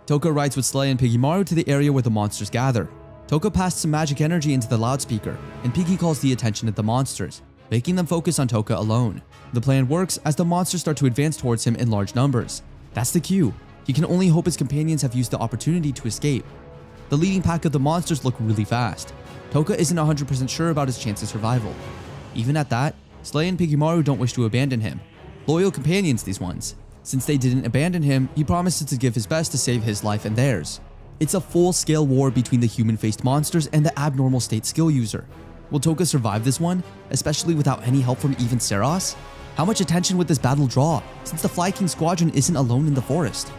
Speaker 2: Toka rides with Slay and Piggymaru to the area where the monsters gather. Toka passed some magic energy into the loudspeaker, and Piggy calls the attention of the monsters, making them focus on Toka alone. The plan works as the monsters start to advance towards him in large numbers. That's the cue. He can only hope his companions have used the opportunity to escape. The leading pack of the monsters look really fast. Toka isn't 100% sure about his chance of survival. Even at that, Slay and Piggymaru don't wish to abandon him. Loyal companions, these ones. Since they didn't abandon him, he promises to give his best to save his life and theirs. It's a full-scale war between the human-faced monsters and the abnormal state skill user. Will Toka survive this one, especially without any help from even Seros? How much attention would this battle draw, since the Fly King Squadron isn't alone in the forest?